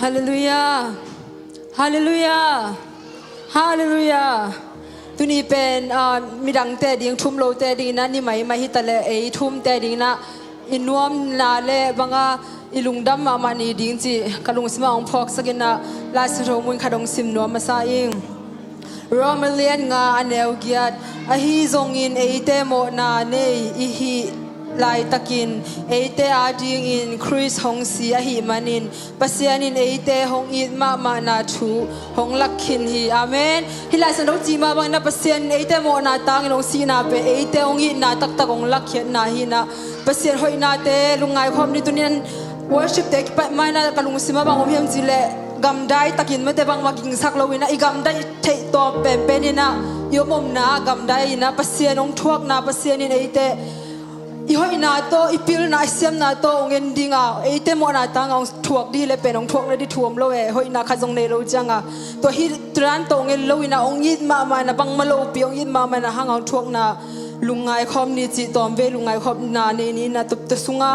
Hallelujah Hallelujah Hallelujah ตัวนี้เป็นมีดังแต่ดิ่งทุ่มโลแต่ดิ่งนะนี่ไม่ฮิตเลยไอทุ่มแต่ดิ่งนะอินวมนาเลบังอาอิลุงดำมานี่ดิ่งจีกะลุงสมาองพอกสักนะลาสโรมุนขดงซิมนัวมาซาอิงรอมเลียนงาอันเอวกียดอหิซงอินเอเตโมนาเนอิฮิลายตะกินเอเตอาดิงอินคริสฮงซีอหิมันินปัสยานินเอเตฮงอิดมานาทูฮงลักขินฮีอาเมนฮิลายสันโดจีมาบังนะปัสยานเอเตโมนาตังอินองซีนาเปเอเตฮงอิดนาตักฮงลักเขียนนาฮีนาปัสยานหอยนาเตลุงไงความนิตุนีน worship เด็กไปไม่นะกะลุงซีมาบังอมยมจิเลกำได้ตะกินไม่แต่บางมากินสักเราวินะอีกำได้เทตัวเป็นนี่นะยมอมนากำได้นะปัสยานองทวกนะปัสยานินเอเตอีหอยนาโตอีพิลนาเซียมนาโตองเงินดิงอ่ะเอเตโมนาตังเอาทวกดีเลยเป็นองทวกเลยที่ทวมโลเอหอยนาขจงเนโลจังอ่ะตัวฮิตรันโตเงินโลวินะองยิดมานะบังมาโลปีองยิดมานะหางเอาทวกนะลุงไงคอมนี่จิตอมเวลุงไงคอมนาเนนี่นะตุบตะสุงอ่ะ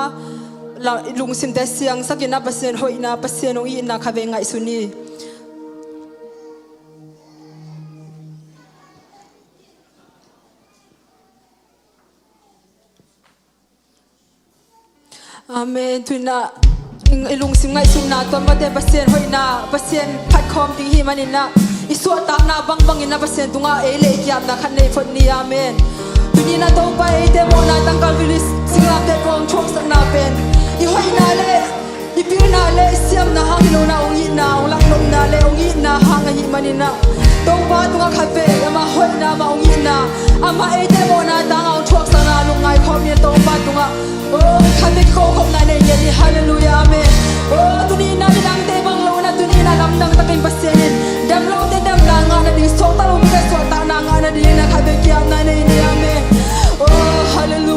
ลุงซิมเตเสียงสักนะปัสยานหอยนาปัสยานองยิดนะขเวงไงสุนีอาเมนทุน่าลุงสิงไงสุนาตัวมาเดปัสยานหอยนาปัสยานพัดคอมดิ้งหิมันินะอิสวดตามนาบังอินะปัสยานตุงอาเอเลกิยามนาคันในฝนนี้อาเมนตุนีนาโตไปเดโมนาตังกาวิลิสสิงลาเดกองช่วงสักนาเป็นอีหอยนาเลอีพิวนาเลเสียมนาฮังโลนาองยินาองลังลมนาเลองยินาฮังหิมันินะตรงบ้านตุงอาคาเฟ่อามาหอยนามาองยินาอามาเอเดโมนาตังเอาช่วงสักนาลุงไงคอมเนี่ยตรงบ้านตุงอาโอ้ข้าไม่โกหกนายในยันฮาเลลูยาเมนโอ้ตุนีนาดิดังเตบังโลนาตุนีนาลำดังตะกินปัสยานินดำโลเตดำนางานาดิสวตาลุมิเกสวตานางานาดินะข้าเบกิยามนายในนี่อาเมนโอ้ฮาเลลู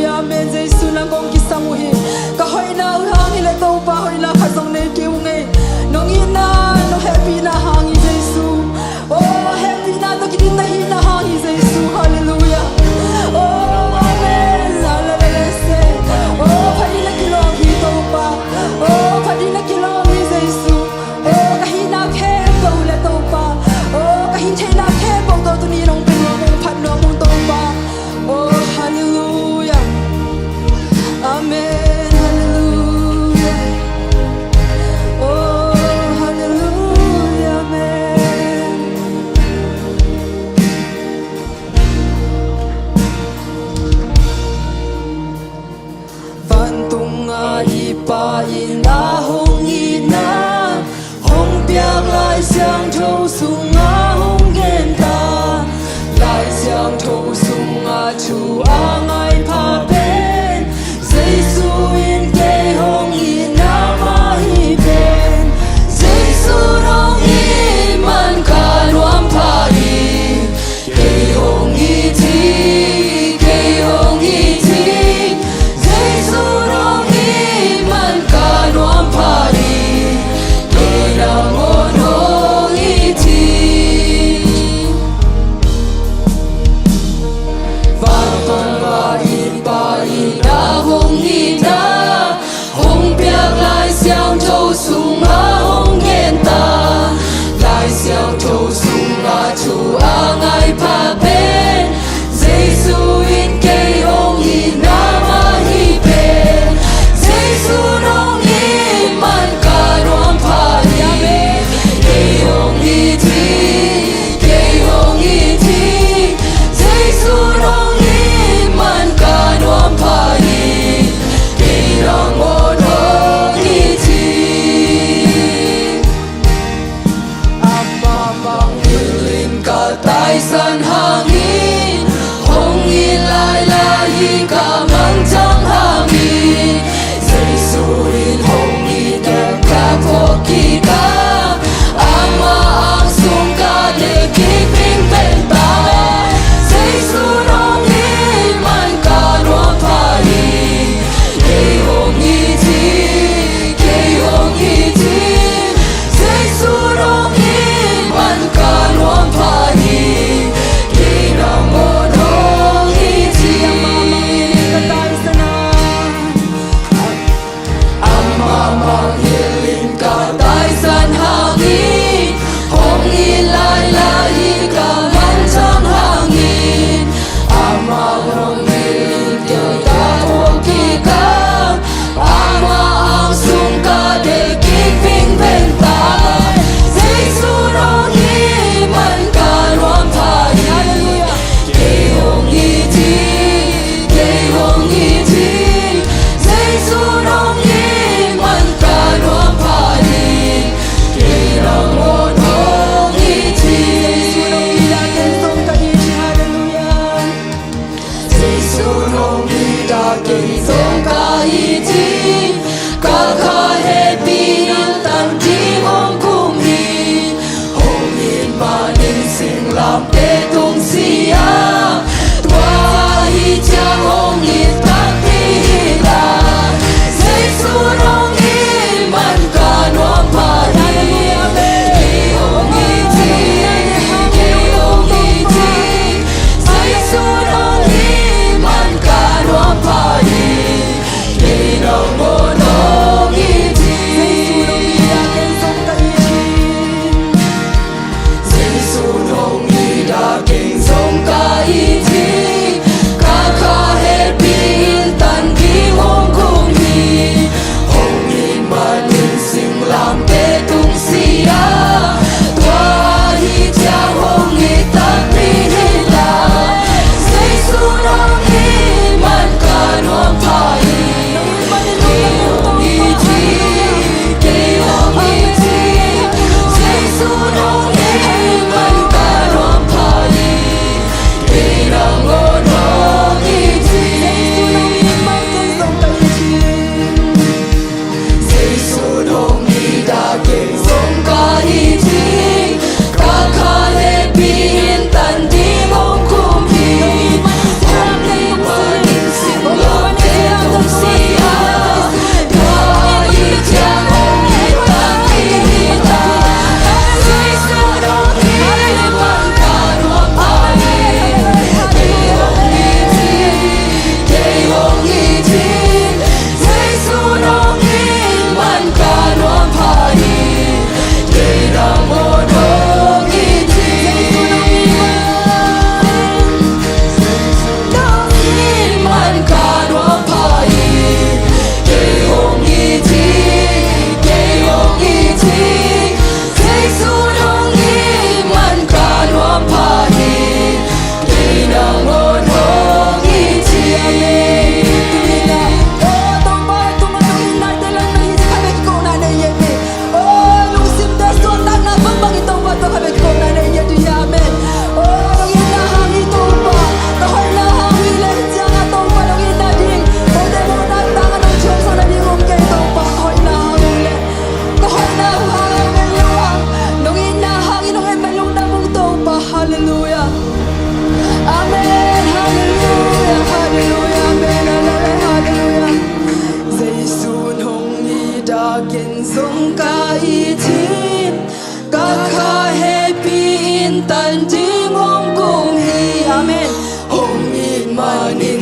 ยาเมนเจสุนังกงกิสังมุฮิก็หอยนาอุทางฮิเลโตปาหอยนาข้าทรงในกิวไงน้องอินาน้องแฮปปี้นาหางฮิเจสุโอ้แฮปปี้นาตะกินนาฮินาหางฮิเจสุฮาเลลูยาโอ้อาเมนโอ้พันนักกิโลฮิโตปาโอ้พันนักกิโลมิเซซูโอ้กะฮินาแค่โตเลโตปาโอ้กะฮิเทนาแค่ปองโตตุนีน้องเป็นน้องมงพันน้องมงโตปาโอ้ฮาเลลูยาอาเมนฮาเลลูยาโอ้ฮาเลลูยาเมน把因那红衣那红标来相投送啊红颜大来相投送啊出啊爱怕变谁输因给红衣那嘛一变谁输红衣man看完怕伊给红衣听给红衣听谁输红衣Nuam pari, kita ngon iti. Vanton ba na hong ita, hong piak lai xiang châu sung a hong gen ta, lai xiang châu sung a chu a ngai pa ben, Giêsu in cây hong in na ma hi ben, Giêsu nong man ka nuam pa ni ke hong i thi Giêsu nong i man ka nuam pa ni ke rang mo hong i thi amma mang in ka tai san hangin hong i lai lai ka mang chang hangin Giêsu in hong kita ama ang sungka de kiping benta Giêsu nong i man ka nuam pa ni ke hong i thi Giêsu nong i man ka nuam pa ni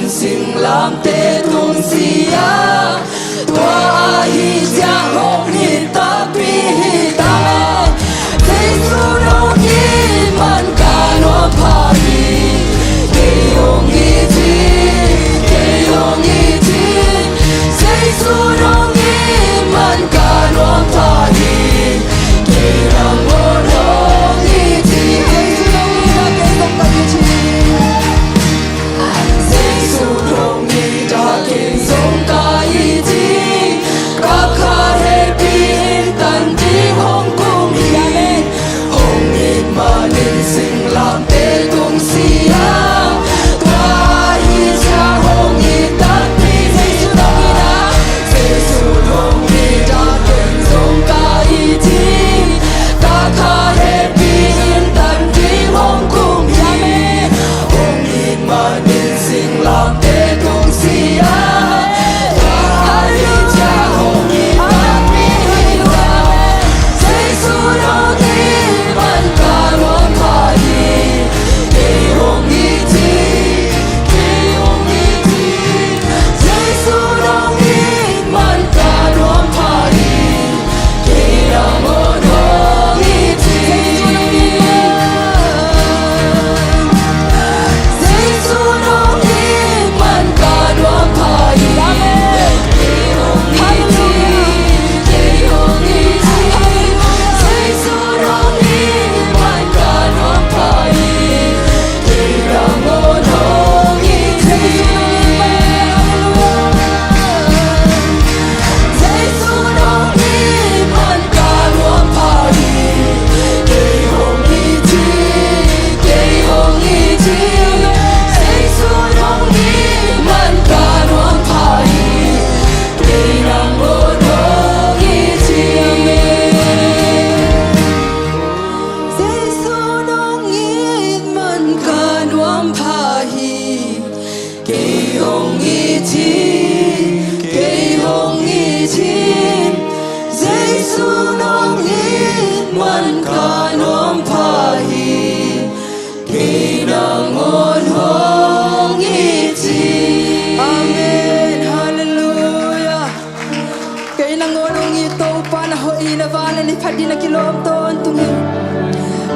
sinh làm tê tung xia tua hi cha hong hi ta pi hi ta thế su no hi man ca no pa hi ke hong hi thế su no hi man ca no pa hi ke ram mo no hi ti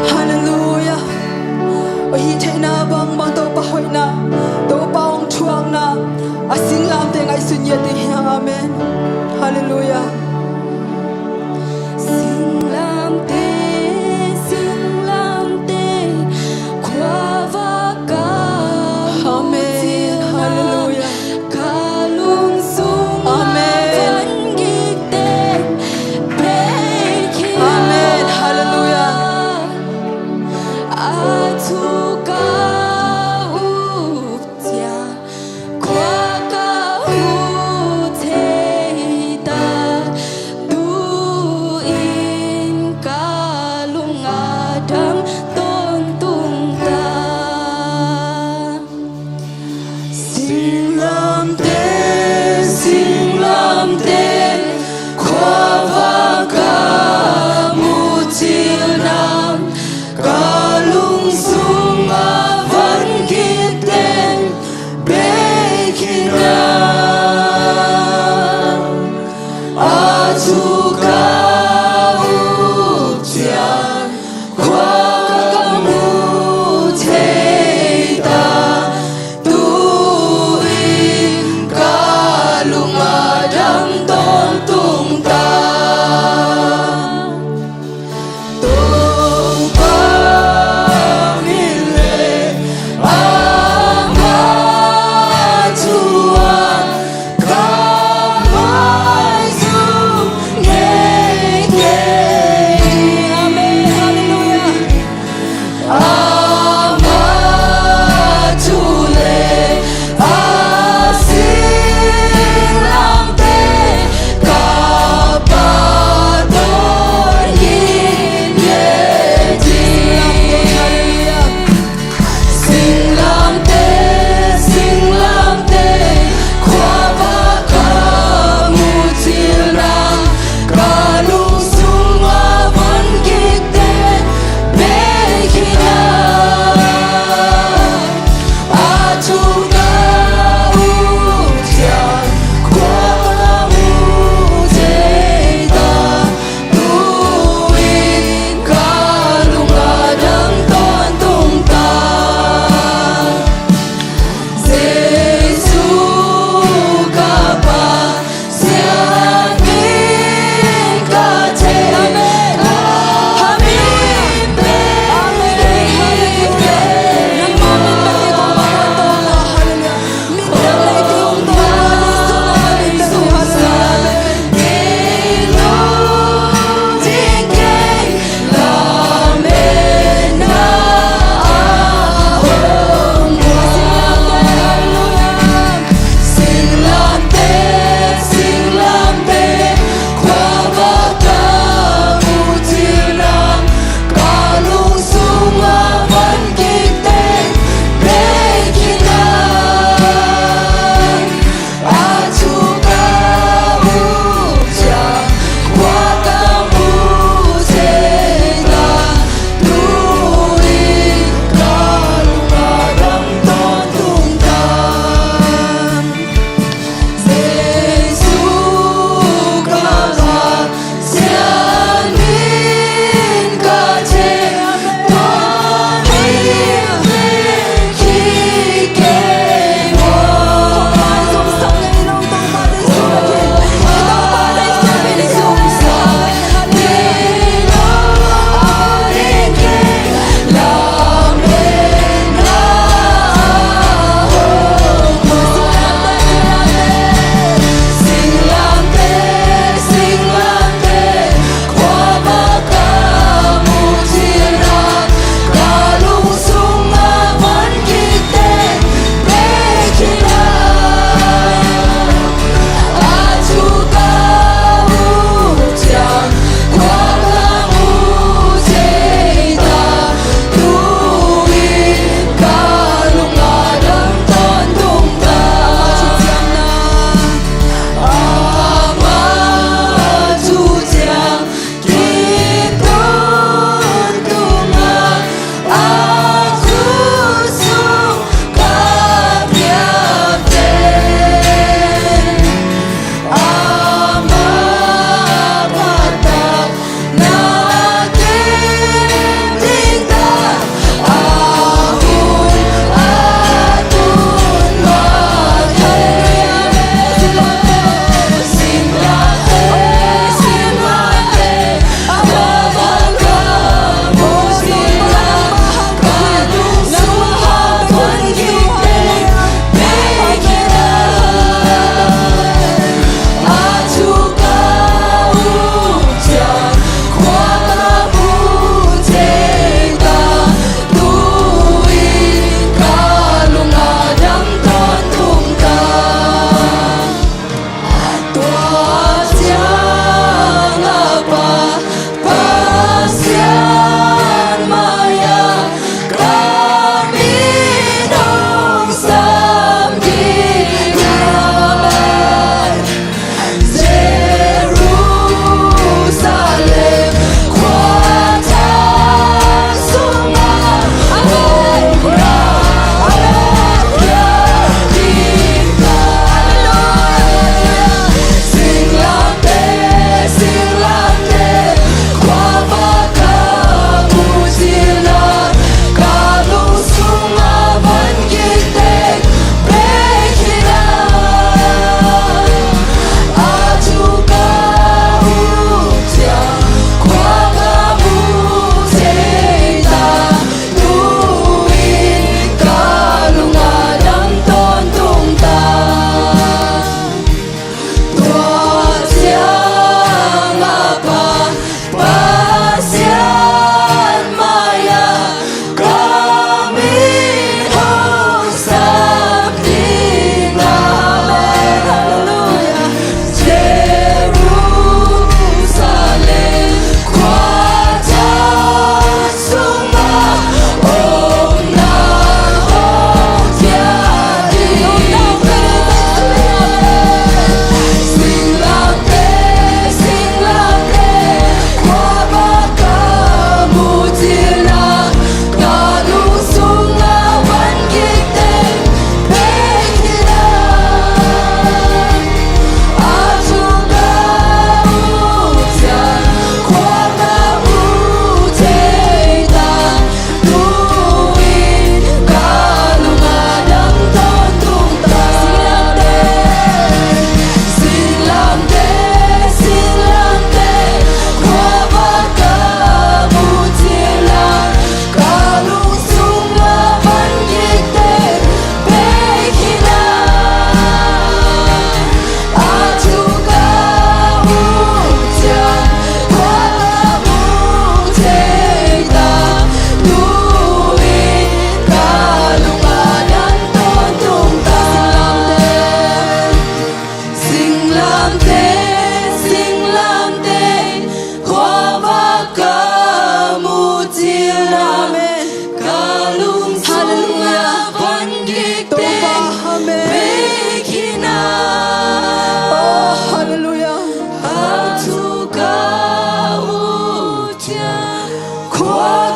Hallelujah. Và hi thế na bang bang tàu pa hoi na, tàu pa ong chuang na, asing lam te ngai sun ye te hiang amen. Hallelujah. Sing lam te, kwa va ka. Amen. Hallelujah. Kalung sung amen. Amen. Hallelujah. Amen. Hallelujah.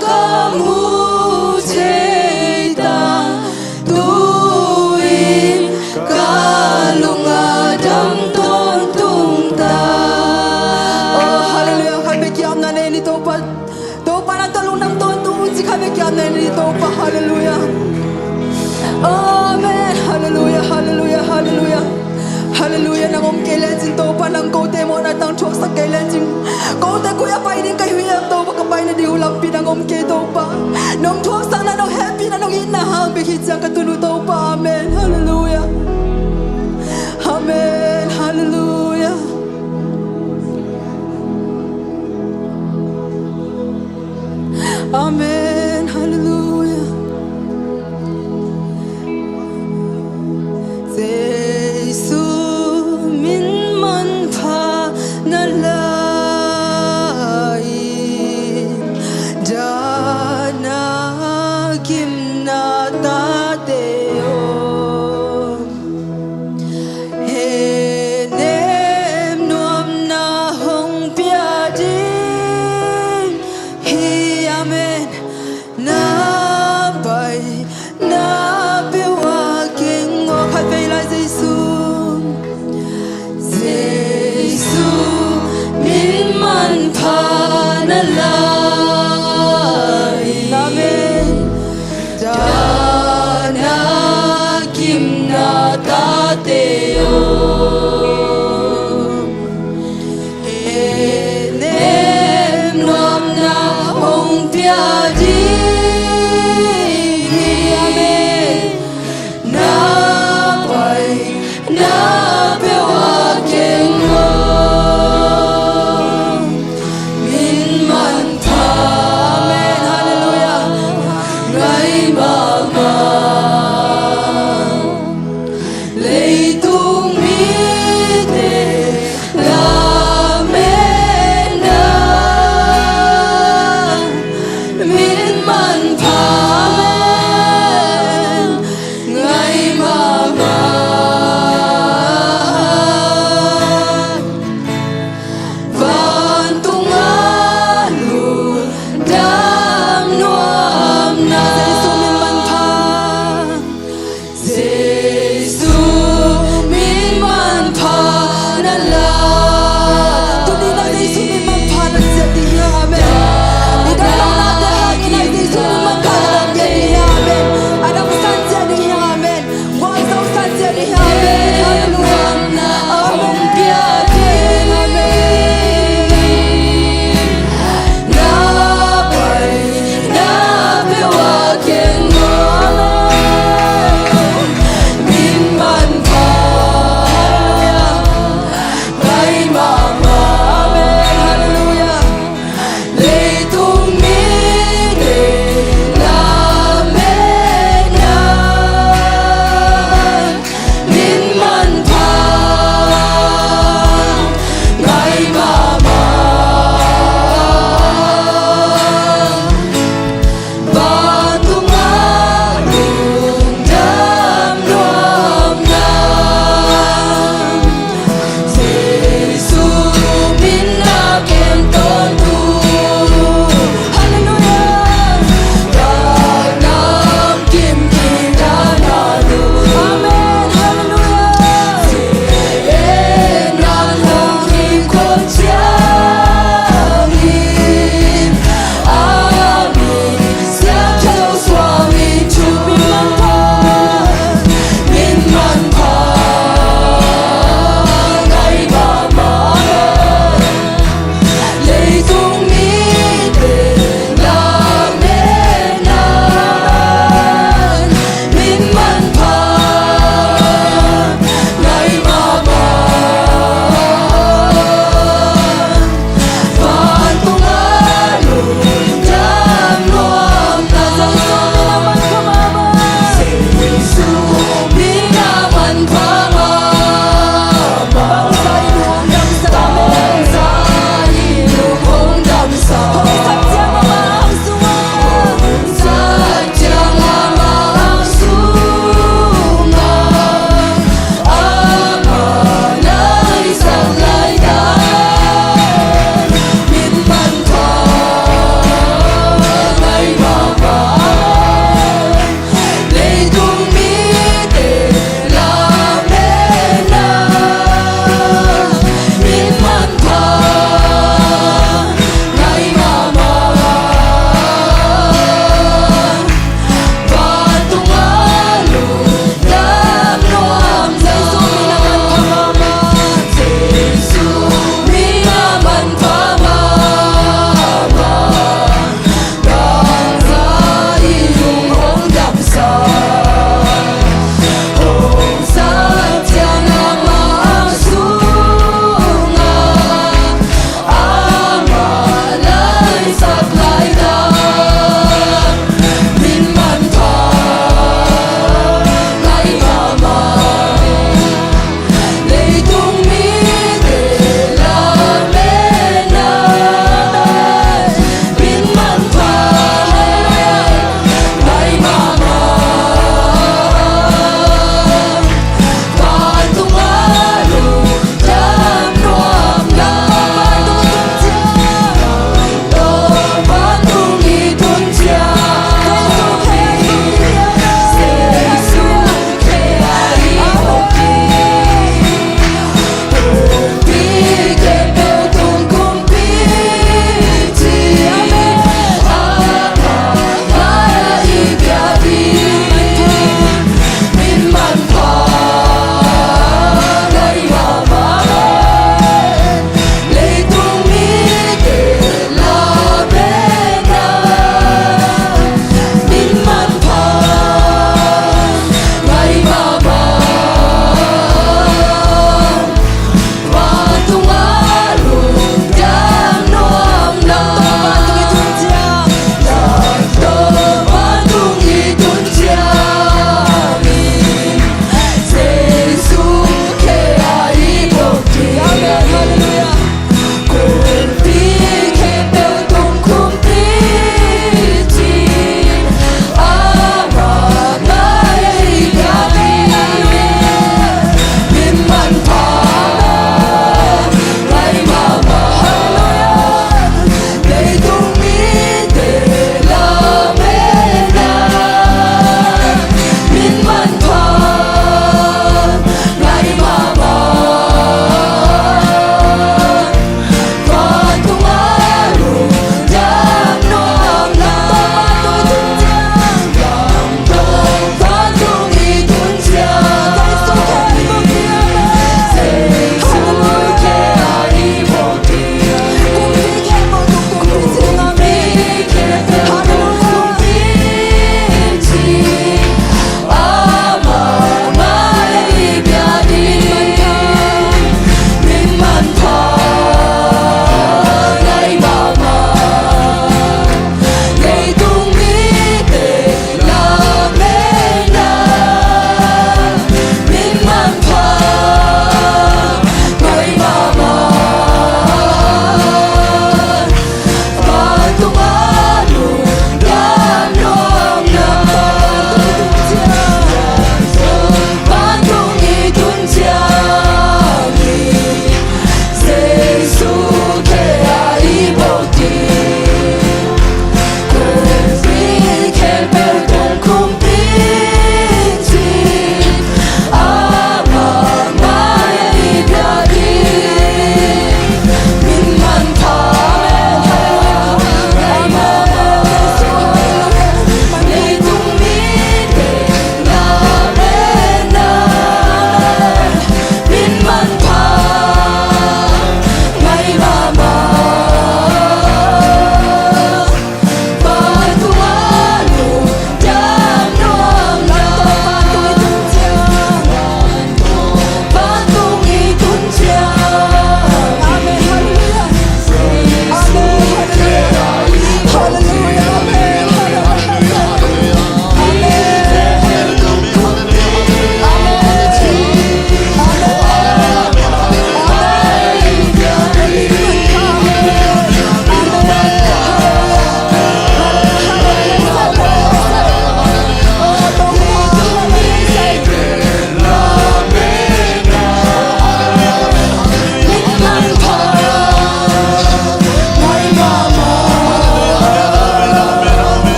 kamu cerita tuin kalung adam ton tung ta. Oh hallelujah, kami kiam na neni topa na talong ng ton tung si kami kiam na neni topa. Hallelujah. Amen. Hallelujah, hallelujah, hallelujah. Hallelujah, nang kailan sin topa nang kote mo na tang chok sa kailan sin kote kuya pa ini kay huyam to makapay na di ulam pinang ke topa nong chok sang na nong happy na nong inahang bihit sang katulu topa. Amen. Hallelujah. Amen. Hallelujah. Amen. Hallelujah. Giêsu min man pha na lai da na kim na ta te o he nem nuam na hong pia din hi amen na bai na bewa king o khai vei lai Giêsu Giêsu min man pha na lai amen da na kim na ta te o nem nom na hong pia di amen na pai na bewa king o min man pha. Amen. Hallelujah. Ngai ma ma lei tung mi te la me na min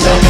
Take it,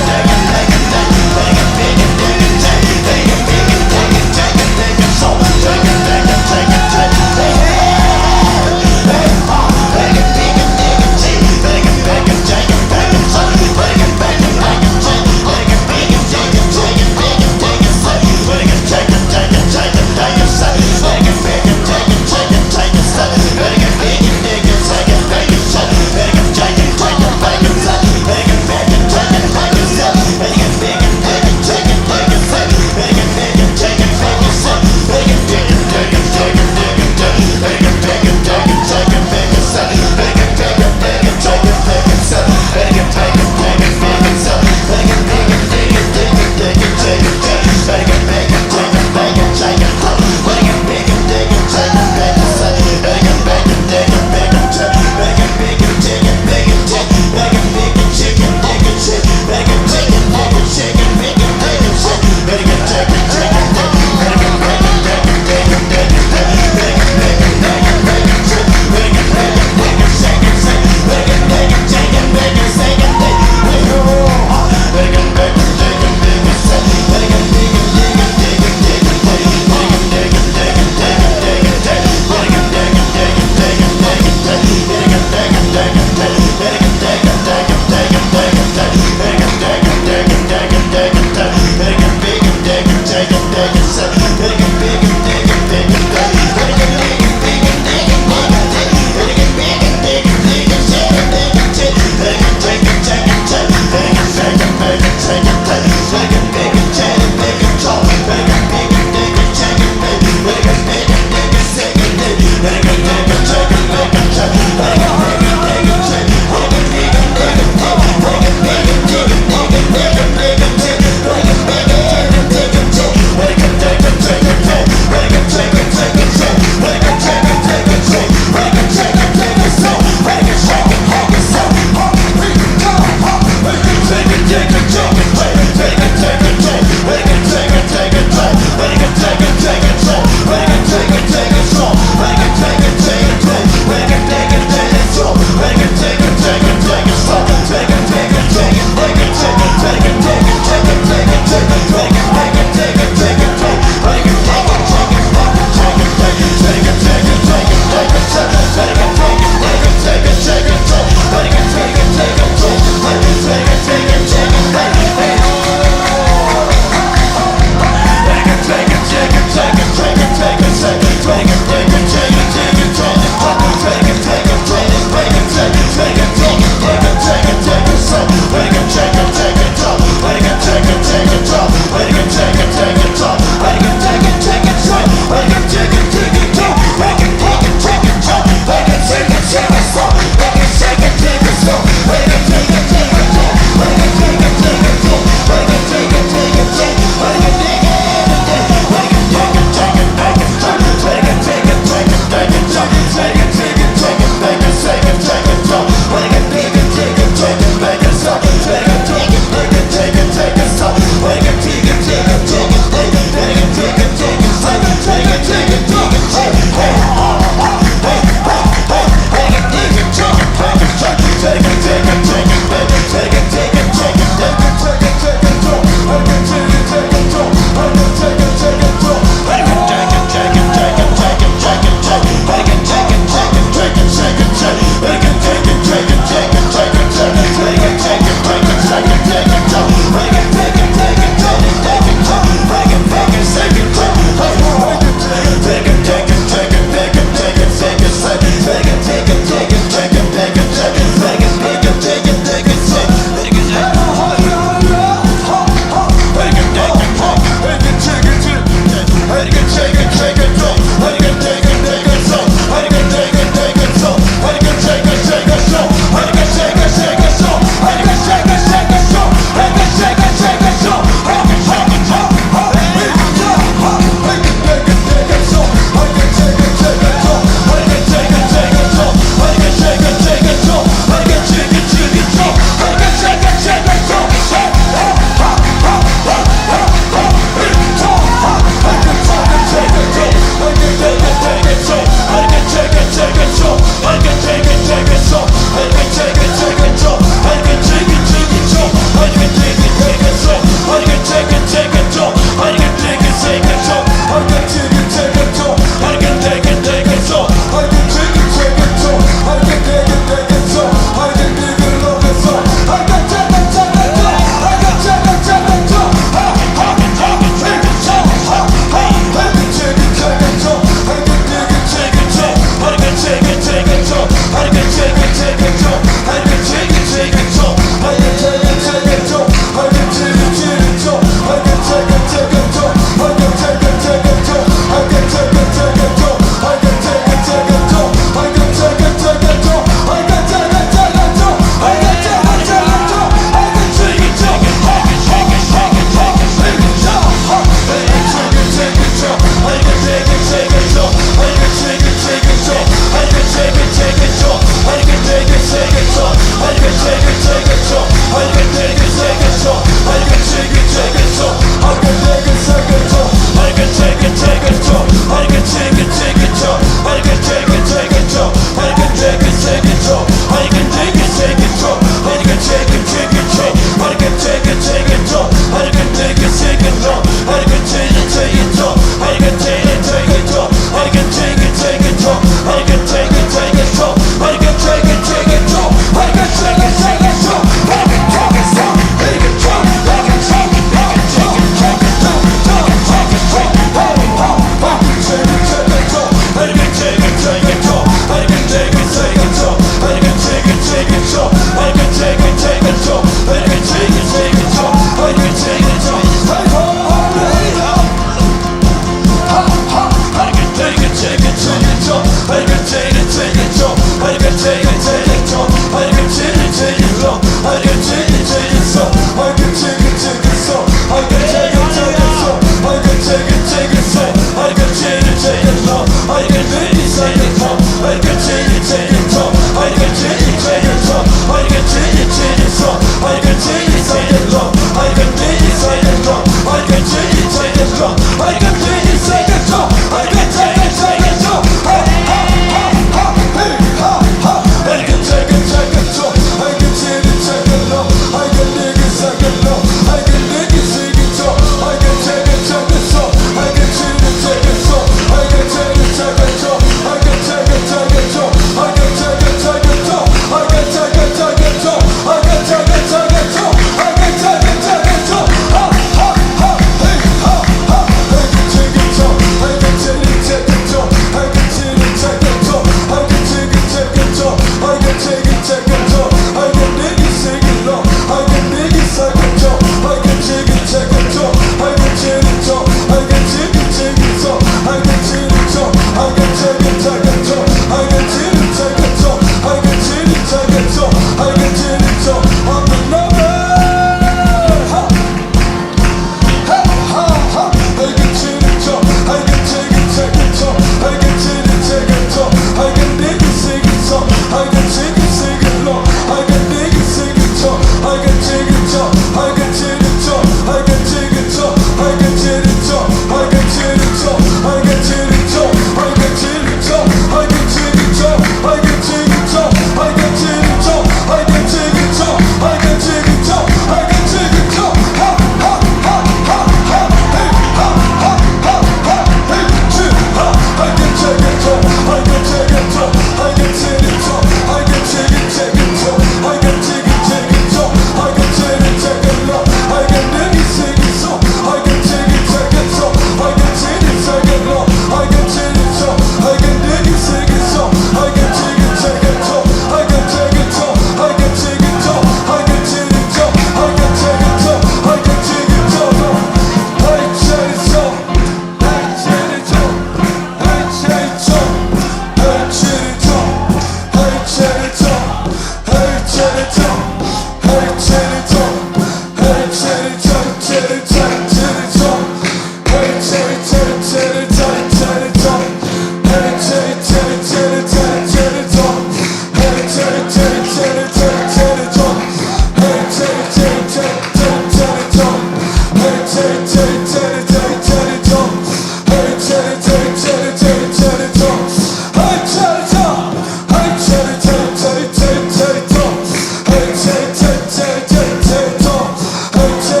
Hey,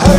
Hey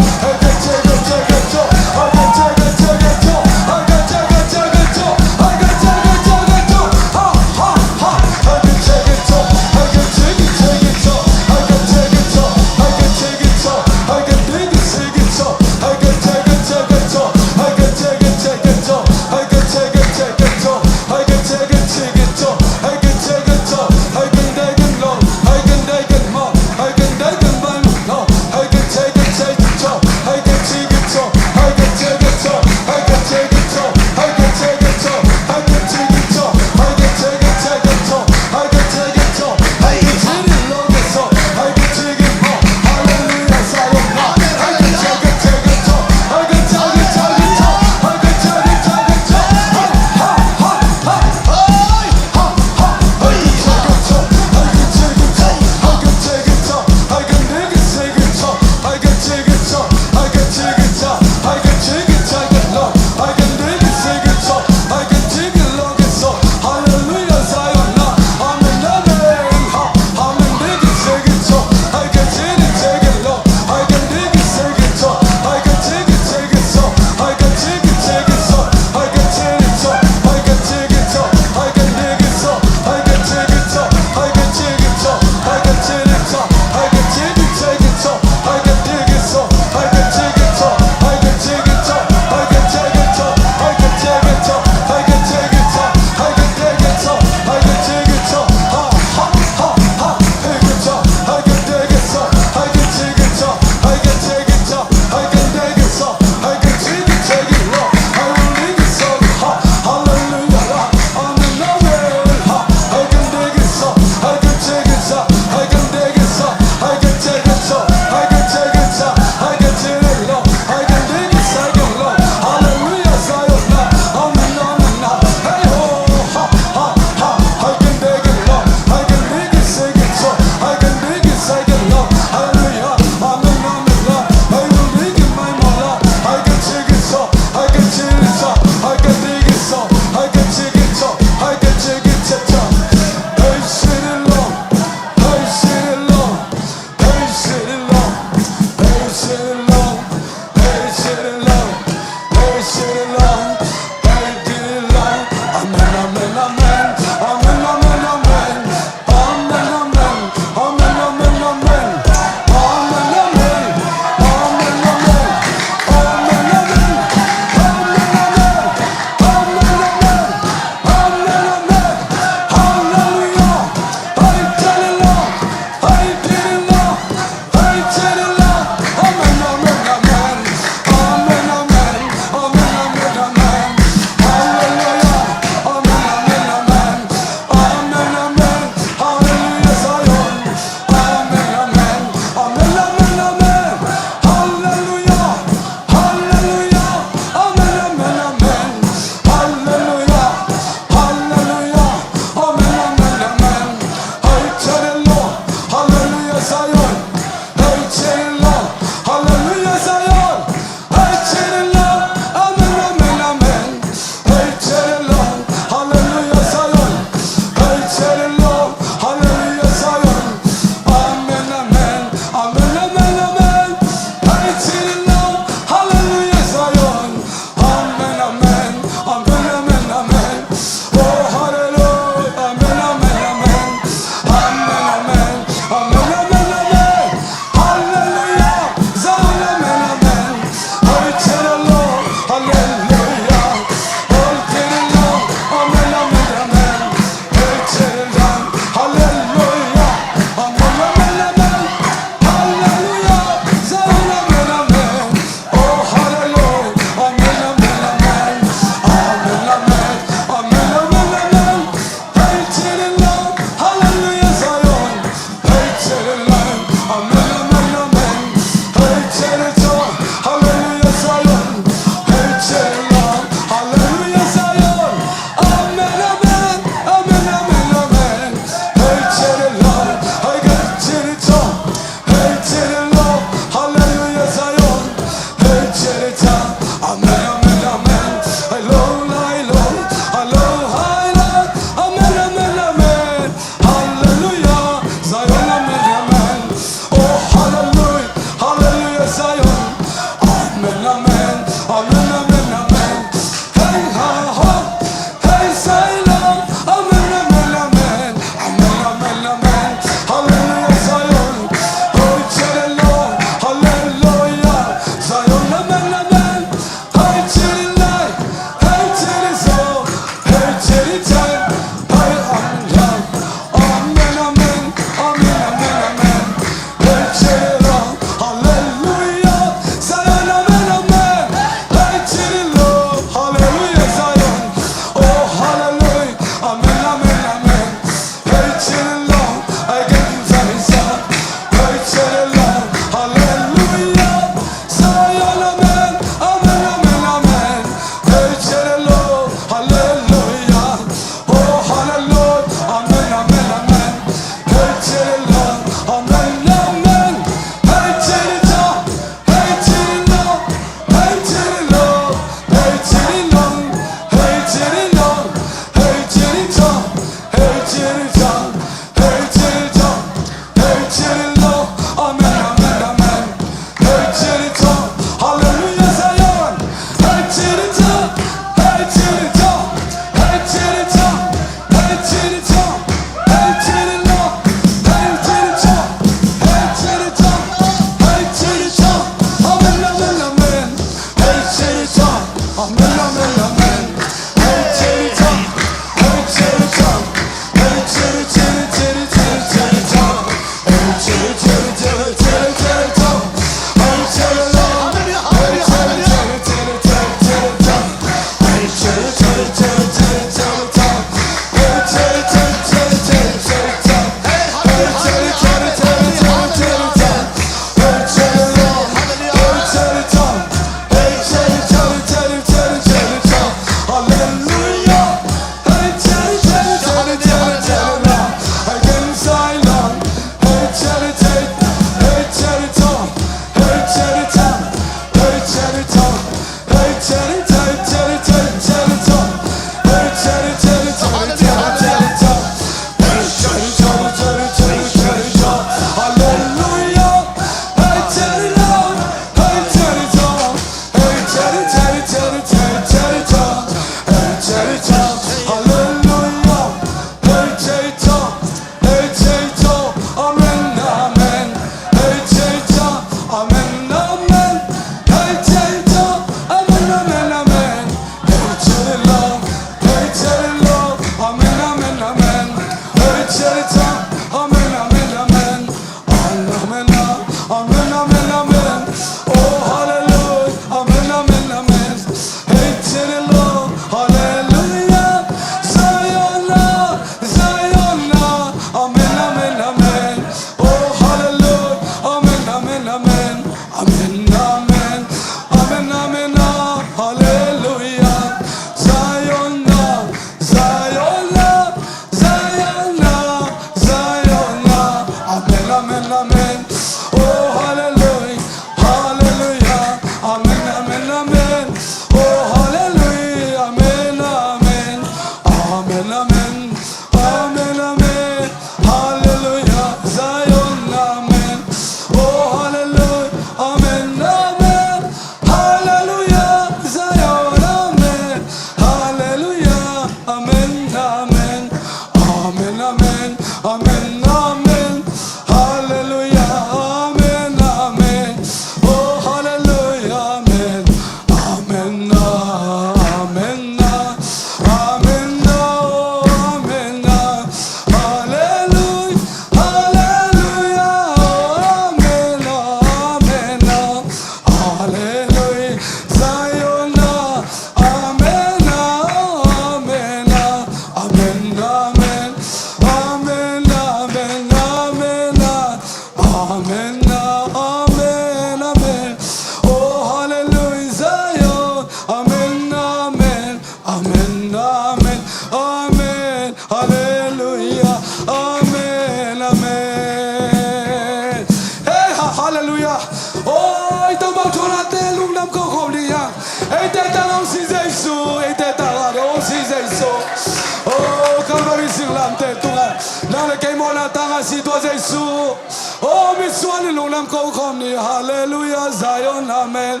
Hallelujah, Zion, amen.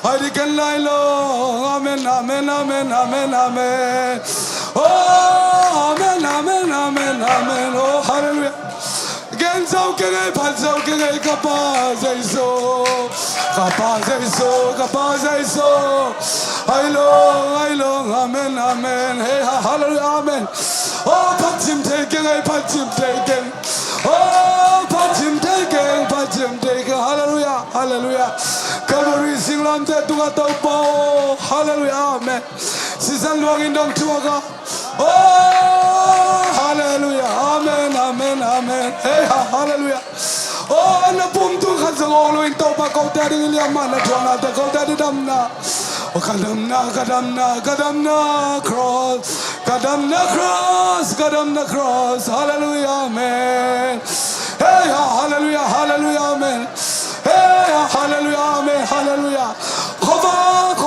I can lie low, amen, amen, amen, amen, amen. Oh, amen, amen, amen, amen. Oh, hallelujah. Again, so can I pass out, can I capaz, I long, amen, amen. Hey, hallelujah, amen. Oh, pat him taking, I pat him taking. Oh, pat him taking, hallelujah, hallelujah. Calvary sing lam te tunga tau po, hallelujah, amen. Sisan luangin dong tuaga. Oh, hallelujah, amen, amen, amen. Hey, hallelujah. Oh, na pum tu khazang olo in tau pa kau tadi liaman na tuanga te kau tadi damna. Oh, kadamna cross, hallelujah, amen. Hey, hallelujah, hallelujah, amen. Hey, hallelujah, amen, hallelujah. Kovak,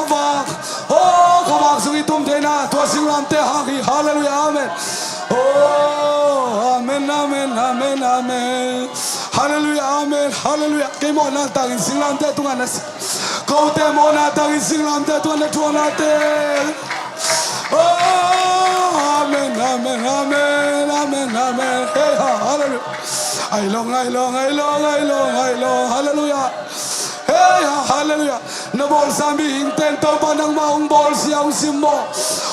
oh, kovak sungi tum tena, tua singlam te haki, hallelujah, amen. Oh, amen, amen, amen, amen. Hallelujah, amen, hallelujah. Kay mo na tangin singlam te tunga nas. Kau te mo na tangin singlam te tunga na te. Oh, amen, amen, amen, amen, amen. Hey, hallelujah. I long, hallelujah. Hey, hallelujah. Na bol sambi intento pa ng maong bol siyang simbo.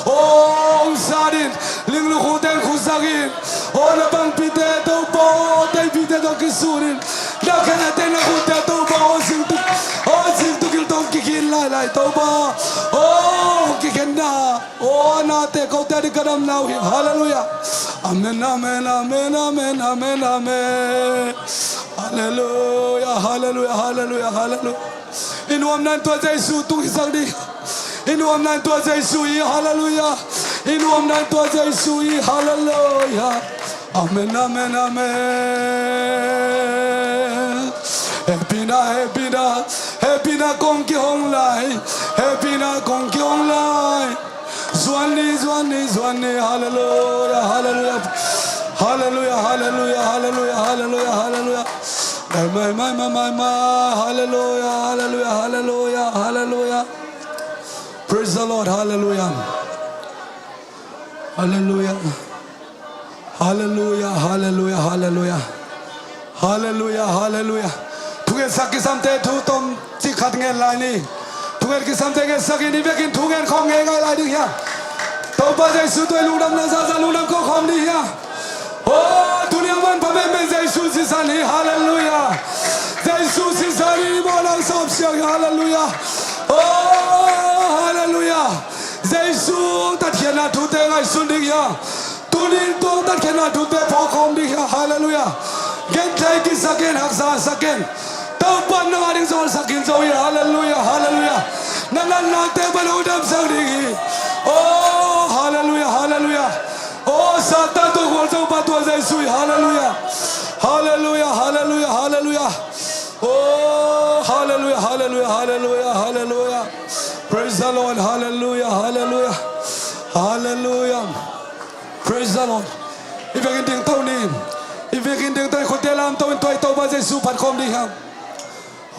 Oh, sadin, linglukuten kusagin. Oh, na bang piteto po, tay piteto kisurin. Nakanate na kuteto po, sintukil tong kikinlalay to ba. Oh, kikin na. Oh, nate, kau tadi kadam nauhin. Hallelujah. Amen, amen, amen, amen, amen, amen. Hallelujah, hallelujah, hallelujah, hallelujah. Inuam nan tua Jesu tung isang di. Inuam nan tua Jesu i hallelujah. Inuam nan tua Jesu i hallelujah. Amen, amen, amen. Happy na, happy na, happy na kong ki hong lai. Happy na kong ki hong lai. Zwani, zwani, zwani, hallelujah, hallelujah, hallelujah, hallelujah, hallelujah, hallelujah, hallelujah. My, hallelujah, hallelujah, hallelujah, hallelujah. Praise the Lord, hallelujah, hallelujah, hallelujah, hallelujah, hallelujah, hallelujah, hallelujah. Tugen sakit samte tu tom cikat ngel lani. Tugen kisamte ngel sakit ni bekin tugen kong ngai lai di ya. Toba Jesu tu lunam nasa lunam ko kom di ya. Oh, dunia man pameme Jesu sisani, hallelujah. Jesu sisani bolang sob siang, hallelujah. Oh, hallelujah. Jesu tat kena tu te ngai sundik ya. Tunin tu tat kena tu te pokom di ya, hallelujah. Gen tay ki saken haksa saken. Taupan na ading sol sakin so ya, hallelujah, hallelujah. Nanan na te baludam sagdi. Oh, hallelujah, hallelujah. Oh, Satan tu kuasa patuah Yesus, hallelujah, hallelujah, hallelujah, hallelujah. Oh, hallelujah, hallelujah, hallelujah, hallelujah. Praise the Lord, hallelujah, hallelujah, hallelujah. Praise the Lord. If you can think tau ni, if you can think tau kote lam tau in tau ba Yesus pat kom di ham.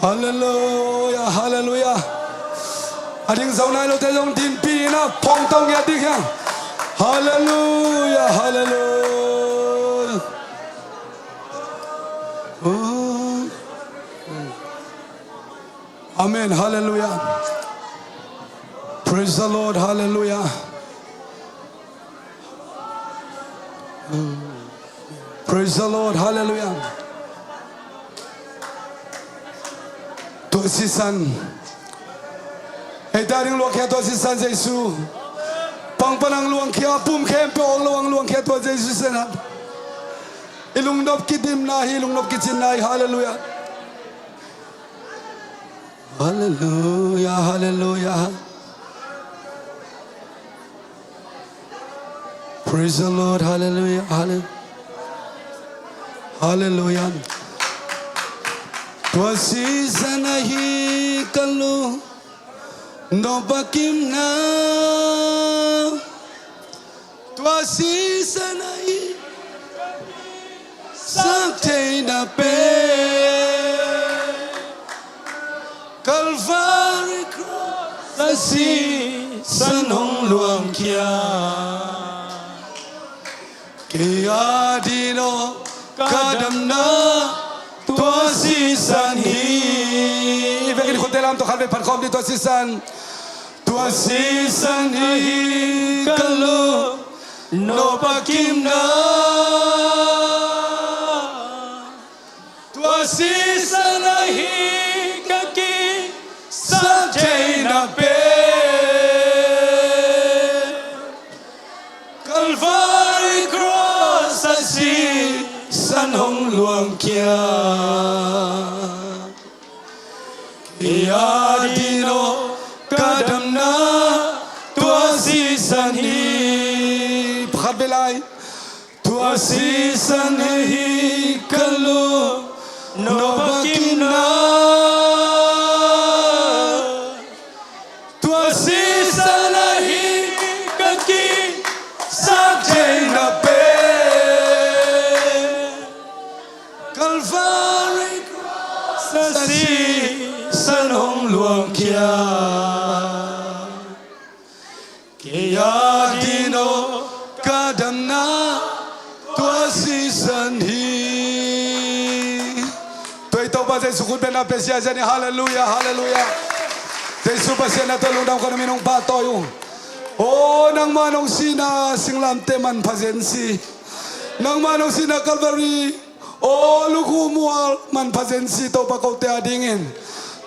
Hallelujah, hallelujah. Ading zau nai lo te zong tin pi na pong tau ngia di ham. Hallelujah, hallelujah. Oh. Amen, hallelujah. Praise the Lord, hallelujah. Praise the Lord, hallelujah. Tu sisan. Hey, daring lo kaya tu sisan Yesus. Pang panang luang kia pum kempe ong luang kia tu Yesus senat. Ilung nop kitim nahi, ilung nop kitsin nahi, hallelujah. Hallelujah, hallelujah. Praise the Lord, hallelujah, hallelujah. Hallelujah. Tu season nahi kalu no bakim na. Tua season nahi sakte na pe Calvary cross la season hong luang kia kia dino kadam na tua season hi begini kote lam to khalbe parkom di tua season hi kalu no bakim na tua season hi kaki sajay na pe Calvary cross asi san hong luang kia kia dino kadam na tua season hi belai tua season hi kalu no bakim na tua season hi kaki sajay na pe Calvary sasi san hong luang kia kia dino kadam na tua season hi toi to ba Jesu kut ben apresiasi ni haleluya haleluya Jesu pasien na tolong daw kami nung patoy oh nang manong sina singlam teman pasensi nang manong sina Calvary oh lukumual man pasensi to pa kau te adingin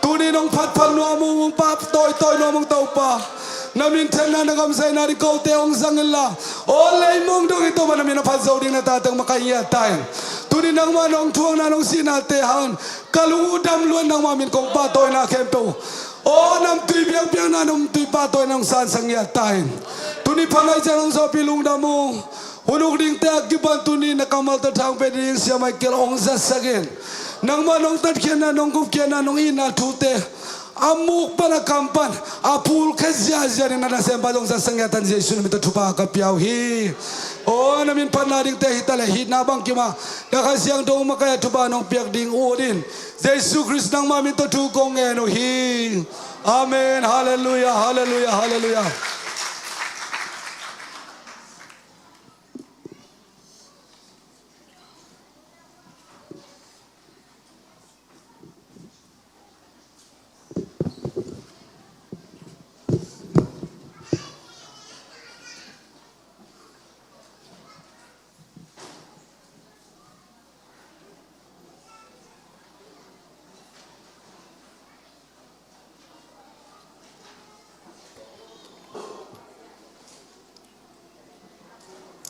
tuni nong pat no mong pap toy no mong tau pa namin tena na kamsay na rin ko teong sangila olay mong dong ito man namin napasaw din na tatang makayatay tunin ng manong tuwang nanong sinatehan kalungudam luan ng mamin kong patoy na kempo o nam tuy biang nanong tuy patoy ng sansang yatay tuni pangay dyan ang sa pilong damo hunok ding te akiban tuni na kamal tatang pwede yung siya may kilong sasagin nang manong tatkian na nong kupkian na nong ina tute amuk para kampan apul kazia ni nada sembadong sa sangyatan Yesus na mitutupa kapiaw hi o namin panaring te hitala hit na bang kima nakasiyang dong makaya tuba nong piyak ding urin Yesus Christ nang mamin tutugong eno hi amen hallelujah hallelujah hallelujah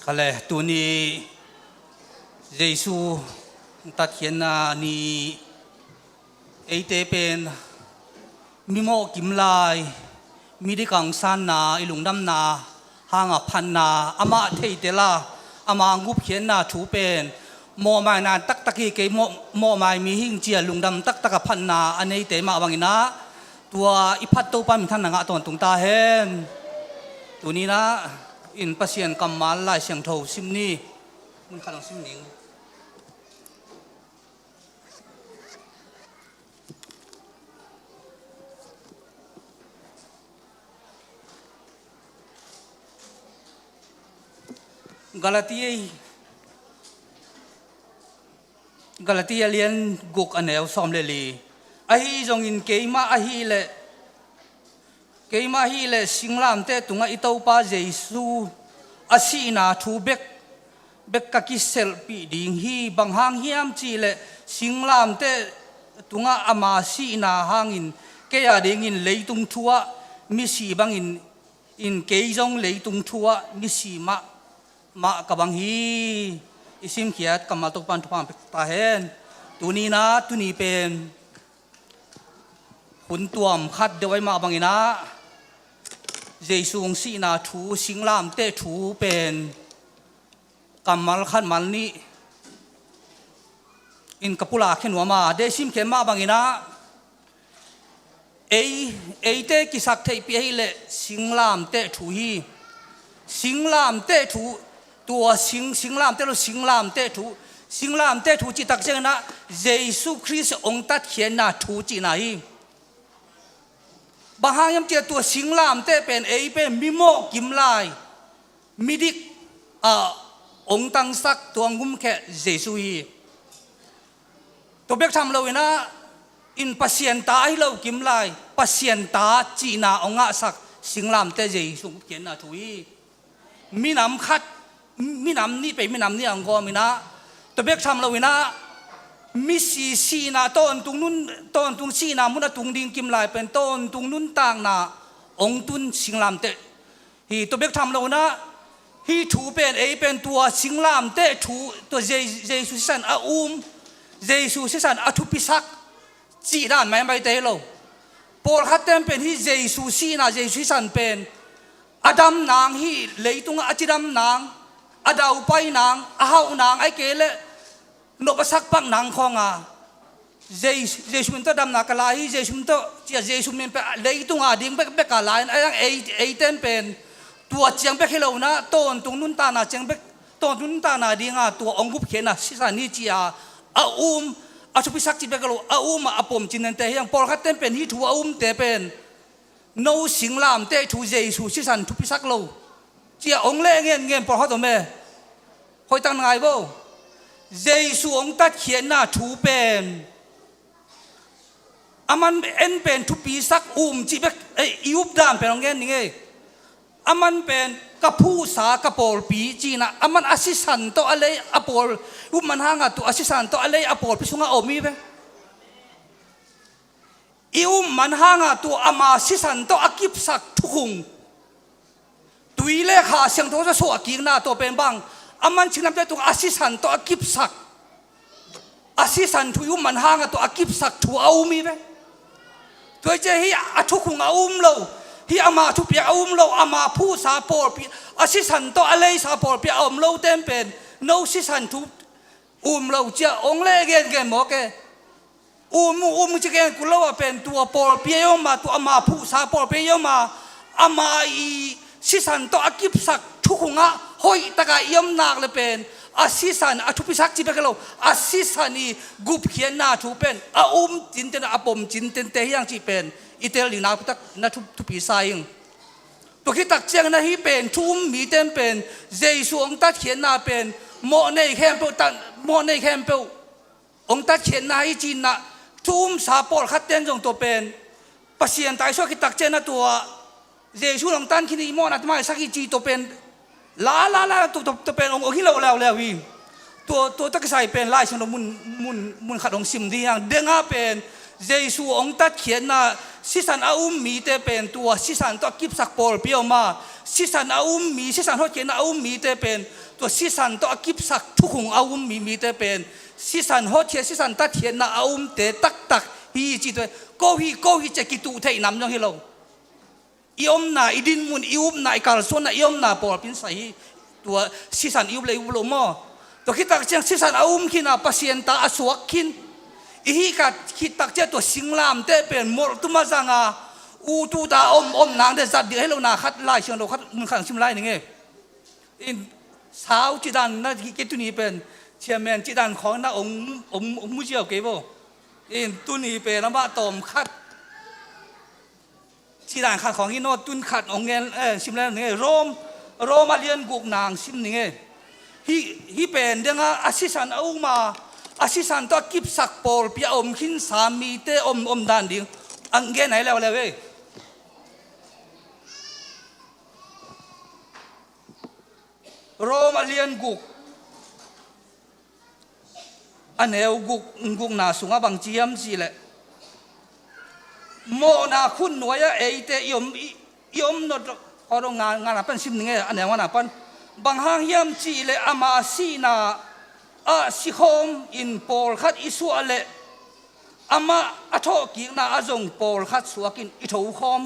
kale tu ni Yesu ta khian na ni ate pen mi mo kim lai mi di kang san na ilung dam na hanga phan na ama thei te la ama ngup khian na thu pen mo mai na tak taki ke mo mai mi hing chia lung dam tak taka phan na anei te ma wangina tua iphat to pa mi than na nga ton tung ta hen tu ni na in pasien kamal lai siang tho sim ni mun khalong sim ning Galatia lian guk anel som le li ahi jong in keima ahi le singlam te tunga itau pa Jesu asina thu bek ka ki selfie ding hi bang hang hiam chi le singlam te tunga ama si na hangin ke ya ding in leitung thua mi si bang in ke jong leitung thua mi si ma ka bang hi isim khiat kamal tok pan thupam ta hen tuni pen hun tuam khat dewai ma bangina Jesu ong si na thu singlam te thu pen kamal khat mal ni in kapula khenwa ma de sim khen ma bangina ei te kisak thei pi hi le singlam te thu hi singlam te thu tua singlam te lo singlam te thu chi tak cheng na Jesu Christ ong tat khian na thu chi na hi bahayam che tua singlam te pen ei pen mimo kim lai midik ong tang sak tuang gum khe Jesu hi to bek tham lo ina in pasien ta hi lo kim lai pasien ta chi na onga sak singlam te Jesu khian na thu hi minam khat minam ni pe minam ni ang go mina to bek tham lo ina mi si na ton tung si na mun tung ding kim lai pen ton tung nun tang na ong tun singlam te hi to bek tham lo na hi thu pen ei pen tua singlam te thu to Jesu san a Jesu san a thu pisak chi dan mai te lo por khatem pen hi Jesu si na Jesu san pen Adam nang hi leitung achidam nang adau pai nang ahau nang ai kele no pasak pak nang khonga Jesu min to dam na kala hi Jesu min to chia Jesu min pe leitung a ding be ka lain ai ten pen tua chiang be khelo na ton tung nun ta na chiang be ton nun ta na dinga tua ongup khena sisa ni chia a chu pisak chi be kalo a pom chin te yang por khat ten pen hi thu te pen no singlam te thu Jesu sisan thu pisak lo chia ong le ngen por ha to me hoi tang ngai bo Jesu ong tat khian na thu pen aman en pen thu pisak chi be iup dan pen ngen ni nge aman pen kapu sa kapol pi chi na aman asisan to ale apol man hanga tu asisan to ale apol pisunga omi be man hanga tu ama sisan to akip sak thukung ตุยเลขาเสียงโทจะสวกิงหน้าตัวเป็นบังอามันชิงน้ำใจตัวอาศิสันตัวอากิบสักอาศิสันทุยุมันห่างตัวอากิบสักทัวเอามีไหมตัวเจ้าฮีอาทุกของเอาเราฮีอามาทุกเปียเอาเราอามาผู้สาปอร์อาศิสันตัวอะไรสาปอร์เปียเอาเราเต็มเป็นโนศิสันทุเราเจ้าองเล่เกนเกนหมอแกจะเกนกุลว่าเป็นตัวปอร์เปียมาตัวอามาผู้สาปอร์เปียมาอามาอีศิสันตัวอากิบสักทุกของอ่ะหอยตะกายยมนักเลยเป็นอาศิสันอาทุพิสักจีเปกเราอาศิสันีกุบเขียนหน้าทุเป็นอาจินเตนอาปมจินเตนเตยยังจีเป็นอิเตลินาพุตักนาทุพิสัยตัวคิดตักเจียงนะฮีเป็นทุ่มมีเต็มเป็นเจสุองตัดเขียนหน้าเป็นโมในแคมเปตันโมในแคมเปองตัดเขียนหน้าฮีจีนนะทุ่มสาปอร์ขัดเต้นจงตัวเป็นปัสยันตายช่วยคิดตักเจนะตัวเจสุองตันคินีโมนัดมาสักฮีจีตัวเป็นลาตัวเป็นองค์ที่เราแล้ววิตัวตะกใส่เป็นลายฉันมุนขัดองซิมดีอย่างเด้งเป็นเจสุองตัดเขียนนะสิสันอามีเตเป็นตัวสิสันตัวกิบสักปอลเปียวมาสิสันอามีสิสันหัวเขียนอามีเตเป็นตัวสิสันตัวกิบสักทุกของอามีเตเป็นสิสันหัวเขียนสิสันตัดเขียนนะอาเตตักฮีจีตัวก็ฮีจะกิตุเทนำยังให้เราอิอมนาอิดินมุนอิอุมนาอิการส่วนนาอิอมนาปอลเป็นใส่ตัวสิสันอิอุเลยอุลมอตัวคิดตักเจียงสิสันอาขินาปัสยันตาอสวกขินอีกัดคิดตักเจ้าตัวสิงลามเตเป็นหมดตุมาจังอาอูตูตาอมนางเดจัดเดียให้เราหนาคัดไล่เชียงเราคัดมึงขังชิมไล่หนึ่งเองอินสาวจีดันน่าคิดตัวนี้เป็นเชียร์แมนจีดันของน่าองมุเจียวเก็บบ่อินตัวนี้เป็นน้ำบ้าตอมคัดจีดันคัดของอินโนตุนคัดองเงินชิมไล่หนึ่งเองโรมาเลียนกุกนางชิมหนึ่งเองฮีเป็นเรื่องอาศิสันเอามาอาศิสันตัวกิบสักปอลเปียอมขินสามีเตอมดันดิ่งอังเกนไหนแล้วเว้ยโรมาเลียนกุกอันเอวกุกนาสุงะบังจียมจีเลยโมนาคุณหน่วยเอเตยมนดขอรงงานเป็นสิบหนึ่งอันเอวงานเป็นบางห้างยมจีเลยอามาซีนาสิโฮมอินปอลขัดอิสุอเลอามาอัทโอกินาอาจงปอลขัดสวกินอิทูคอม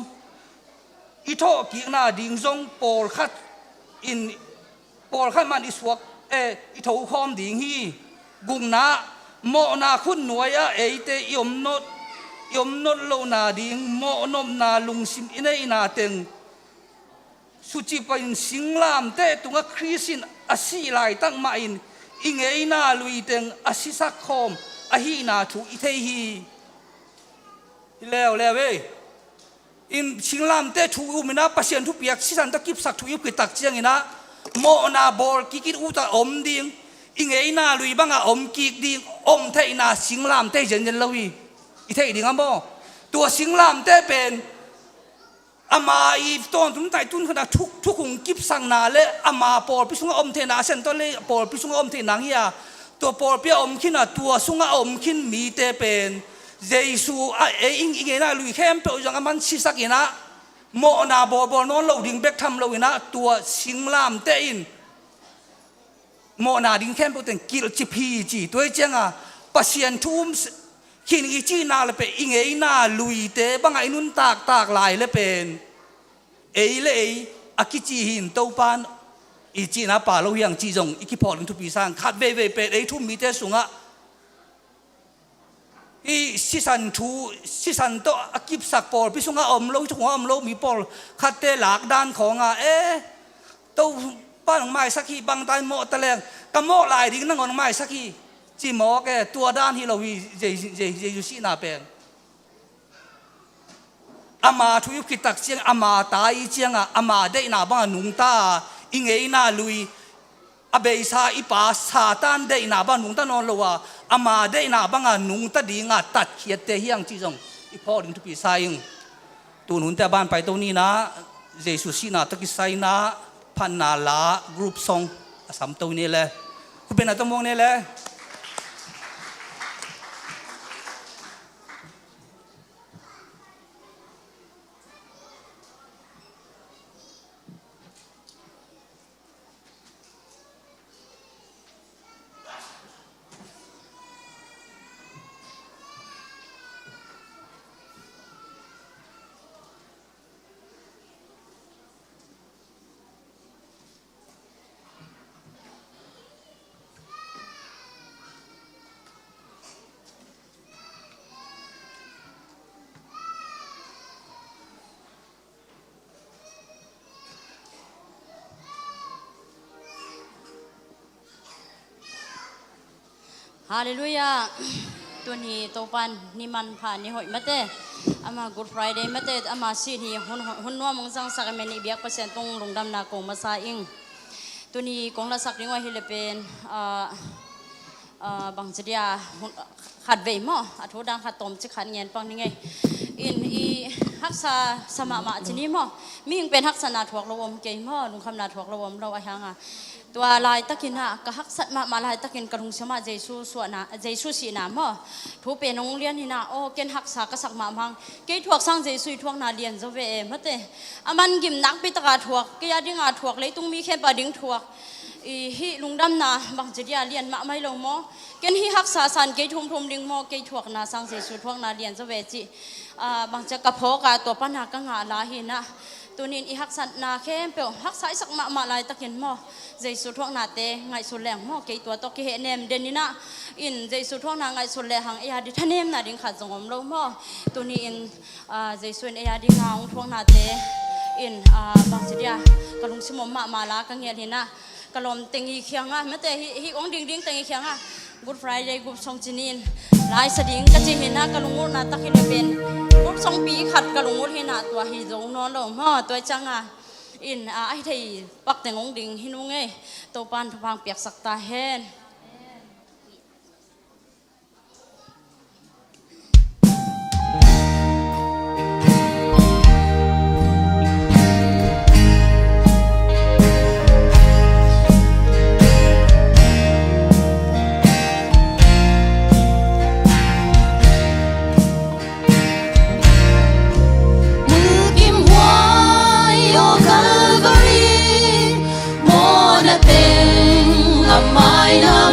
อิทโอกินาดิ่งจงปอลขัดอินปอลขัดมันอิสวกอิทูคอมดิ่งฮีกุงนาโมนาคุณหน่วยเอเตยมนดโลนาดิ่งโมนมนาลุงซิมอินเอนาเต็งสุจิเป็นสิงลามเตตุงคริสินอาศิไลตั้งมาอินอิงเอนาลุยเต็งอาศิสักคอมอาฮีนาถูอิเทฮีแล้วเว้ยอินสิงลามเตถูอุมินาปัสยันทุเปียกสิสันตะกิบสักถูยุกิตักเจียงอินะโมนาบอลกิอุตาอมดิ่งอิงเอนาลุยบังอมกิกดิ่งอมเทนาสิงลามเตเจนเลวีอิเทดิ่งอ่ะบ่ตัวสิงลามเตเป็นอามาอีตอนทุ่มใจทุ่นขนาดทุกคงกิบสังนาเลอามาปอลพิสุงอมเทนาเซนตัวเลปอลพิสุงอมเทนังเฮียตัวปอลเปียอมขินตัวสุงอมขินมีเตเป็นเจสูอิงเงน่าลุยเข้มเปียยังมันชิสักอินะโมนาบอลนอนเราดิ่งเบกทำเราอินะตัวสิงลามเตอินโมนาดิ่งเข้มเปียแต่กิลจิพีจีตัวเจ้าปัสยันทุ่มขินอีจีนาเลยเป็นอิงเอนาลุยเตบางไอ้นุ่นตากลายเลยเป็นเลยอากิจีหินเต้าปานอีจีนาป่าเราอย่างจีจงอีกิพอลทุปีสร้างขัดเว่เป็นทุ่มมีเตสุงะอีสิสันโตอากิบสักปอลพิสุงะอมเราทุกหัวอมเรามีปอลขัดเตหลักด้านของเต้าป้านของไม้สักทีบางตายโมตะแรงกะโมลายดิ้งนั่งของไม้สักทีจีหมอแกตัวด้านที่เราวิเจยุสีนาเป็นอามาทุยคิดตักเชียงอามาตายเชียงอามาได้นาบังนุงตาอิงเอนาลุยอเบซาอิปาซาตันได้นาบังนุงตานอนละว่าอามาได้นาบังนุงตาดีงาตัดเขียดเตฮียงจีจงอีพอดึงทุกีไซงตัวนุนแต่บ้านไปตัวนี้นะเจสุสีนาตะกิไซนะพันนาลากรุ๊ปซองสามตัวนี้เลยคุณเป็นอะไรตัวมองนี่เลย ฮาเลลูยาตัวนี้ตัวปันนี่มันผ่านนี่หอยมาเตะอามา Good Friday มาเตะอามาซีนี่หุ่นนัวมังสังสักเมนี่เบียกเปอร์เซ็นต์ตรงลงดำนากงมาซาอิงตัวนี้กงละสักนี่ว่าฮิเลเป็นบางจดียขัดเวมออัฐดังขัดตมจิขัดเงียนปังนี่ไงอินอีฮักษาสมามาจีนี่มอมียังเป็นฮักษานาถวกระวมเกยมอลุงคำนาถวกระวมเราไอ้ยังอ่ะตัวลายตะกินฮะก็ฮักษามาลายตะกินกระทุงสมาเจซูส่วนนะเจซูสีน้ำมอทูเป็นโรงเรียนนี่นะโอ้เกณฑ์ฮักษากษักมาพังเกยถวกสร้างเจซูถวกนาเรียนจะเวมะเตอามันกิมนักปิตกาถวกเกยดิ้งอาถวกเลยตุ้งมีแค่ปะดิ้งถวกฮิลุงดำนาบางจดียเรียนมาไม่ลงมอเกณฑ์ฮิฮักษาสันเกยทุ่มดิ้งมอเกยถวกนาสร้างเจซูถวกนาเรียนจะเวจิบางจะกระเพาะกาตัวปัญหากังหาลาหินะตัวนี้อีฮักษานาเข้มเปียวฮักษาสักมาลายตะกินมอใจสุดท้องนาเตไงสุดแรงมอเกยตัวตอกเฮเนมเดนนี่นะอินใจสุดท้องนาไงสุดแรงหังเอียดิท่านเนมนาดิ้งขัดจงอมโลมอตัวนี้อินใจสุดเอียดิงหางท้องนาเตอินบางจดียกระลุงสมมมาลากังเงียหินะกระลมติงอีเคียงอ่ะไม่แต่ฮิองดิ้งติงอีเคียงอ่ะ Good Friday กุบสองจีนินลายสดิ้งกะจิมินะกะลุงมุนาตะกินเป็นกุบสองปีขัดกะลุงมุหินาตัวฮิจงนอนลงห่อตัวจังอ่ะอินไอไทยปักแต่งงดิ่งหินุงเอ้ตัวปานทพังเปียกสักตาเฮนMore nothing, a minor.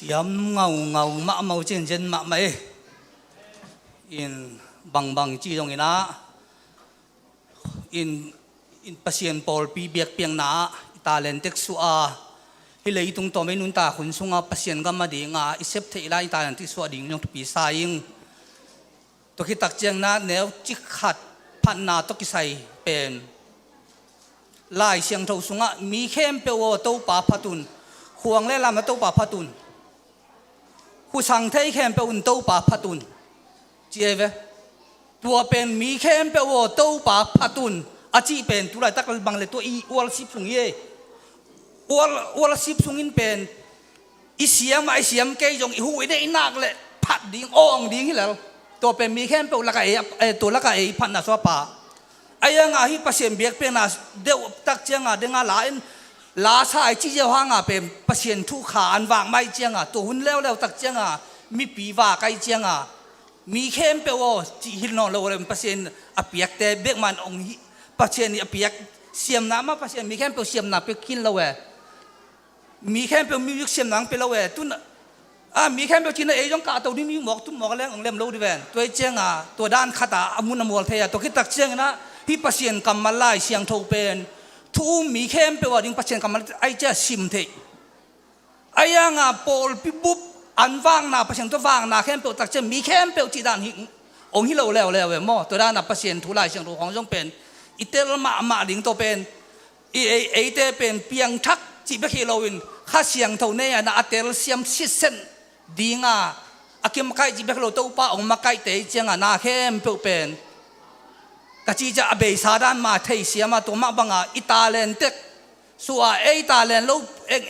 siam ngau ngau ma mau chen chen ma mai in bang chi dong ina in pasien pol pi biak piang na talent tek su a hi lei tung to mai nun ta khun sunga pasien ga ma dinga isep the ila talent tek su a ding nyong pi saing to ki tak chang na neu chi khat phan na to ki sai pen lai siang tho sunga mi khem pe wo to pa phatun huang le lam to pa phatun hu sang thei khem pe un to pa phatun chia ve tua pen mi khem pe wo to pa phatun a chi pen tu lai tak bang le to i wal sip sung ye wal sip sung in pen i siam ke jong i hu de inak le phat ding ong ding hi lo to pen mi khem pe la ka e to la ka e phan na so pa ayang a hi pasien biak pe na de tak chang a de nga la in la sai chi je hang a pen pasien thu kha an wang mai chang a to hun leo tak chang a mi pi wa kai chang a mi khem pe wo chi hin no lo le pasien a piak te bek man ong hi pasien ni a piak siam na ma pasien mi khem pe siam na pe kin lo we mi khem pe mi yuk siam nang pe lo we tun a mi khem pe chin e jong ka to ni mi mok tu mok leng ong lem lo di wen toi chang a to dan khata amun amol the ya to ki tak chang na hi pasien kam malai siang tho pen thu mi khem pe wa ding pasien kam mal ai cha sim the ayanga pol pi bup an wang na pasien to wang na khem pe tak chen mi khem pe chi dan hi ong hi lo le we mo to da na pasien thu lai siang tho hong jong pen itel ma ding to pen e te pen piang thak chi be khi lo in kha siang tho ne na atel siam si sen dinga akim kai chi be lo to pa ong ma kai te changa na khem pe pen ka chi ja abe sa dan ma thei siama to ma banga italen tek suwa talent lo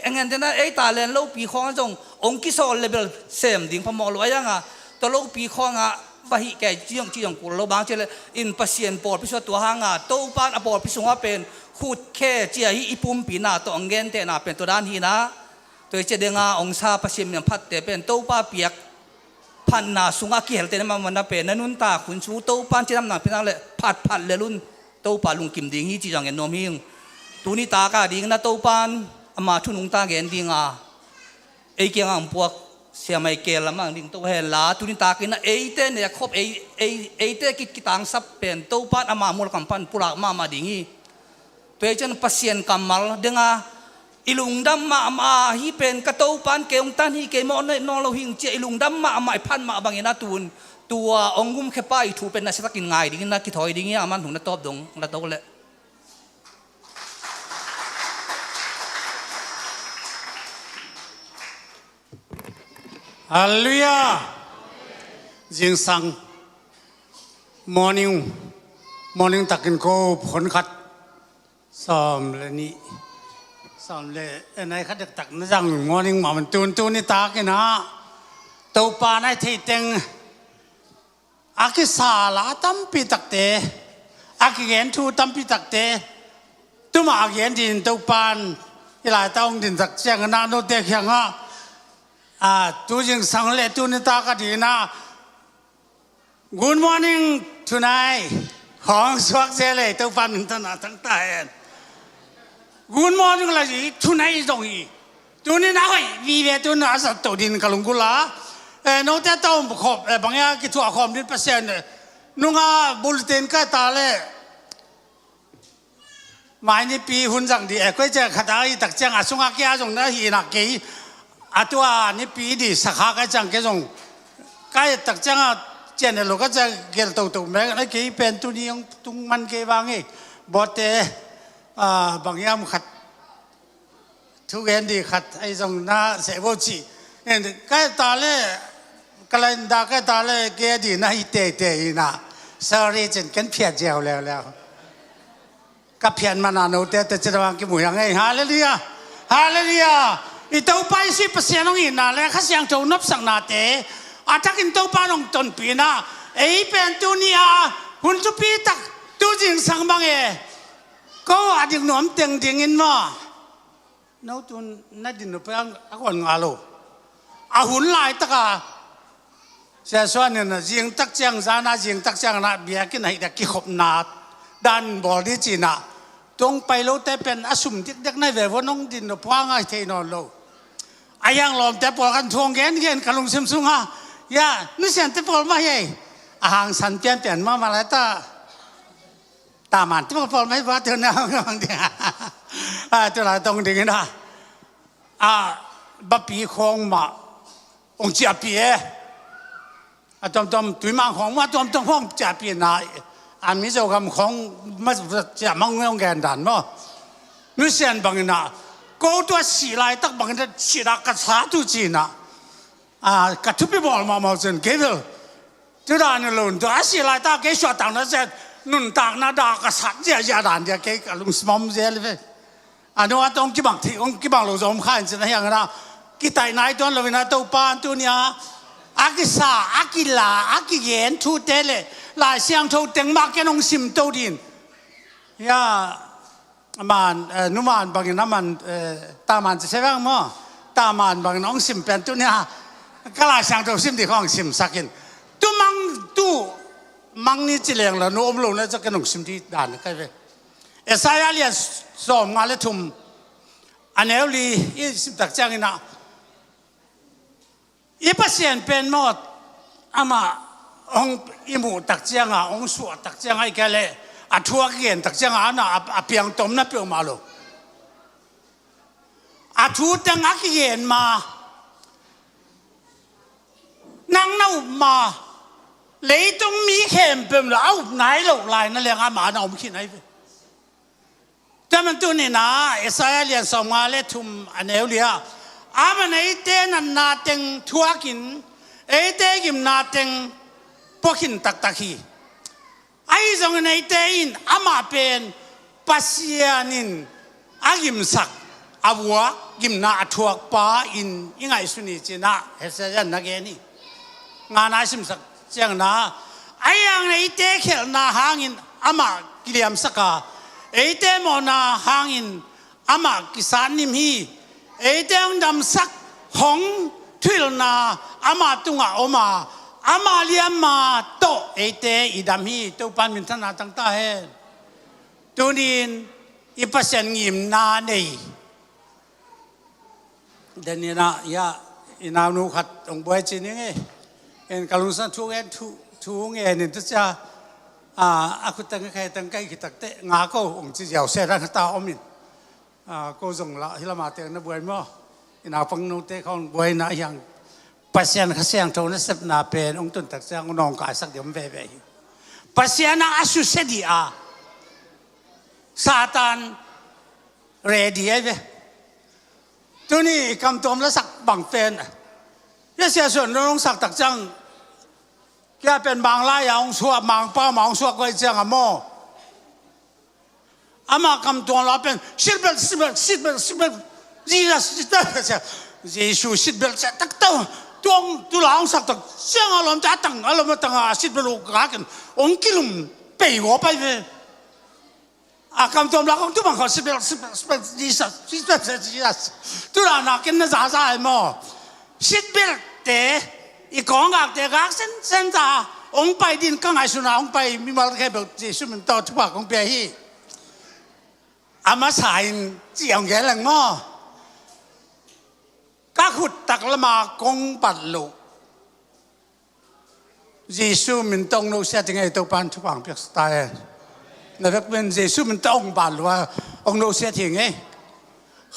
engen tena talent lo pi khong jong ong ki sol level sem ding phamol lo ayanga to lo pi khong a va hi ke chiong ku lo bang chele in pasien por pi so to hanga to pan a por pi sunga pen khut khe chia hi ipum pi na to angen te na pen to dan hi na to che denga ong sa pasien nyam phat te pen to pa piak phan na sunga ki helte na man na pe nanun ta khun chu to pan chiram na pina le phat le lun to pa lung kim ding hi chi jang en nom hing tu ni ta ka ding na to pan ama thunung ta gen ding a ei kyang ang puak sia mai ke la mang ding to hen la tu ni ta ki na ei te ne khop ei te ki tang sap pen to pan ama mul kam pan pura ma ding hi to chen pasien kamal denga ilung dam ma hi pen ka to pan ke ong tan hi ke mo no lo hing che ilung dam ma phan ma bang ina tun tua ongum khe pai thu pen na sa kin ngai ding na ki thoi ding ya man thung na top dong la to le Hallelujah. Jing sang morning takin ko phon khat som le ni som le enai khat tak na jang morning ma man tun ni ta ke na to pa nai thei teng aki sa la tam pi tak te aki gen thu tam pi tak te tu ma gen din to pan ila taung din tak chang na no te khyang ha tu jing sang le tu ni ta ka di na good morning tonight ของสวักเสเลยตัวฟันถนัดทั้งตาย good morning อะไรสิ tonight ตรงนี้ตัวนี้นะเฮ้ยวีเวตัวนั้นสัตว์ตัวดินกะลุงกุลาโน้ตแต่ต้องขอบบางอย่างกิจวัตรขอบดินเปอร์เซ็นต์นุ่งบุลเทนก็ตาเลยหมายนี้ปีหุ่นจังดีก็จะขัดอะไรตักจังสุงอาเกียจงนั้นฮีนักกี้ตัวนี้ปีดีสักก็จังก็จงก็ตักจังเจนเราก็จะเกลตัวแม้ไอ้กี่เป็นตัวนี้ยังตุงมันเกี่ยบางงี้บอดบางอย่างขัดทุกอย่างดีขัดไอ้จงน่าเสียบุจีก็ตาเลยก็เลยด่าก็ตาเลยเกี่ยดีน่าฮิเตนะ sorry จนกันเพี้ยนเจ้าแล้วก็เพี้ยนมานานโน้ตแต่จะวางกี่หมู่ยังไงฮาเลลูยาฮาเลลูยาอีตัวไปสิเปอร์เซ็นต์น้องอินน่ะแล้วข้าเสียงโจนับสังนาเตอาทักอินตัวป้าน้องต้นปีน่ะไอ้เป็นตัวนี้หุ่นจุปีตักตัวจริงสังบังก็อาจจะหนุ่มเตียงอินว่าน้องตุนนั่นดินไปอักวันงาโลหุ่นลายตักเสียส่วนเนี่ยนะยิงตักเจียงซานะยิงตักเจียงนะเบียกินให้เด็กกิขบนาดันบอดี้จีน่ะตรงไปโลแต่เป็นอสุมเด็กในเววน้องดินพวางไอ้เทนอนโล อายังลมแต่ปอกันทวงเงินกันลงซิมซุงฮะยานี่เสียนแต่ปอมาเย่อาหางสันเปลี่ยนมาแล้วตามันที่ปอไม่ว่าเธอเนี่ยเดียตัวละตรงดิ่งนะบัปีของมาองจ่าปีจอมตุยมังของว่าจอมห้องจ่าปีนะมิโซคำของมาจะมังเงาแกนดันมั้งนี่เสียนบางนะกูตัวสีลายตักบางทีสีรักกระชาตุจีนะกระทุบไปบอกมาจนเกลือจุดนั้นลุนตัวสีลายตักเกชัวตังนั้นเสร็จนุ่นตักนาดากระชากเจ้าดันเดียเกลุงสมอมเจลเว้ยนู้ว่าต้องกิบังที่กิบังเราจมข้าจะอย่างนั้นกิตายนายตัวเราเป็นตัวปานตัวเนี้ยอากิสาอากิลาอากิเย็นทูเตเลหลายเสียงทูเต็งมากแกน้องซิมตัวดินยามันนุ่มมันบางน้ำมันตามันจะใช่ไหมมั้งตามันบางน้องซิมเป็นตัวเนี้ยก็หลายเสียงตัวซิมที่ห้องซิมสักกินตัวมังนี่จีเลียงแล้วนุ่มลงแล้วจะแกน้องซิมที่ด่านใครเว้ยสายเลียสอมงานเลยทุ่มอันนี้ลียี่สิบตักจังอินะอีพัศยันเป็นหมดอามาองอิมูตักจังองสวดตักจังไอ้แกเลยทัวร์เกียนตักจังเพียงตมนับเปียวมาลูทัวร์ตังเกียนมานั่งเน่ามาเลยต้องมีเข็มเป็นแล้วไหนหลอกลายนั่นเรื่องอามาเอาไม่คิดไหนไปแต่มันตัวนี้นะสายเลียนสองมาเลทุมอันเอวเลียมันไอเต้นันนาเต็งทัวกินไอเต้กิมนาเต็งพวกหินตักฮีไอ้ตรงไอเต้อินมาเป็นปัสยานินกิมสักวัวกิมนาทัวป้าอินยังไงสุนีจีน่าเฮสยันนักเอนี่งานอาชิมสักเจ้านะไอ้ยังไอเต้เขลนาหางินมากิเลมสักไอเต้โมนาหางินมากิสานิมฮีไอเต้ดำสักหงทุลนามาตุงอมาเลียมาโตไอเต้อีดำฮีตัวปันมินทนาตั้งตาเฮตัวนี้อีปัสยันยิมนาเนยเดนี่นะยาอินานุขัดองบวยจีนี่ไงเอ็นกาลุสันทุกเอ็นทุกเอ็นนี่ทุกจ้าอาคุตังใครตังใครคิดตักเตะงาก็องค์จีเจ้าเสด็จตาอมินก็ส่งละที่เรามาเตะนับบวยมั้งอินาฟังนู้เตะของบวยนะอย่างปัสยันข้าเสียงโทนเสพนาเป็นองค์ตุนตักเสียงน้องกายสักเดียวไม่เว้ยปัสยันอาสุเสดีซาตานเรดีไอ้เว้ยตัวนี้คำตัวมันสักบังเฟนยัเสียส่วนน้องสักตักจังแกเป็นบางไล่องชัวบางป้ามองชัวก็จะงโมมาคำตัวเราเป็นสิบเบลจีรัสจิตเจ้าเยซูสิบเบลจะตักตัวเราองสักตักเจ้าอารมณ์จะตั้งอารมณ์ตั้งสิบเบลลูกรักองค์กิลุมเปียวไปเว้ยคำตัวเราของตัวบางคนสิบเบลจีรัสตัวเราหนักกินน่าจะไอ้โมสิบเบลเตะอีกของกักเตะกักเส้นตาองไปดินก็ไงสุนัของไปมีมาแค่แบบเยซูมันต่อทุกปากของเปียฮีมาใส่เจียงแก่หลังหม้อก็ขุดตักละมากงปัดลูกเยซูมันต้องรู้เสียยังไงตัวปันทุกปากเปียกสไตล์ในแบบเป็นเยซูมันต้องปัดว่าองรู้เสียยังไง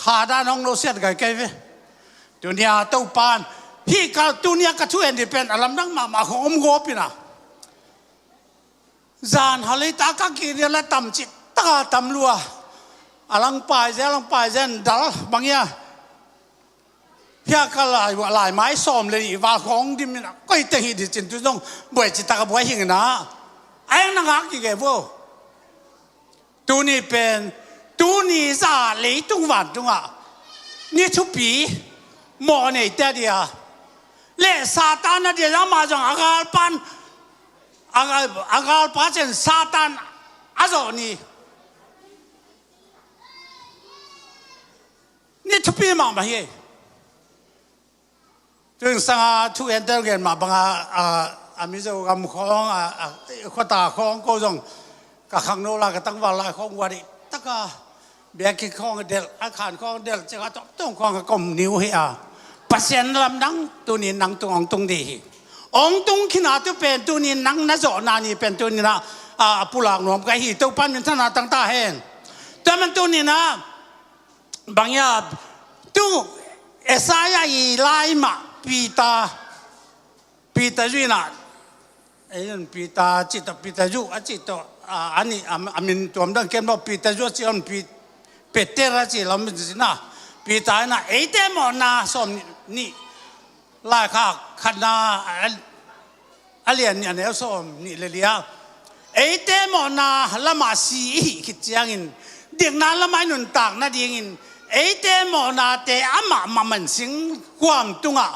ขาด้านองรู้เสียไงเว้ยตัวเนี้ยตัวปันพี่ก็ตัวเนี้ยก็ช่วยดีเป็นอารมณ์นั่งมาของอมโกปีน่ะจานฮาลิตาก็กินแล้วตำจิตตาตำลัวอลังปายเจนดัลบางอย่างพี่ก็หลายไม้ซ้อมเลยว่าของดิมน่ะก็ยังหิดจินตุต้องบ่อยจิตตาก็บ่อยหิงนะไอ้นักฮักกี่เก็บตัวนี้เป็นตัวนี้ซาเลยตุ้งหวานตุ้งนี่ทุบปีหมอเนี่ยแต่เดียเล่ซาตานนั่นเดียมาจังอากาศปันเจนซาตานอะไรนี่ทุบปีมาเฮ้ยจึงสังทุกเอ็นเตอร์เกนมาบางมิโซกำของขตาของก็จงกับขังโนลากับตั้งวันลายของวันนี้ตั้งก็เบียกิของเดลอาคารของเดลจะต้องของกับกลมนิ้วเฮีย ปัสยันลำนังตัวนี้นังตัวองตรงดีองตรงขนาดตัวเป็นตัวนี้นังน่าจะนานี่เป็นตัวนี้นะผู้หลักหนุ่มก็ฮีตัวปั้นมันท่านาตั้งตาเห็นแต่มันตัวนี้นะบางอย่างตัวเอสายาอีไลมาปีตาจุยนะไอ้ยันปีตาจิตปีตาจุจิตอันนี้อามินตัวมันเขียนว่าปีตาจุจิอันปีเป็ดเตระจิเราไม่知นะปีตานะไอ้เดมอนาสมนี่ลายข้าขันนาอะไรเนี่ยเนี่ยสมนี่เลยอ่ะไอ้เดมอนาละมาสีคิดยังอินเด็กนั้นละไม่หนุนตากนะเด็กอินไอ้เดมอนาเตอามามันสิงความตุงอ่ะ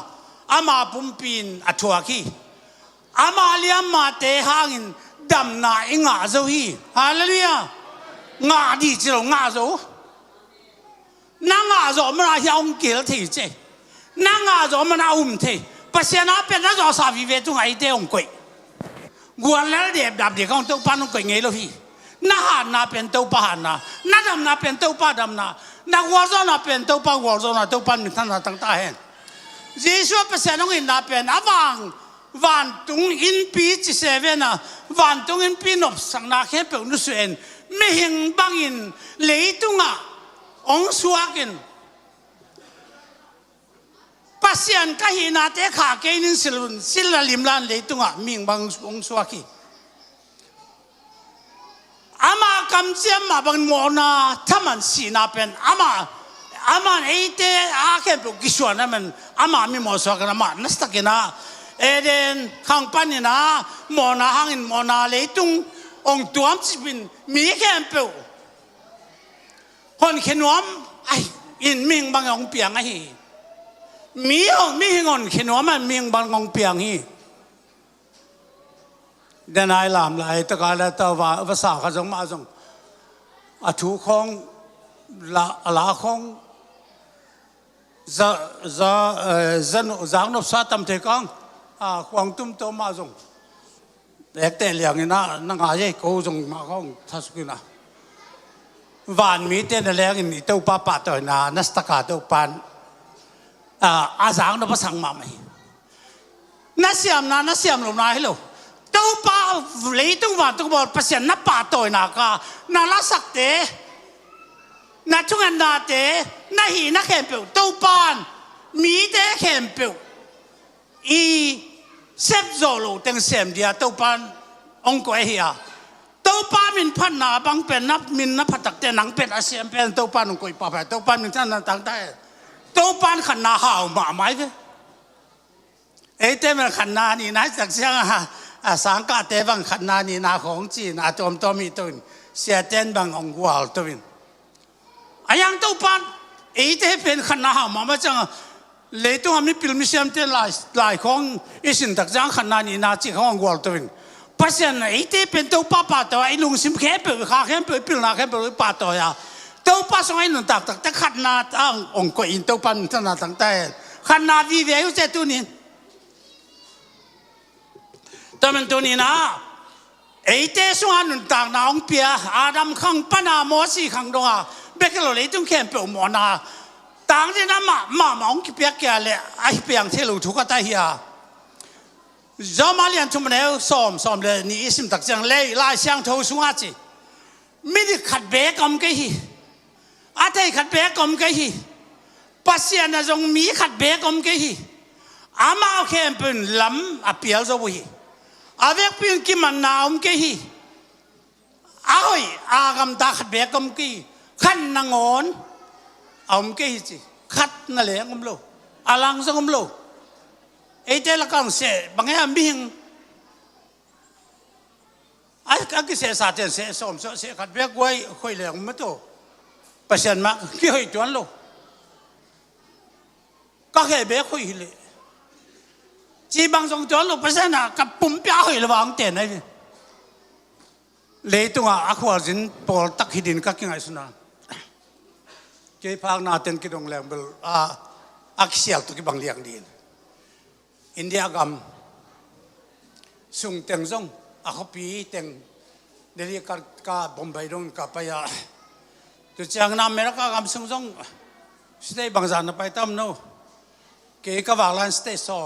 อามาปุ่มปีนอัฐวคีอามาเลียมาเตหางินดำนาอิงอาโซฮีฮาเลลูยางาดีจิโรงาโซนางอาโซมันอาเฮียองเกลทีเจนางอาโซมันอาอุ้มทีปัสยานาเป็นนักจอสาวิเวตุงไอเตองกุยกวนแล้วเดียบดับเดียกองตัวปานุกุยเงยโลฮีนาหานาเป็นตัวปาหานานาดำนาเป็นตัวปาดำนานักวอร์ซนาเป็นตัวปาวอร์ซนาตัวปามิทันนาตั้งตาเห็นเยซูปัสยานงอินนาเป็นอาวังวันตุงอินปีจิเซเวนะวันตุงอินปีนบสังนาแค่เปิลนุสเอนไม่เห็นบางอินเลยตุงอ่ะองสวากินปัสยันก็เห็นนาเตะขาเกนินสิลลิมลานเลยตุงอ่ะมิงบางองสวากีอามากำเจียมมาบางโมนาถ้ามันสีนาเป็นอามาไอเตะอาแค่เปิลกิชวนนั่นมันอามามีโมสวากันอามานัสตะกินะเอเดนข้างปันนี่นะโมนาหางินโมนาเลยตุงองตัวมจิบินมีแค่เปิลคนเขียนวมไออินมิงบางองเปียงไอมีงอนเขียนวมมันมิงบางองเปียงฮีเดนายลามลายตะการละตะว่าภาษาเขาจงมาจงอาทุคงลาคงจะนบซาตำเทกังควงตุ้มโตมาจงเด็กแต่เลี้ยงนี่นะนังอาเย่กูจงมาคงทัศกินะวันมีเต้นเลี้ยงนี่เต้าป้าป้าตัวน่ะนัสตะกาเต้าปานอาจารย์นบสังมาไหมนัสยามลงนาให้เราเต้าป้าเลยตุ้งวันตุ้งบอลเปอร์เซ็นต์นับป้าตัวน่ะก็นาลาสักเตนัดช่วงนาเตนาหีนักแข่งเปิลเต้าปานมีเต้แข่งเปิลอีเซฟโซโลเต็งเซมเดียเต้าปานองก์ไอเฮียเต้าปานมินพันนาบังเป็นนับมินนับพัดตักเตนังเป็นอาเซียนเป็นเต้าปานองก์ไอป้าไปเต้าปานมินท่านนั้นต่างได้เต้าปานขันนาหาวมาไหมเว้ไอเต้มันขันนานี่นะจากเสียงสังกัดเต้บังขันนานี่นาของจีนอาจอมตัวมีตุนเสียเต้นบังองวอลตุนอายังเต้าปานไอเต้เป็นขันนาหาวมาจังเลยต้องมีพิลมิเซียมเต้หลายของอิสินตักจังขันนานี่นาจีขององวอลตุนปัจจุบันไอเต้เป็นเต้าป้าตัวไอลุงซิมแค่เปิดขาแค่เปิดพิลนาแค่เปิดป้าตัวยาเต้าป้าส่งไอ้หนุ่มตักแต่ขันนาตั้งองค์ก็อินเต้าป้าท่านนาตั้งแต่ขันนาวิเวยุเจตุนินแต่มันตัวนี้นะไอ้เต้ส่งไอ้หนุ่มตักนาองเปียอาดัมขังปนาโมสีขังดงอ่ะเบกเราเลยต้องแค่เปิดหมอนาต่างที่นั่นมาองเปียแก่เลยไอ้เปียงเทลูทุกข์ตายเฮียจอมาเลียนทุ่มแล้วซ้อมเลยนี่อิสมตักจังเลยลายเสียงโทสุงอาจีไม่ได้ขัดเบกอมกันฮีอาเทขัดเบกอมกันฮีปัสยานะจงมีขัดเบกอมกันฮีอามาเอาแค่เป็นลำอาเปียลจะบุฮีอาเวกเป็นกิมันนาอมกันฮีอาหอยอากำตาขัดเบกอมกันขันนางอนอมกันฮีจีขัดนั่นแหละอมโลอาลังซงอมโลไอ้เจ้าละกังเสบางอย่างบิงไอ้ก็คือเสสาเจนเสสมเสขัดเบียกไว้คุยเรื่องไม่โตประชันมากกี่หอยจวนโลก็แค่เบียกคุยเลยจีบางสองจวนโลประชันน่ะกับปุ่มเปียหอยระวังเตียนไอ้เลยตัวอาควาจินปอลตักหิดินก็กิ่งไอ้สุนันเกี่ยพังนาเต็นกิดงแรงเบลอักเสียลตุกิบังเลียงดีอินเดียกำส่งเต็งส่งอาคปีเต็งเดี๋ยวก็บอมไบดงกับไปตัวเจ้าหน้าเมริกากำส่งสเตย์บางจานไปตั้มโน่ เก๋ก็ว่าร้านสเตย์ซ้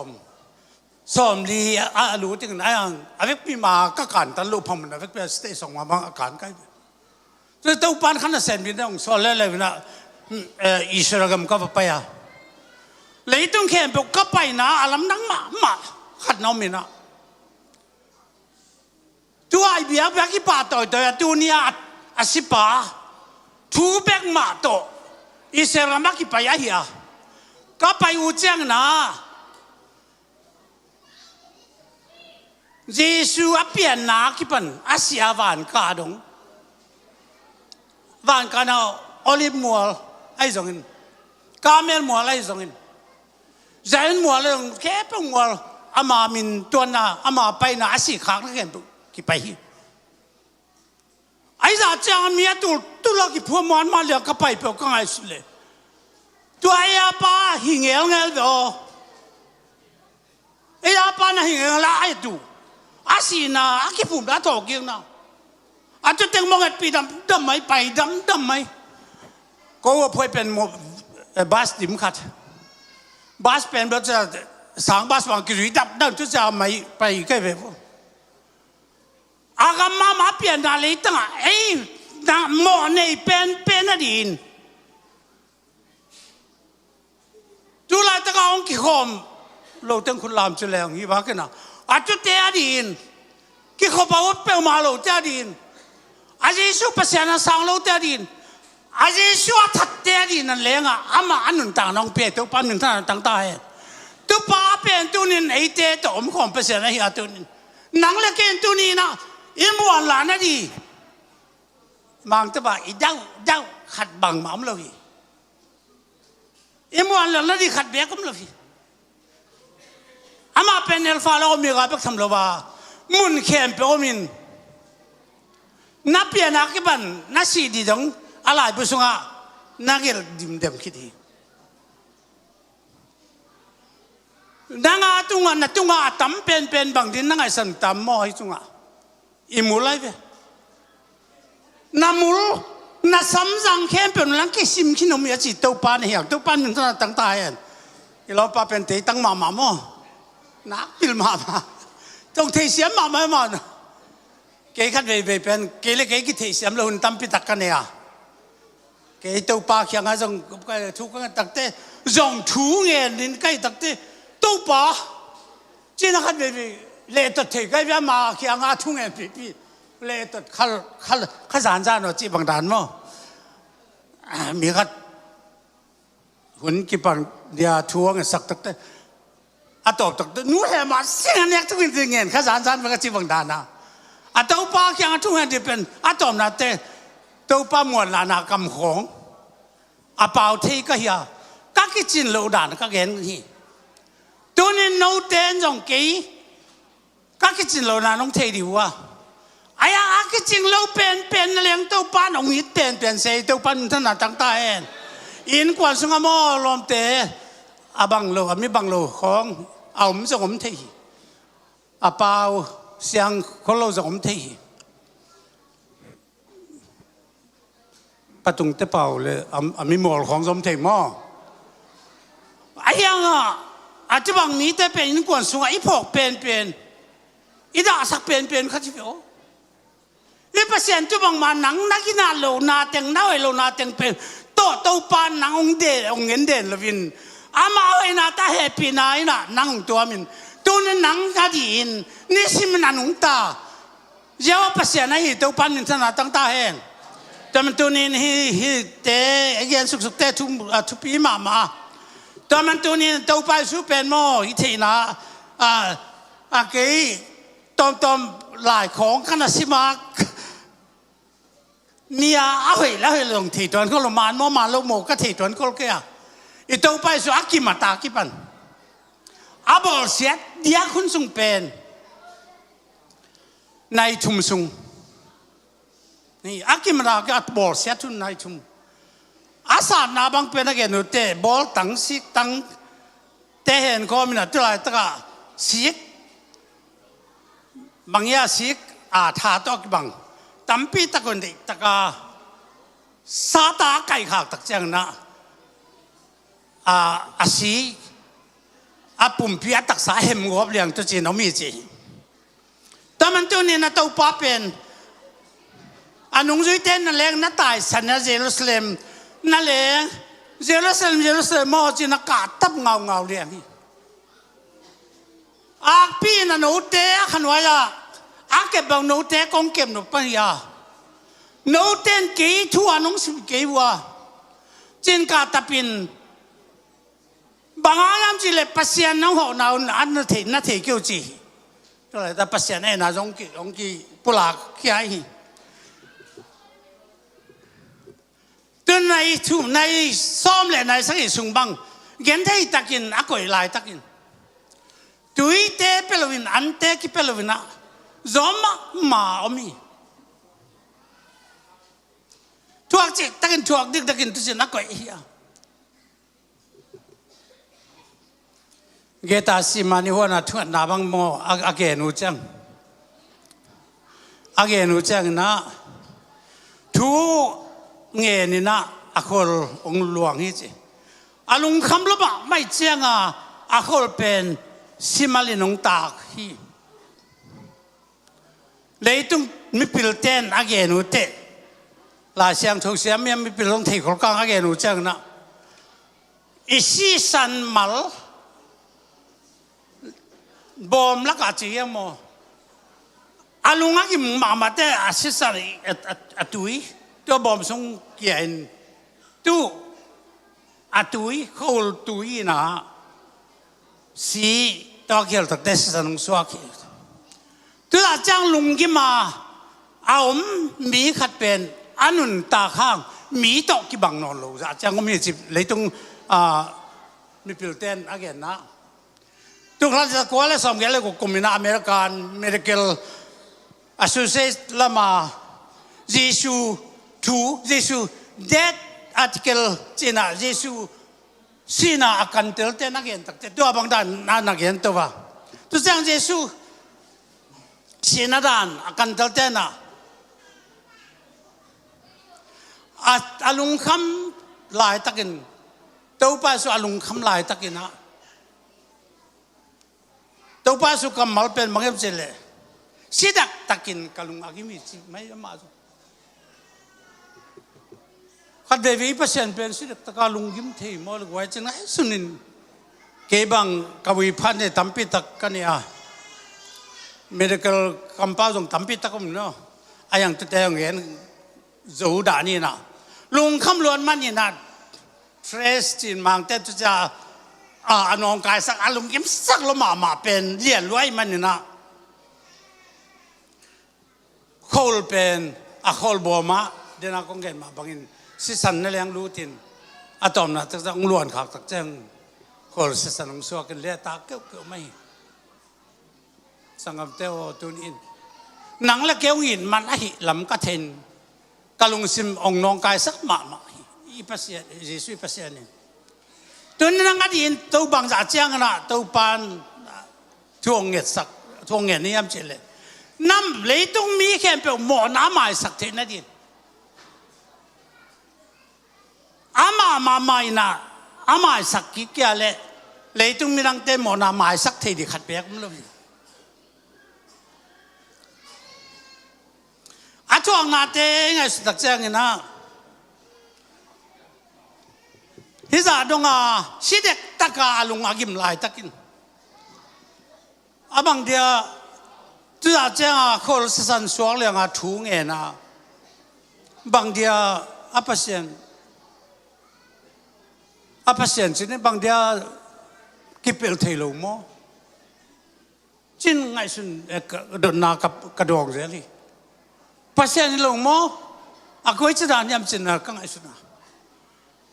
อมลีรู้ถึงไหนอาเวกปีมาก็การตันลูกพมันอาเวกปีสเตย์ส่งมาบางอาการใกล้จะตัวปานขันเซนบินต้องสอนเลยนะอิสราเอลก็ไปอ่ะเลยต้องแข่งไปก็ไปนะอารมณ์นั่งมาขัดน้องมินะตัวไอเบียแบกกี่ป่าต่อยตัวนี้อาศิป่าทูแบกมาต่ออิสราเอลมากี่ไปอ่ะเฮียก็ไปอุจจาระเยซูอาเปียนนากี่ปันอาเซียวานกาดงวานกานาโอลิฟมัวไอ้ส่งอินกาเมลมัวไอ้ส่งอินใจมัวเลยแค่เป็นมัวอามามินตัวน่ะอามาไปน่ะอาศิขากนั่นเองกี่ไปไอ้จ่าจางมีตัวเรากี่พวกมันมาเลี้ยงก็ไปเปล่าก็ไงสุดเลยตัวไอ้อาป้าหิงเงี้ยเด้อไอ้อาป้าน่ะหิงเงี้ยละไอ้ดูอาศิน่ะอาคิปุ่มละตอกยังน่ะอาจจะเต็งมองไอ้ปีดำไหมไปดำไหมก็ว่าพวยเป็นบาสดิมขัดบาสเป็นเราจะสั่งบาสวางกิริดับจะไม่ไปแค่แบบอากามาเปลี่ยนอะไรตั้งไอ้น่ะหมอในเป็นอะไรจุฬาตะกองกี่คมเราต้องคุณลามจะแล้วงี้บ้างกันนะอาจจะเตะดินกี่ขบว่าเปลมาเราเตะดินอาจจะสู้ภาษาหน้าสังเราเตะดินอาจจะสู้ทัดเตะดินนั่นแหละอ่ะอามาอันนั้นต่างน้องเปียตัวปั้นหนึ่งท่านต่างตายตัวป้าเป็นตัวนี้ไอ้เตะตัวผมของภาษาหน้าเฮียตัวนี้นังเล็กตัวนี้นะอิมวันหลานนะดีบางตัวบ่าอีเจ้าขัดบังหมามเลยอิมวันหลานนะดีขัดเบียกุมเลยอามาเป็นเอลฟาแล้วมีอะไรไปทำแล้วว่ามุนเข้มเปอมินนับเปียนักบันนักสีดีจังอะไรบุษงะนักเอลดิมเดมคิดดีนังอาตุงะนัตุงะตั้มเป็นบางทีนังไอ้สันตั้มมอให้ตุงะอิมุไลเวนามุลนาสัมจังเข้มเป็นหลังกิสิมขินอมีจิตตัวปานเหี่ยวตัวปานมันตั้งตายเองเราปาเป็นเตตั้งมาโมนักพิลมาต้องเทเสียมาเกย์ขัดเวเป็นเกย์เล็กเกย์กิเทเสียมเราหุ่นตั้มปิตักกันเนี่ยเกย์ตัวปาเขียงอะไรส่งทุกข์ตักเตะส่งถูเงินลินใกล้ตักเตะตัวปาจีนักขัดเวเลตัดเทก็ยังมาเขียงอาทุ่งเงินปีเลตัดข้าสารจานเราจีบังดานมั้งมีขัดหุ่นกี่ปันเดียทั่วเงินสักตักเตะอาตบตักนู้เหมาเสียงเนี่ยทุกคนเงินข้าสารจานมันก็จีบังดานนะอาตัวป้าเขียงทุ่งเงินที่เป็นอาตบนั่นเตะตัวป้ามวลลานากำของอาเป่าเทก็เฮียก็กิจินโลดานก็เห็นที่ตัวนี้โน้ตเต้นจงกี้ก็คิดจริงเรานะน้องเทดีว่าไอ้อาคิดจริงเราเป็นเลี้ยงตัวป้าน้องมิดเป็นเสียตัวป้าท่านน่ะตั้งตาเองอินกว่าสุงามอลมเตะอาบังโลอามิบังโลของเอาไม่ส่งผมเทอาเปล่าเสียงคนเราส่งผมเทประตุงเตะเปล่าเลยอามิมอลของสมเทมอไอ้ยังอ่ะอาจจะบางมีแต่เป็นอินกว่าสุงไอ้พวกเป็นอีดาสักเป็นข้าที่เดียวนี่เปอร์เซ็นต์จุบังมาหนังนักกินาโลนาเต็งน้าไอโลนาเต็งเป็นโตปานหนังองเดองเงินเด่นละวินอามาไอนาตาแฮปปี้นายน่ะหนังตัวมินตัวนี้หนังกาดีนนี่สิมันหนังตาเจ้าเปอร์เซ็นต์ไอ้ตัวปานนี่ท่านตั้งตาแหงแต่มันตัวนี้ฮีเตะเย็นสุกเตะทุปีมาแต่มันตัวนี้ตัวไปสู้เป็นโม่อีทีนะเกย์ตอมหลายของขนาดสิมาเนี่ยเอาเหแล้วเหลงถีตอนก็ลงมาโมมาลงโมก็ถีตอนก็แก่อีตัวไปสุอากิมาตากิปันอาบอลเสียเดียคุณสุงเป็นในทุ่มสุงนี่อากิมาตาก็บอลเสียทุนในทุ่มอาสานาบังเป็นอะไรหนูเตะบอลตั้งสิตั้งเตะเห็นก็มีนะตัวอะไรตะกะสิบางอย่างสิทาตอกบังตั้มปีตะกุนดิตะกาซาตาไก่ขากตะเจียงนะสิ อาปุ่มพิอาตักษาเห็มงบเลี้ยงตัวจีนเอามีจีแต่มันตัวนี้นะตัวป้าเป็นอันนุ่งจุยเต้นนั่นแหละนั่นตายสัญญาเยรูซาเล็มนั่นแหละเยรูซาเล็มมอจีนักกาตับเงาเลี้ยงอาปีนั่นโน้ตเตะขันไว้ละอาเก็บบางโน้ตเตะกองเก็บหนุปัญญาโน้ตเต้นกี่ทั่วนุ่งสิบกี่วัวจีนกาตับปินบางอย่างจีเลยปัสยาน้องหัวน้าอันนั้นเทเกี่ยวจีก็เลยแต่ปัสยาเนี่ยน่าจงกี่ปุลาขี้ไอ้ตัวในทุ่มในซ้อมเลยในสักสุ่งบังเงินที่ตักินอากอยลายตักินตุยเตะเปลวินอันเตะกิเปลวินะจอมมาอมีทุกจิตตักินทุกดิกตักินตุจินอากอยเฮียเกตาสิมานิหัวน่ะทุกนาบังโมอาเกนูจังนะทุกเงี้ยนี่นะอาคอลองหลวงนี่จีอาลุงคำลบะไม่เจียงอาคอลเป็นสิมาลินงตากฮีเลยต้องมีปิลเตนอาเกนูเตลาเสียงทุกเสียงมีปิลงที่คนกลางอาเกนูจังนะอิสิสันมัลบอมลักอาจียมอาลุงอากิมมาเตอาศิสันอตุยตัวบอมส่งเกียนตู้อาตุยเขาตุยนะสีตัวเกี่ยวกับเดสนงสวากิตัวอาจารย์ลุงกิมาเอามีขัดเป็นอันนุนตาข้างมีตอกกิบังนอนลูอาจารย์ก็มีจิบเลยต้องมีพิลเตนอาเกนนะทุกครั้งจะกว่าเลยสมัยเลยก็กรมนาอเมริกัน medical associate ละมาเยซูทูเยซูเด็ดอาร์ติเคิลจีน่าเยซูซีน่าอาการเตลเตนักเรียนตักเตตัวบางด้านนักเรียนตัวตัวจังเยซูซีน่าด้านอาการเตลเตน่ะอาลุงคำลายตักินตัวป้าสุอาลุงคำลายตักินนะตัวป้าสุกำมัลเป็นมังเอฟเจเลสิดักตักินกลุงอากิมิจิไม่มาสุขัดเดวีพัศยันเป็นสิดักตะการลุงกิมที่มอลกไว้จังไงสุนินเก็บังกวีพันธ์เนี่ยตั้มปิตักกันเนี่ย medical compound ตั้มปิตักก็มันเนาะไอ้ยังตัวแต่ยังเห็นจูดานี่นะลุงคำล้วนมันนี่นะเฟรชจีนมังแต่จะอนองกายสักอารมณ์กิมสักละมาเป็นเลี้ยนรวยมันนี่นะโคลเป็นโคลบัวมาเดี๋ยวนักกงเกนมาบางอินสิสันนั่นแหละรู้ทินอะตอมนะจะต้องล้วนขักตักเจ้งโคลสิสันของสัวกันเลี้ยตาเกี่ยวไม่สังกัดเต้าตุนอินหนังและเกี่ยวอินมันไอ้ลำกระเทนกะลุงซิมองนองกายสักมาอีพัศยเยซูพัศยนี่ตัวนี้นักดินตัวบางจากเจ้างนะตัวปานทวงเงินสักทวงเงินนี่ยามเจริญน้ำเลยต้องมีแค่เปล่าหมอน้ำใหม่สักทีนั่นดิอามาใหม่นะอามาสักกี่แก่เลยต้องมีรังเต็มหมอน้ำใหม่สักทีดิขัดเปียกมันเลยอาช่วงนาเตงไงสุดเจ้างนะฮิซาดงสิเด็กตะกาลุงอากิมลายตะกินบางเดียตัวเจ้าเขาสันสวงเรื่องทุ่งเอ็นะบางเดียพัศยันสิเนี่ยบางเดียกิเปลเทโลโมจินไงสุนโดนนากับกระดองเรื่องนี้พัศยันโลโมกูจะด่านยามจินนะก็ไงสุนนะ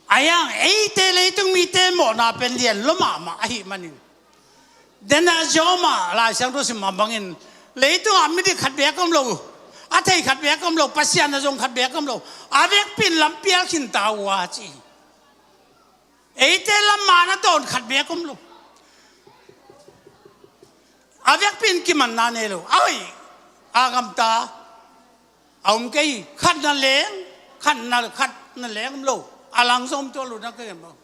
ไอ้ยังไอ้เตเลยต้องมีเตหมอนาเป็นเรียนล้มมาไอ้มันนี่เดินอาจอมาลายช่างตัวสิมาบังอินเลยต้องอามิดขัดเบียกำลังอาเทขัดเบียกำลังพัศยันจงขัดเบียกำลังอาเวกปินลำเปียขินตาวาจีไอ้เตลำมานะโดนขัดเบียกำลังอาเวกปินกิมันนาเนโลเอ้ยอากำตาเอาไม่กี่ขัดนั่นเลี้ยงขัดนั่นเลี้ยงกำลังอาลังสมตัวลุนักเก็ตมั้ง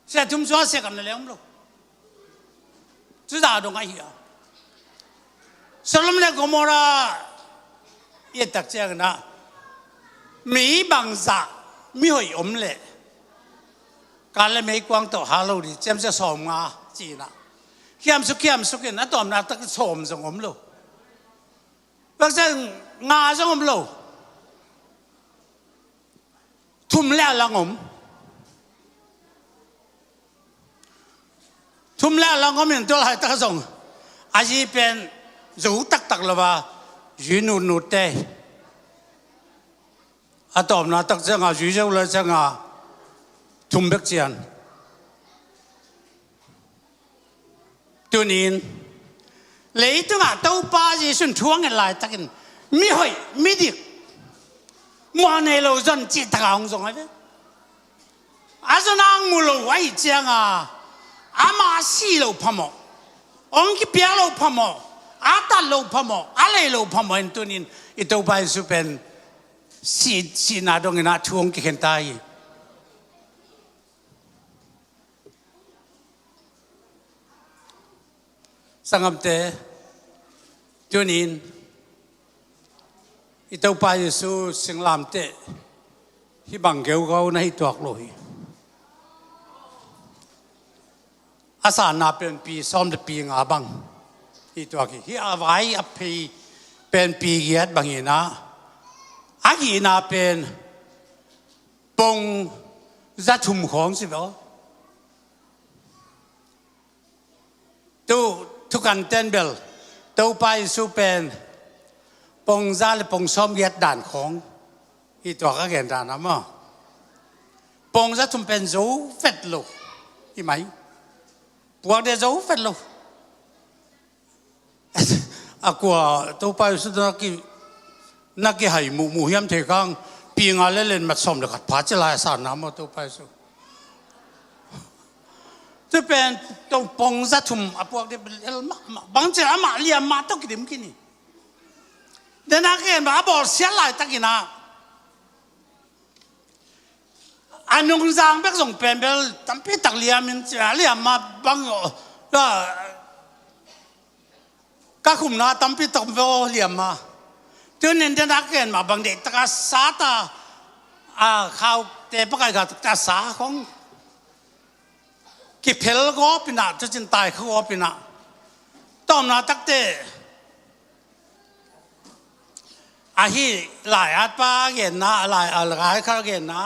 เสียทุ่มสวาเสียกันนั่นเลี้ยงกำลัง知道东西啊。所以呢，我们啦，也特这样啦，没办法，没会我们嘞，การเลยไม่กว้างต่อฮาโลดิเจมจะสอมงาจีน่ะเข้มสุกกันนะตอมนะตะสอมสงอมโลบางทีงาสงอมโลทุ่มแล้วละงมทุ่มแล้วละงมอย่างตัวไหนตะส่งอาชีพเป็นรู้ตักละว่ายืนนูเตะอะตอมนะตักจะงายืนเจ้าเลยจะงาทุ่มเบกเจียนตัวนี้เลยตัวงาเต้าป้าจีสุนทวงอะไรตักินไม่หอยไม่ดิกมัวในโลจนจิตตะองส่งไอ้เว้ยอาจจะนั่งมูโลไว้เจียงอามาสีโลพมอองกิเปียโลพมอาตัดโลพมอะไรโลพมตัวนี้อีตัวไปสุเป็นสีนาดงนาทวงกิเห็นตายสังคมเตตัวนี้อีตัวไปสู่สิงลามเตที่บังเกลเขาในตัวกลอยอาสานาเป็นปีซ้อมปีงาบังอีตัวกี่ที่อาไว้อภัยเป็นปีเกียรติบางอย่างนะอากีนาเป็นปงจะทุ่มของสิบ่ทุกการเต้นเบลตัวไปสู่เป็นปงซาหรือปงซ้อมเย็ดด่านของอีตัวก็เห็นด่านนะมั้งปงจะทุ่มเป็นจูเฟดลูกอีไหมพวกเดียวจูเฟดลูกอากัวตัวไปสุดนักให้หมู่ยามเทกังปีงาเล่นมาซ้อมเด็กพัดจะลายสารน้ำมาตัวไปสุดจะเป็นตัวปงจะทุ่มพวกเดียวบางทีอามาเลียมาต้องกินกินนี่เดี๋ยวนักเรียนมาบอกเสียหลายตักกินนะอันนุ่งจางเบกส่งเป็นเบลตั้งปีตักเลียมันจะเลียมาบางก็คุมนะตั้งปีตักเบลเลียมาเดี๋ยวนี้เดี๋ยวนักเรียนมาบางเด็กตักสาตาข้าวเตะปากกับตักสาของกิเพลก็ปีน่ะจะจินตายเขาก็ปีน่ะต้อมนะตักเตะอาฮีหลายอาป้าเห็นนะหลายข้าเห็นนะ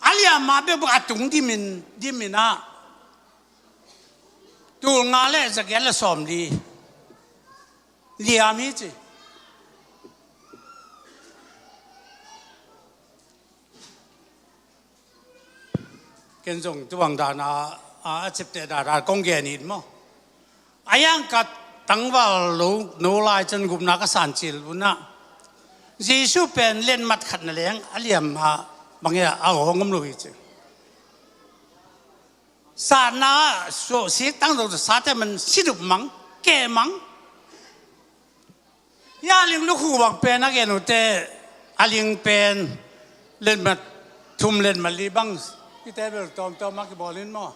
อาเลียมาเป็นประตุงที่มินนะตัวงานเล่จะแก่ละสอมดีเลียมิจิเกินส่งตัววังดานาจิบเตดาคงเกินิดมั้งอายังกัดตั้งว่าโนลายจนกุมนักสันจิลบุญนะเยซูเป็นเล่นมัดขัดนั่นเองอเลียมบางอย่างเอาของกำลุยจิสารน่ะโซสิตั้งตัวสารแต่มันสิดุมังแก่มังยาลิงลูกหูบางเป็นนักเรียนอุเตอลิงเป็นเล่นมัดทุ่มเล่นมัดลีบังพี่เต้เป็นตอมมักบอลเล่นมั้ง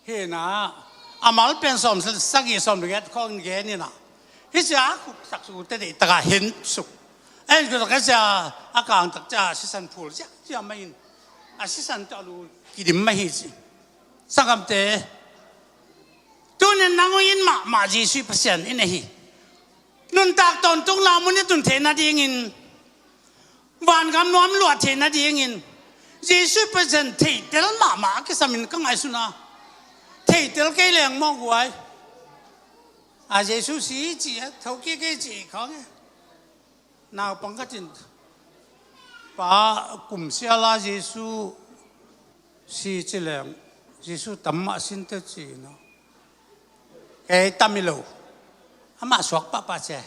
เฮ้นะอามาลเป็นสมสักยี่สมเด็กของเกนี่นะฮิจาคุสักสุดแต่ตะกาเห็นสุกเอ็นก็ตะกาจะอากาศตะกาสิสันพูดจะไม่ยินสิสันจะรู้กินไม่หิสิสังคมเตะตัวนั้นนั่งยินมาจีสุภาษาอินเฮีนุนตากตอนตรงลามุนี่ตุนเทนาดีงินวันคำนวณลวดเทนาดีงินจีสุภาษาเทเดลมาก็สามินก็ไงสุนะเทเดลเกลียงมองไว้เยซูสีจีเขาเกี่ยจีเขาเนี่ยน่าปังกัจินป้ากลุ่มเสียลาเยซูสีจีเหลงเยซูตั้มมาสินเตจีเนาะตั้มมิโลอามาสวกป้าเจ้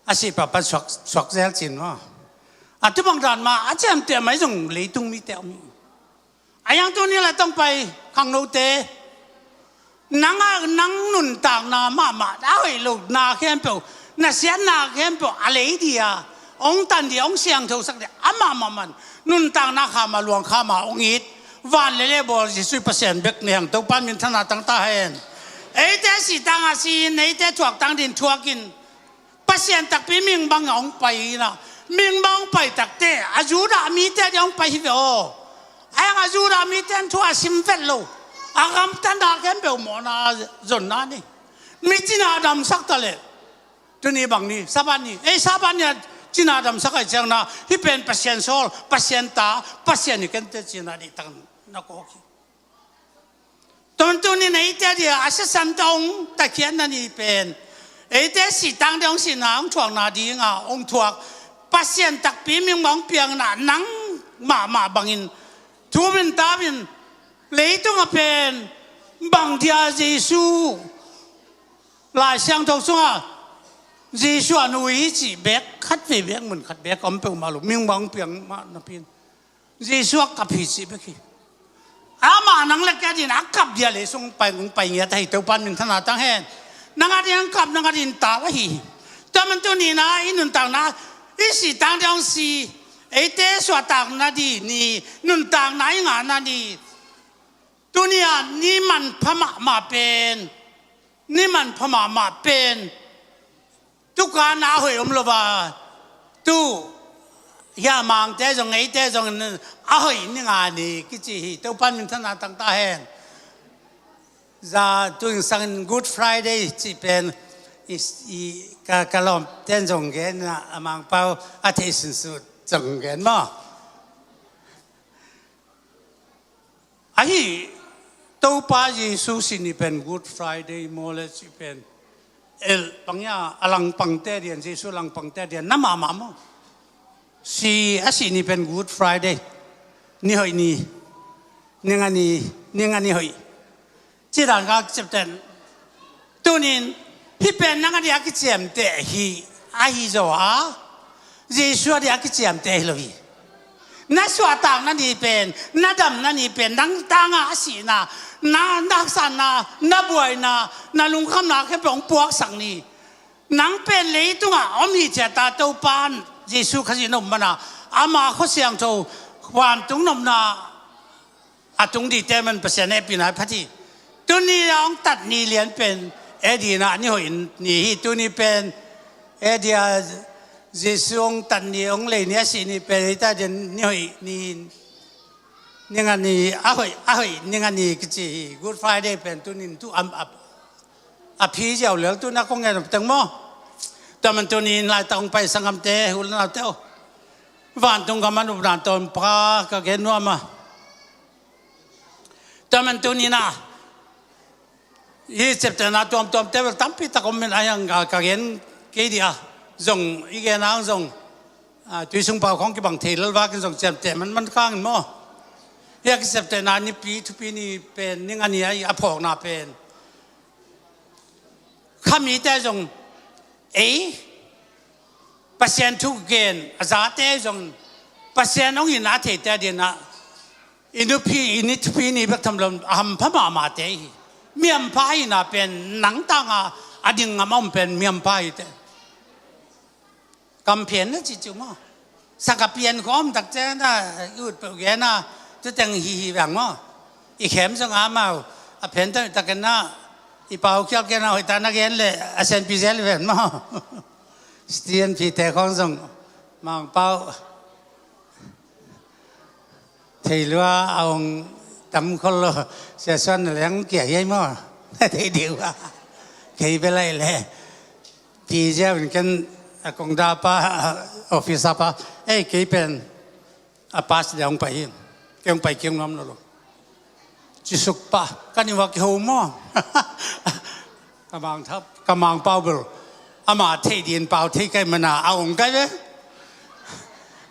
อาชีพป้าสวกเซลจินวะทุกบางด้านมาอาจารย์เตะไม่ส่งเลยตุ้งมีเตะมีอย่างตัวนี้แหละต้องไปข้างโนเตนังนุนต่างนามาได้ลูกนาเข้มเปล่าน่าเสียนาเข้มเปล่าอะไรดีอ่ะองตันเดียวองเสียงเท่าสักเดียวมามันนุนต่างนาขามาหลวงขามาองอิดวันเล่บอลจะช่วยเปอร์เซ็นต์เบกเนี่ยตัวปั้นมินธนาตั้งตาเห็น แต่สิตังอาซีแต่ถวกตังดินถวกินปัสยันตักไปมิงบังองไปนะมิงบังไปตักเตะอาจูรามีเตะยองไปฮิโอไอ้อาจูรามีเตะทัวซิมเฟลโลอากามตันดาเกมเบลมอนาจนนานี่มิจินาดำสักตะเลตัวนี้บังนี่ซาบานี่ซาบานี่จินาดำสักไอ้เจ้านะที่เป็นปัสยันโซลปัสยันตาปัสยันนี่กันเตจินาดิตังนักโอเคตัวนี้ในเตะเดียอาศัยสันตงตะเคียนนั่นนี่เป็นแต่สิตังเดียงสินางช่วงนาดีงาองถวกปัสยันตักปีมิงบังเปียงน่ะนังมาบังอินทูบินตาบินเลยต้องเป็นบางทีเยซูหลายช่างทงส่งเยซูอนุวิจิเบกขัดเบกเหมือนขัดเบกอมเปิลมาลุมิงบังเปียงมาหน้าพินเยซูกับพิจิเบกีอามานังเล็กแค่ดินอักกับเดียเลยส่งไปเงี้ยแต่เตัวปันหนึ่งธนาตั้งแห่นังอาดินกับนังอาดินตาวะฮีแต่มันตัวนี้นะอินุนต่างนะอิสิต่างเดียงสีเตสวต่างนาดีนี่นุนต่างไหนงานนาดีตัวนี้นี่มันพม่ามาเป็นนี่มันพม่ามาเป็นทุกการนาหวยอมลบาตูยามังเตจงเตจงนั่นอาหวยนี่งานนี่กิจิเตัวปันมินทนาตั้งตาเห็นจะตัวสัง Good Friday จีเป็นกะลอมเต้นจงเกนนะมังเปาอาทิตย์สุดจงเกนมั้งไอ้ตัวป้าเยซูสินี่เป็น Good Friday โมเลสิเป็นปังยาอลังปังเตเดียนเยซูอลังปังเตเดียนน้ำมามั้งสินี่เป็น Good Friday นี่หอยนี่งานนี่หอยที่ร้านก็จะเป็นตัวนี้ที่เป็นนักเรียนที่เจียมเตะฮีอาฮีโจฮะเยซูเรียนที่เจียมเตะเลยนักสวดต่างนั่นนี่เป็นนักดำนั่นนี่เป็นนักต่างอาศีนะนักสันนะนักบวยนะนักลุงคำนักแค่เป็นปวกสังนี่นังเป็นเลยตัวอมีเจตาตัวปานเยซูขจินมมันนะอามาเขาเสียงโจวันตรงนมนะอาตรงดีเตมันเปอร์เซ็นต์ปีไหนพัทตัวนี้ร้องตัดนี่เรียนเป็นดีนะนี่หอยนี่ตัวนี้เป็นดีเยซูองตัดนี่องเลยเนี่ยสินี่เป็นแต่เดี๋ยวนี่หอยนี่งานนี่หอยนี่งานนี่ก็จี Good Friday เป็นตัวนี้ตัวพี่เจ้าเหลืองตัวนักคงเงินตั้งมั่วแต่มันตัวนี้นายต้องไปสังคมเตะหุ่นเราเต้าวันตรงกับมันอุปราตอนพาก็เกินนัวมาแต่มันตัวนี้นะ20แต่นาตัวเต้าตั้มพิตากรมเป็นอะไรอย่างก็เห็นกี่เดียส่งอีกอย่างส่งตัวส่งเป่าของกี่บางทีแล้วว่ากันส่งเจ็บมันข้างมั่ว20แต่นานี่ปีทุกปีนี่เป็นนี่งานนี้อภอกนาเป็นข้ามีแต่ส่งปัสยันทุกเกณฑ์อาจารย์แต่ส่งปัสยันน้องยินอาเทแต่เดียนะอินุพีอินิทุพีนี่แบบทำลมอัมพม่ามาเตยเมียมพายน่ะเป็นหนังต่างอดิ่งงามเป็นเมียมพายแต่กำเพียนนั่นจิจุมั้งสักเพียนของตักเจ้าน่ะยุดเปลี่ยนน่ะจะแต่งฮีแบบมั้งอีเข็มสงอามาเพียนตักกันน่ะอีเป่าเกี่ยวกันน่ะหอยตานักเรียนเลยเซนพิเศษแบบมั้งสตีนพีแต่ของส่งมังเป่าที่รู้ว่าเอาตำคนละเสียส่วนเลี้ยงเกี่ยยังมั้งที่เดียวกี่ไปเลยเลยพี่เจ้าเป็นกันกงดาป้าออฟฟิศป้ากี่เป็นป้าเสียงไปเกี่ยงน้ำนั่นหรอจิสุกป้ากันนี่ว่าเกี่ยวมั้งกำลังทับกำลังเป่าเบลอามาเทดินเป่าเทกันมันเอาองค์กันเลย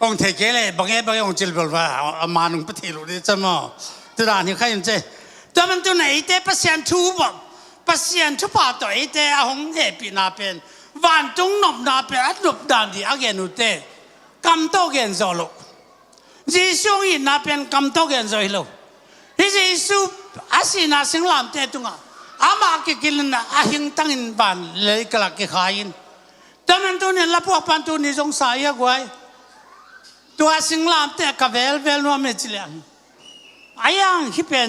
องค์เทกันเลยบางองค์จิลเบลว่าอามาหนุ่มประเทศรู้ได้จำมั้งตัวร้านนี้ใครยังเจแต่มันตัวไหนเตะปัสยันทูบปัสยันทูป่าตัวเตะอาหงเฮปีนาเป็นวันจงนบนาเป็นอัดนบดานดีอาเกนุเตะกำโตเกนโซโลเยซูอินนาเป็นกำโตเกนโซโลเยซูอาศินาสิงลามเตะตุงอามาเกกิลนะอาหิงตั้งอินบานเลยกลักเกขายินแต่มันตัวนี้ละพวกปันตัวนี้สงสัยกว่าตัวสิงลามเตะกับเวลนัวเมจิเลียนอายังที่เป็น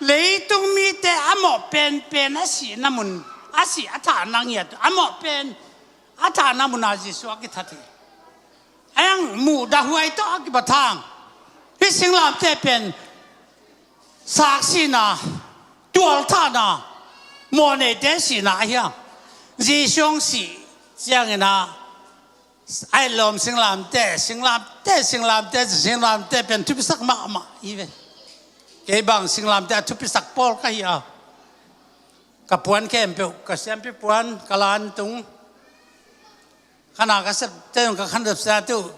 lấy tung mi te amo pen asi namun asi ata nang ya amo pen ata namun aji suaki thati ayang mu da huai to ki batang hi singlam te pen saksi na tual ta na mo ne de si na ya ji xiong si jiang na ai lom singlam te pen tu sak ma even cái bằng sinh làm cho chụp sắc pol cái à cả puan kem biểu cả xem bị puan cả lan tung khả năng cái sắp tên cái khăn đập xe tu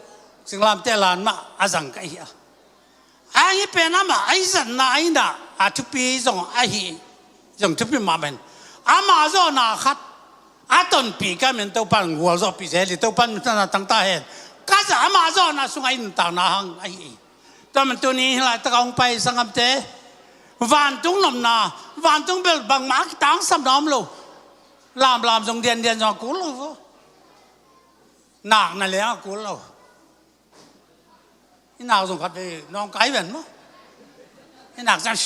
sinh làm tên lan mà rằng cái à anh ấy bên mà anh dân na anh đã chụp bị giống anh giống chụp bị mà mình mà rồi na khát tuần bị cái mình đâu ban ngủ rồi bị thế thì đâu ban na tăng ta hết cái gì mà rồi na sung anh tăng na hang anhตอนมันตัวนี้หลายตะกองไปสังคมเตวันตุ้งนมนาวันตุ้งเบลบางมาร์กตังสำน้อมลูลามทรงเดียนจอกูลูหนักนั่นแหละกูลูนี่หนักทรงขัดไปน้องไก่เหมือนมั้งนี่หนักจัง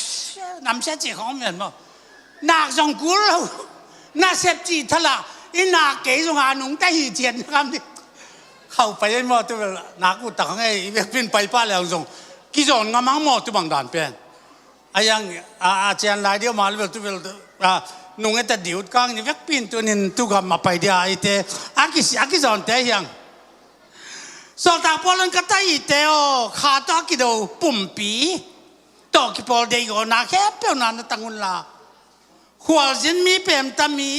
นำเสียจีของเหมือนมั้งหนักทรงกูลูน่าเสียจีทละนี่หนักเก๋ทรงหาหนุ่มได้หีเจียนคำนี้เข้าไปได้หมดตัวหนักกูตังไอ้เป็นไปป้าแล้วทรงกี่ส่วนงามังหมดตัวบางด่านเป็นไอ้ยังอาจารย์หลายเดียวมาแล้วตัวนุ่งไอ้แต่เดี๋ยวกลางนี่วักปีนตัวนี้ตัวกับมาไปเดียไอ้เตะอากิส่วนเตะยังสอดตาพอลันก็ได้เตะขาตากี่ดูปุ่มปีต่อกี่พอเดียวนาแค่เปล่านั้นตั้งวันละหัวจินมีเป็นตามี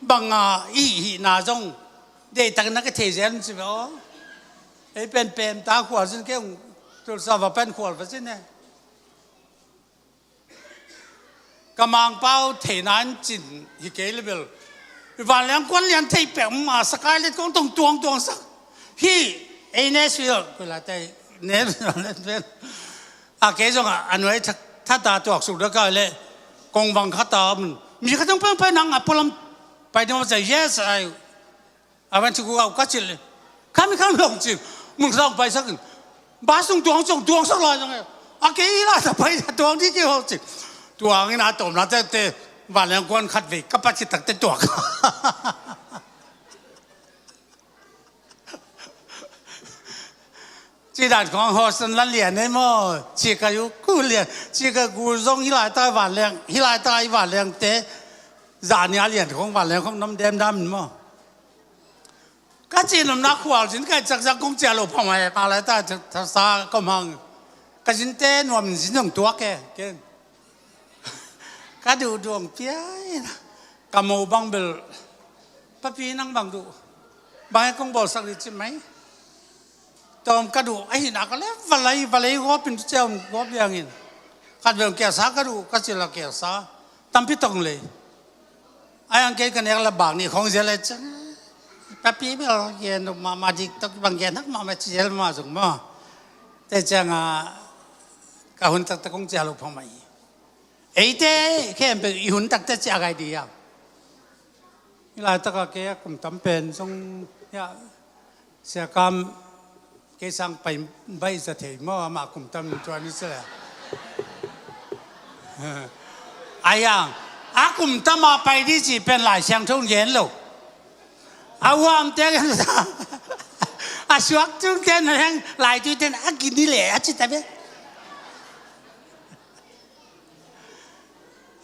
บางอีนาจงเดี๋ยวตั้งนักเทเจนใช่ไหมไอ้เป็นตาหัวจินแค่ตัวสาวเป็นขวดไปสิเนี่ยกำลังเป้าเทนันจินฮิเกลเบลวันแรงคนเรียนเทเปมมาสกายเลยต้องตวงสักพี่ไอ้เนสฟิลเวลาแต่เนสเป็นเกจงอันไว้ถ้าตาตัวอักษรแล้วก็เลยกงบังขัดตามันมีก็ต้องไปนั่งพลัมไปที่มันจะ yes I want to go out ก็จิเลยข้าไม่ข้ามลงจิมึงต้องไปสักบ้าส่งดวงสักหน่อยจังไงเกี่ยล่ะจะไปดวงที่เกี่ยวจิดวงนี่นะตบนะแต่วันแรงคนขัดวิก็ปัจจิตตักแต่ดวงจีดันของฮอสันลันเลียนเนี่ยมั้งจีก็อยู่กูเลียนจีก็กูส่งฮิลายใต้วันแรงฮิลายใต้วันแรงเตะจานยาเลียนของวันแรงของน้ำแดงดำมั้งก็จีนนักขวานจินก็จักคงเจริญพอมาอะไรแต่ทัศน์ก็มังก็จินเต้นว่ามันจินต้องตัวแกก็ดูดวงเปี้ยก็มูบังเบลป้าปีนั่งบังดูบางคงบอกสักนิดใช่ไหมตอมก็ดูไอ้หนักก็เลยวันไรก็เป็นเจ้าก็เบี้ยงินขัดเรื่องแก่ซาก็ดูก็จินละแก่ซาตั้มพิตงเลยไอ้อังเกตกันเองละบางนี่ของเจริญจังป้าปีเบลเย็นมาดิตกบางเย็นนักมาเจริญมาส่งมาแต่จังก็หุ่นตักคงเจริญพอมาไอ้เต้แค่เป็นหุ่นตักจะจะอะไรดีอ่ะนี่หลายตะกะแกกุมตั้มเป็นทรงเนี่ยเสียกรรมแกสั่งไปใบสะเทมอมากุมตั้มตัวนี้เสียไอ้ยังกุมตั้มมาไปที่จีเป็นหลายเชียงทุ่งเย็นลูกวามเต้กันสวักทุ่งเย็นแห่งหลายทุ่งเย็นกินนี่แหละจิตแต่เบ้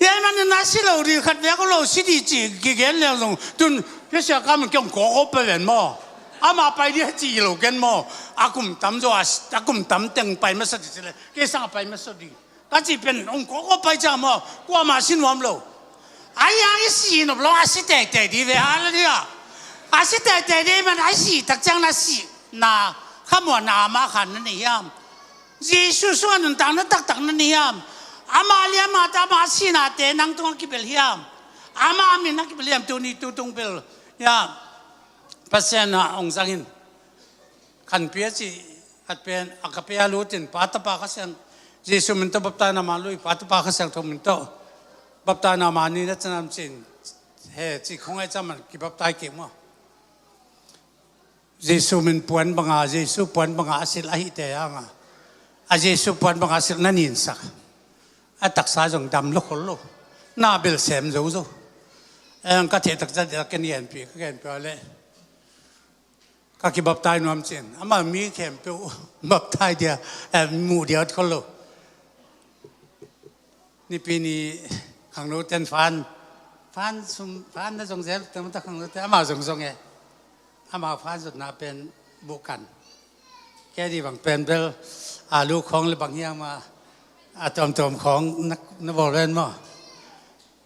ยังมันน่าสิเราดีขัดแย้งก็เราสิดีจีกี่เกณฑ์เรื่องตรงจนพี่เสียกรรมเกี่ยวกับเขาเป็นมั้งมาไปที่จีเราเกณฑ์มั้งกุมตั้มจะกุมตั้มเต็งไปไม่สดิเลยแกสั่งไปไม่สดิก็จีเป็นองค์เขาไปจ้ามั้งกว่ามาสินวามเราไอ้ยังไอ้สินเราสิแต่ดีเว้ยอะไรเนี่ยสิแต่ดีมันไอ้สิตักจังน่ะสิน่ะข้ามวันน่ะมาขันนั่นนี่ยามยิสุส่วนนั้นต่างนั้นตักนั่นนี่ยามมาเลี้ยมาตามาสินาเตนังตรงกิเบลยามมามีนักกิเบลยามตัวนี้ตัวตรงเบลยามภาษาหน้าองค์สังหินขันเปียจีขัดเป็นอากาเปียรู้จินปัตตาปากเสียงยิสุมินโตบับตานามาลุยปัตตาปากเสียงทมินโตบับตานามานี่นัจนามจินเฮ้จีคงไอ้จำมันกิบับตาเกี่ยมั้งยิสุมินปวนบังอายิสุปวนบังอาสิลาหิเตยังเยิสุปวนบังอาสิลนั่นยินสัก อะตักสายจงดำลุกคนลุกหน้าเบลเสมจูจูก็เทตักจะกันเย็นปีก็เย็นไปเลยก็คิดบับตายนวมเจนอามามีเข็มเปียวบับตายเดียวหมู่เดียวคนลุกนี่ปีนี้ขังโน้ตเต้นฟันนั่นสงเสริมแต่มันตะขังโน้ตแต่อามาสงไงอามาฟันสุดน่าเป็นบุกันแค่ที่บางเป็นเบลลูกของหรือบางอย่างมาตอมของนักบอลเล่นมั้ง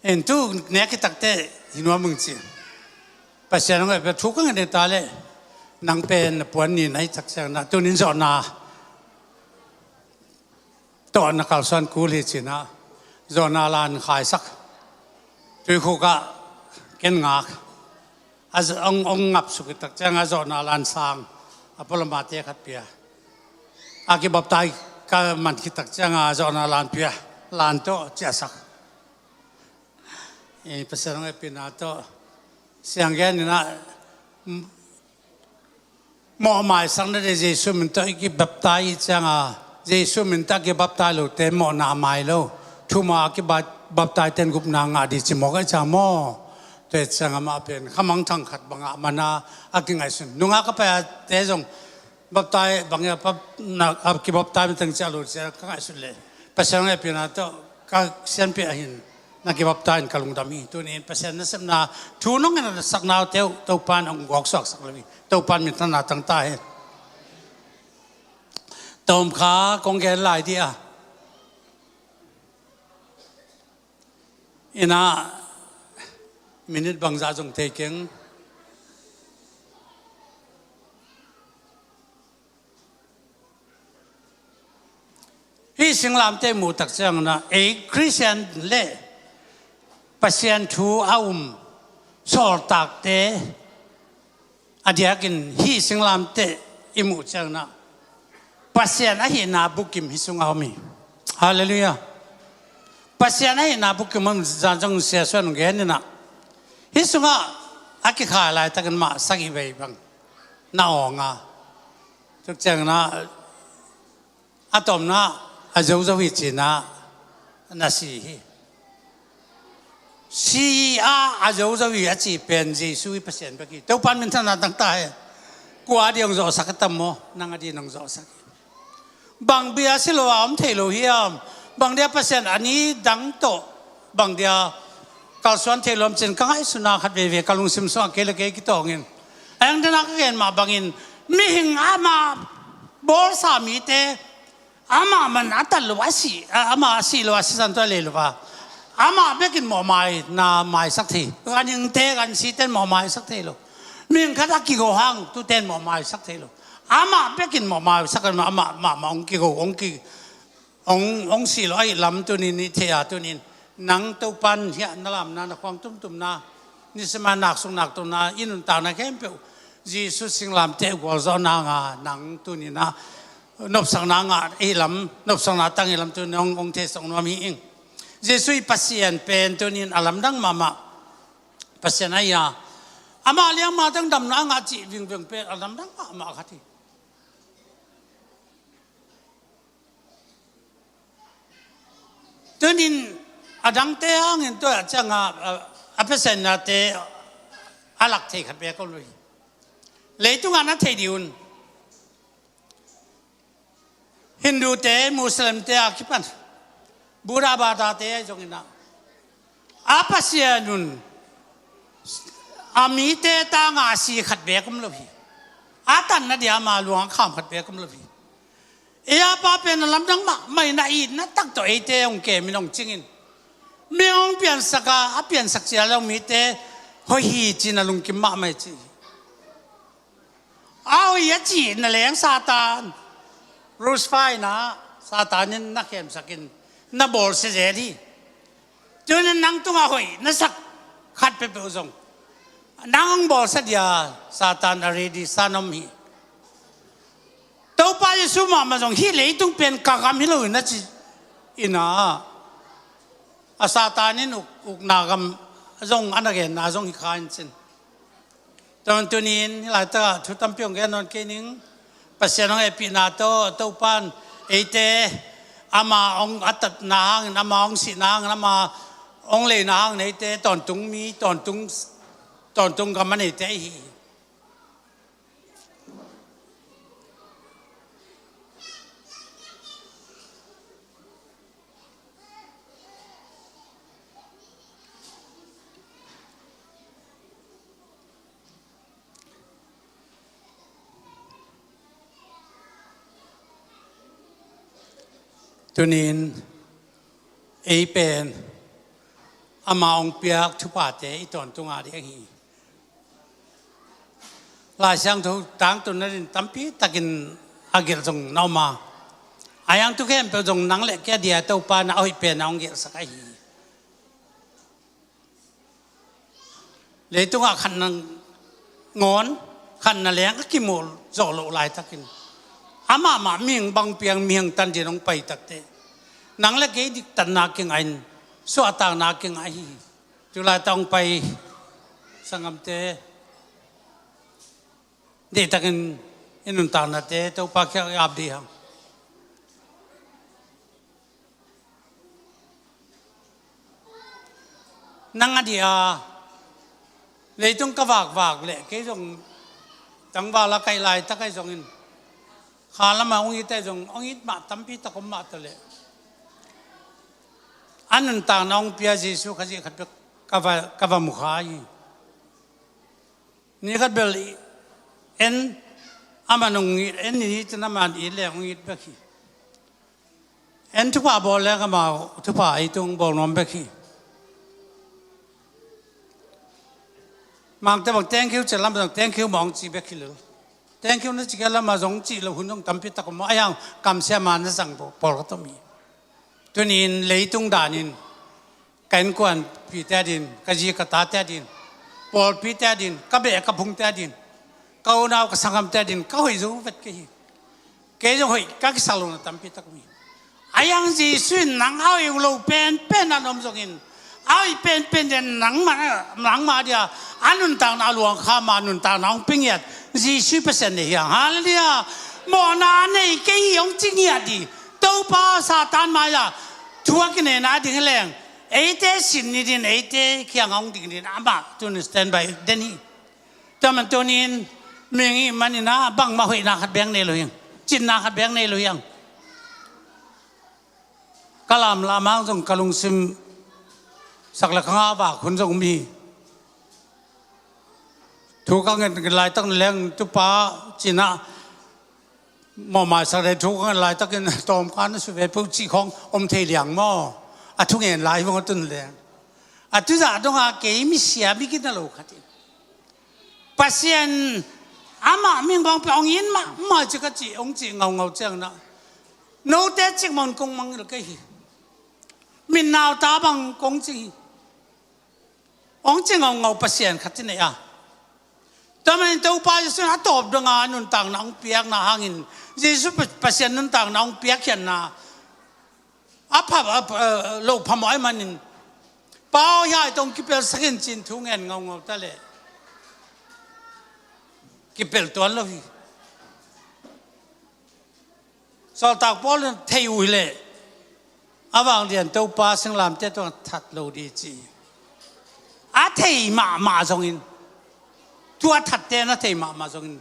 เห็นทุกเนี้ยคิดตักเตะหินว่ามึงจีปัจจัยนั้นก็ทุกข์กันในตาเลยนางเป็นปวนนี่ในทักษะนะตัวนี้สอนนาตอนนักข่าวสอนกูเลยจีนะสอนนาลานขายสักตัวคู่ก็เก่งงักองงับสุขตักจังสอนนาลานสร้างอภรมาเตะขัดเปียอากิบับไตก็มันคิดตักจังสอนนาลานเปียลานโตเจ้าสักภาษาอังกฤษเป็นอะไรต่อเสียงแกนี่นะหมอหมายสังเดชเยซูมันต้องกิบับตายจังเยซูมันต้องกิบับตายลูกแต่หมอหน้าหมายลูกทุ่มกิบับตายเต็นกุบนางดิจิหมอก็จะหมอแต่จังมาเป็นขมังทังขัดบางมันนะอากิไงสุนนุ่งก็ไปแต่จงบับตายบางอย่างปั๊บนักกิบับตายมันตั้งใจลูกจะก็ไงสุดเลยภาษาอังกฤษเป็นอะไรต่อก็เสียงเปียหินนักกิบับตายกลุ่มดามีตัวนี้ภาษาอังกฤษนะทุนงนั้นสักนาเตียวตัวปานองกอกสักเลยตัวปานมีตั้งนาตั้งตายตอมขากงแกนลายที่อินะมินิตบางจ่าจงเทเก่งที่สิงลามเตมูตักจังนะคริสเตียนเล่ปัสยันทูอาสอลตักเตอดียกินที่สิงลามเตอิมูจังนะปัสยันอาหินาบุกิมฮิสุงอามีฮาเลลูยาปัสยันอาหินาบุกิมมันจางจงเสียส่วนเงินนะฮิสุงอาคิขาลายตะกันมาสักอีเวบังน่าอ่างทุกจังนะอะตอมนะอาจจะวิจินะนั่นสิอาจจะวิจิเป็นเยซูวิปัสสนาไปกี่ตัวปันมันท่านตั้งแต่กว่าเดียงจอสักตั้มโมนั่งอดีนังจอสักบางเบียสิโลอมเทโลเฮียมบางเดียปัสสนาอันนี้ดังโตบางเดียกาลสวนเทโลมเช่นกังไอสุนัขเวเวกาลุงซิมซองเกลเกกิโตเงินเอ็งเดนักเงินมาบางอินมิหิงอามาบอลสามีเตอามามันอัตลวาสีอามาสีลวาสีสันตัวเลลวาอามาเบกินหมอไม้นาไม้สักทีกันยังเตะกันสีเต้นหมอไม้สักทีโลมีนขัดกิโกหังตุเต้นหมอไม้สักทีโลอามาเบกินหมอไม้สักกันมาองกิโกองสีลอยลำตัวนี้นี่เทียตัวนี้หนังตัวปันเฮียนลำนาความตุ้มนานี่สมานักสงนักตัวนาอินุนตานาเข้มเปียวจีสุดสิงลำเตะกว่าจอนางาหนังตัวนี้นะนบสังนางอิลำนบสังนาตั้งอิลำตัวน้องเทศองนวมีเองเจสุยปัสยันเป็นตัวนี้อลัมดังมาปัสยันไอ้ยาอามาเลี้ยงมาตั้งดำนางาจีวิ่งเป็นอลัมดังมาขัดที่ตัวนี้อดังเตะเงินตัวจังอาเปสันนาเตะอาลักเทขัดเบียก็เลยเลยตุงานาเทดิอุนฮินดูเตะมุสลิมเตะคิปันบูราบาตาเตะจงอินะอาปัสยานุนอามีเตะตางาสีขัดเบียกุมลบีอาตันนัดยามาลวงข้ามขัดเบียกุมลบีเอียป้าเป็นลำดังมาไม่น่าอินนัดตักตัวเอเตะองเกมินองจิงินมีองเปลี่ยนสักอาเปลี่ยนสักเสียแล้วมีเตะหอยจีนลุงกิมมาไม่จีเอาอย่าจีนนั่นแหละซาตานรูสไฟนะซาตานินนักเข้มสักินนับบอลเสียดีจนนั่งตัวหอยนั่นสักขัดไปเป็นuzongนั่งบอลเสียซาตานอะไรดีซานอมฮีตัวไปสุมาจงฮีเลยต้องเป็นกากามิโลนั่นจีอินะซาตานินอุกนากามจงอันนั้นเองนะจงฮิคานจินตอนตัวนี้หลายตัวทุกตั้มเปียงแกนอนแกนิงปัสยานองเอปินาโตตัวปันเอเต อามาองอัตนางอามาองสินางอามาองเลนางในเตตอนตุงมีตอนตุงกับมันในเตหีตัวนี้เป็นอามาองเปียกทุบาเตอีตอนตุงอาเดียหีลายช่างทุกต่างตัวนั้นตั้มปีตะกินอาเกลจงนาวมาอายังทุกแห่งเป็นจงนังเล็กแค่เดียตัวปานเอาเป็นองเกลสักหีเลยตุงอาขันนังงอนขันนั่นแหละก็กิโมลโจโลลายตะกินอามาเมียงบางเปียงเมียงตันเจนองไปตักเตนังเล็กแค่ดิตันนาเก่งไอ้สวดต่างนาเก่งไอ้จุฬาต้องไปสังคมเตเด็กตะกินอินุนต่างนาเตตัวปากแค่อับดีฮังนังอดีอาเลยต้องกวากเลยแค่จงจังว่าละไกลายตะไกจงอินข้าละมาองค์แต่จงองค์มาตั้มพีตะกมาตัวเลยอันนั้นต่างน้องเปียจิสุขจิขัดกบมุขายนี่ขัดเบลเอ็นอามันองค์เอ็นนี่จะนำมาอีเล่องค์เบคีเอ็นทุกป่าบอลแล้วก็มาทุกป่าไอ้ตรงบอลน้องเบคีมังแต่บอก thank you จะลำบาก thank you มองจีเบคีเลยthank you นั่นจิกละมาจงจีเราหุ่นต้องตั้มพีตะกมาอย่างกำเสียมันสั่งบอลก็ต้องมีตัวนี้เลยตรงด่านินกันกวนปีเตดินกจีกตาเตดินปอลปีเตดินกับเบะกับพุงเตดินเขาหน้ากับสังคมเตดินเขาหิจูเวทกี้เกยจงหิกักสาลุนตั้มปีตะกมีอายังจีสุนนังเอาอยู่โลเป็นอันนมจงอินเอาเป็นเดนนังมาเดียอันนุนต่างนาหลวงข้ามานุนต่างน้องปิงยัดจีสุเปอร์เซ็นต์เนี่ยฮะเลยอ่ะหมอนาเนี่ยเกยยงจริงยัดดีตัวป้าซาตานมาละทัวร์กันเนี่ยนะดิ่งแรงไอ้เต้สินนี่ดิ่งไอ้เต้เขียงของดิ่งนี่นะบ้าตัวนี้ stand by เดนี่แต่มันตัวนี้เมียงอีมันนี่นะบังมาหุยนักขัดแบงในเลยยังจินนักขัดแบงในเลยยังกะลามลามังจงกะลุงซิมสักละข้างบ่าคนจงมีทุกข์เงินกันหลายตั้งแรงตุป้าจินะหมอมาสักได้ทุกข์กันหลายตั้งกันตอมกันสุดเวพุจีของอมเทเลียงหม้อทุกเงินหลายวงตุนแรงทุกอย่างต้องหาเกยมิเสียบิกินโลกที่ปัสยันอามามีบางไปองยินมาจะกจีองจีเงาเจ้านะโน้ตเด็ดจิมันคงมังเลยก็ฮีมินนาวตาบังคงจีองจีเงาปัสยันขัดที่ไหนอ่ะแต่มันตัวป้าจะสิ่งตอบดวงนุนต่างน้องเปียกนาหางินจีสุปัสยันนุนต่างน้องเปียกเขียนนาอับโลกพม่ามันเป้าใหญ่ตรงกิเปลสักจินทุ่งเงินเงาตะเล่กิเปลตัวเลยสอดตากบอลเที่ยวเลยอาบางเดือนตัวป้าสิงลามเจ้าตัวทัดโลดีจีเที่ยมาจงอินตัวทัดเต้นเที่ยมาจงอิน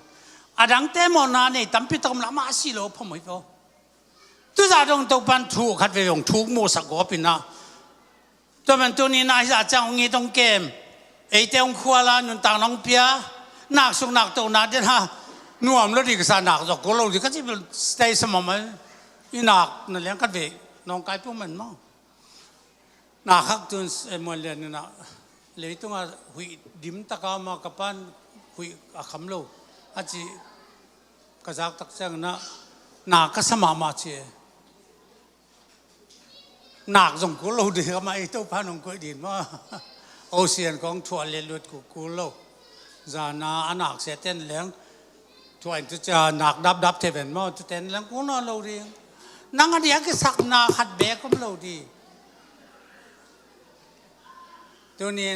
ดังเต้มอนาเนี่ยตั้มพิตรมละมาสิโลพม่าตัวจ่าตรงตัวปันถูกขัดไป用ถูกโมสักกว่าปีน่ะตัวมันตัวนี้นายจ่าจ้างงี้ตรงเกมไอ้เต้งขวาลานุนต่างน้องเปียนักสุนักตัวนัดเดนะนัวมันดีกว่านักจากกูเราดิก็จะเป็นสเตย์สมองมันอีนักนั่นเลี้ยงกันเวน้องไก่พวกมันมั้งนักฮักตุนมวยเรียนนี่นะเลยต้องหุยดิมตะกามากับปันหุยขำโลอาจีกระจากตักเจ้านะนักก็สมามาเชียนักส่งกูเราดีก็มาไอ้ตัวพันของกูดีมั้งโอเชียนของทัวร์เรียนรู้กูเราจานาอนักเสียเต้นเลี้ยงถวยจะหนักดับเทเป็นมั้งจะเต้นเลี้ยงกูนอนเราดีนั่งอันเดียก็สักนาขัดเบกก็เราดีตัวนี้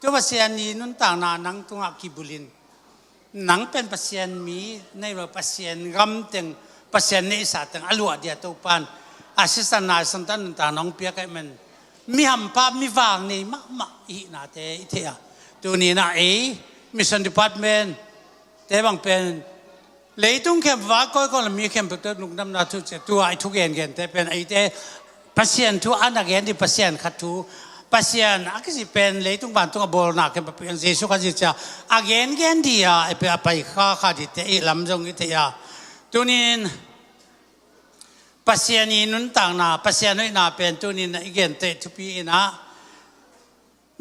ตัวภาษานี้นั่นต่างนานังตัวกิบุลินนังเป็นภาษามีในว่าภาษากำตึงภาษาในศาสตร์ตึงอลัวเดียตัวปาน อาศิสันนายสันตันตาน้องเปียกมันมีหำภาพมีวางนี่มะอีนาเตอีเทียตัวนี้นะมิชชั่นดีพาร์ตเมนต์แต่บางเป็นเลยต้องเข้มว่าก็มีเข้มตัวนุ่งดำนาทุกตัวไอ้ทุกเย็นแต่เป็นไอ้เต้พัศยันทุกอันนักเรียนที่พัศยันขัดทุพัศยันอักษิเป็นเลยต้องบ้านต้องบอลนักเข้มเป็นเยซูกันจิตจ้าอักเย็นดีอ่ะไอ้ไปข้าดิเตะลำจงอิเทียตัวนี้พัศยันนุนต่างนาพัศยันนี่นาเป็นตัวนี้อีกเย็นเตะทุกปีนะ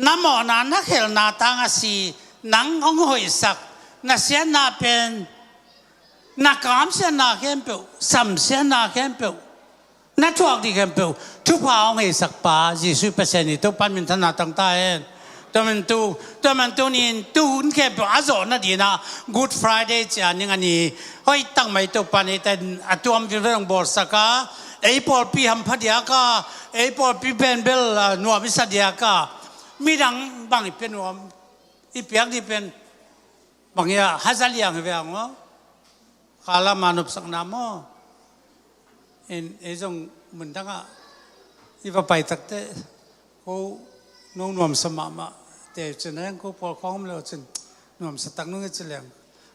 น้ำหมอนานักเฮลนาต่างอาศีนังองหอยสักนักเสียนาเป็นนักกามเสียนาเข้มเปล่าสัมเสียนาเข้มเปล่านักทวกดีเข้มเปล่าทุกพาองหอยสักป่าจีสุเปอร์เซ็นต์นี่ตัวปันมินธนาต่างตาเองตัวมันตัวนี้ตัวเข้มเปล่าอาโซนั่นดีนะ Good Friday จ้ะนี่ไงนี่เฮ้ยตั้งไม่ตัวปันนี่แต่ตัวมันจะเรื่องบอสกาไอ้ปอลปีฮัมพัดยากาไอ้ปอลปีเป็นเบลนัวมิสัดยากามีดังบางอีเป็นนัวอีเปียกที่เป็นบางอย่างฮัซาลียงเวียงวะข้าละมานุบสักน้ำมั้งไอ้จงเหมือนทั้งอ่ะที่ว่าไปตักเตะเขาโน้มนวมสมามาแต่จนนั้นเขาพอคล้องแล้วจนนวมสตักนู้นจะเลี้ยง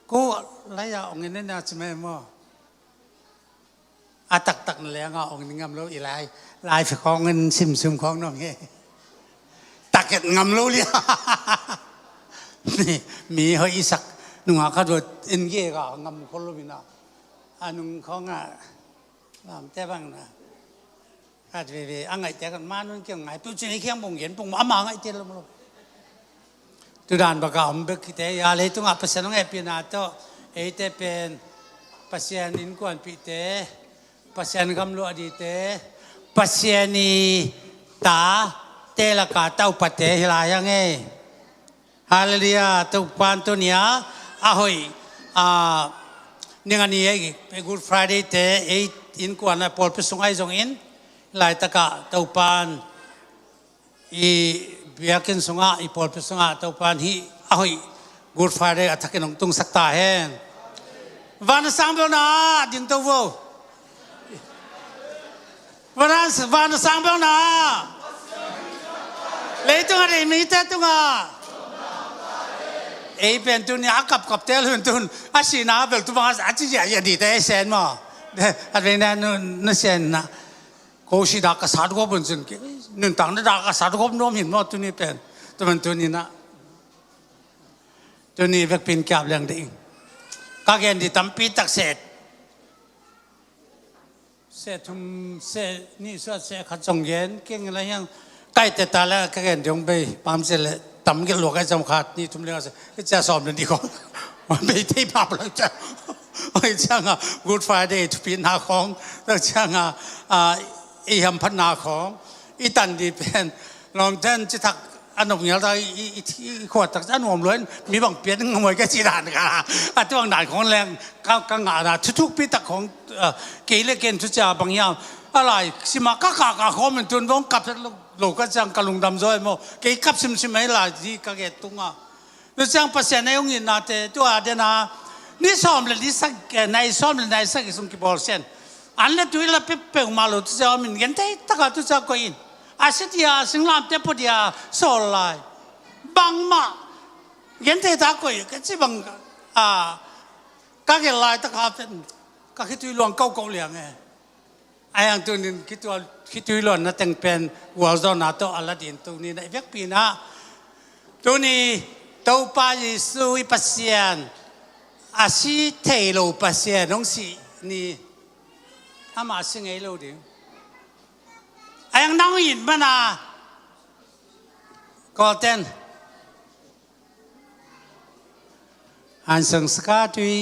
เขาไล่ยาองเงินนั่นนะใช่ไหมมั้งอาตักนั่นแหละอ่ะองเงินงามแล้วอีไล่ไปคล้องเงินซิมคล้องน้องเงี้ยตักเก็บงามรู้เลยนี่มีเฮอีสักนุ่งอาเขาโดดเอ็นเย่ก็งำคนรู้มินะอันนุ่งเขาง่ะแต่บางนะอาจจะไปอังไงแต่กันมานุ่งเกี่ยงไงปุ๊บจะนี่เกี่ยงปุ่งเห็นปุ่งมาไงเจ้าลูกตุดานประกาศเบิกแต่ยาเลยตุ้งอาภาษาน้องเอพินาโตเอเตเป็นภาษาอินกวนพิเตภาษากำลัวดีเตภาษานีตาเตลกาเต้าปะเตหิลายังไงฮาเลลูยาตัวปานตัวเนี้ยอาหอยนี่งานนี้เป็น Good Friday เตะอินกวนนะพอลไปส่งไอ้ส่งอินหลายตะกะตัวปานอีเบียกินส่งอีพอลไปส่งตัวปานฮีอาหอย Good Friday อัฐกินองตุงสักตาเฮนวันสังเบลนะดิ้งตัววันสังเบลนะเลยตัวอะไรมีแต่ตัวไอ้เป็นตัวนี้อากับเตลุนตุนอาชีนาเบลตัวมาอาชีพอย่างดีแต่เซนมาอะไรนั่นเซนนะโคชิดากษัตริย์ก็เป็นสิ่งนึกต่างดากษัตริย์ก็น้อมเห็นว่าตัวนี้เป็นตัวนี้นะตัวนี้เป็นแก่เรื่องดิ่งก็เกินที่ตั้มปีตักเสร็จทุ่มเสร็จนี่ส่วนเสร็จขัดส่งเย็นเก่งอะไรยังใกล้แต่ตาแล้วก็เกินจงไปปั๊มเสร็จเลยตั้มกิโลก็จำขาดนี่ทุ่มเรื่องอะไรจะสอบเรื่องดีกว่ามันไม่ที่ปั๊มแล้วจ้ะไอ้ช่างGood Friday ทุกปีนาของแล้วช่างอีหำพันนาของอีตันดีเป็นลองเช่นจะถักอันนั้นอย่างไรที่ขวดตักอันหอมล้วนมีบางเปลี่ยนงมวยก็จีดานกันอันที่บางด่านของแรงกังงานะทุกปีตักของเกลี่ยเกณฑ์ทุกจ่าบางอย่างอะไรสิมาก้ากของมันจนต้องกลับโลกก็จังกะลุงดำซ้อยมั้งเกี่ยกับซิมไม่หลายที่ก็เกิดตรงอ่ะแล้วจังภาษาในองค์นาเตตัวเดนะนี่ซ้อมเลยที่สักในซ้อมเลยในสักส่งกี่บอลเซนอันนี้ตัวเราเปิดมาแล้วตัวจะมันยันได้ตักตัวจะก็อินอาศัยที่สิงลามเตปดีอาโซลไลบังมายันได้ตักก็อินก็จะบังก็เกิดลายตักหาเป็นก็คิดตัวลวงเก่าๆเลี้ยงไงไอ้ยังตัวนี้คิดตัวหล่นนะแต่งเป็นวัวจอนาโตอลาดินตัวนี้ในเวกปีนะตัวนี้ตัวป้ายิสุยปัสเซียนอาชีเทโลปัสเซียนน้องสินี่อามาสิงเอโลดิไอ้ยังนั่งยินมานะก็เต้นอันสังสกัดด้วย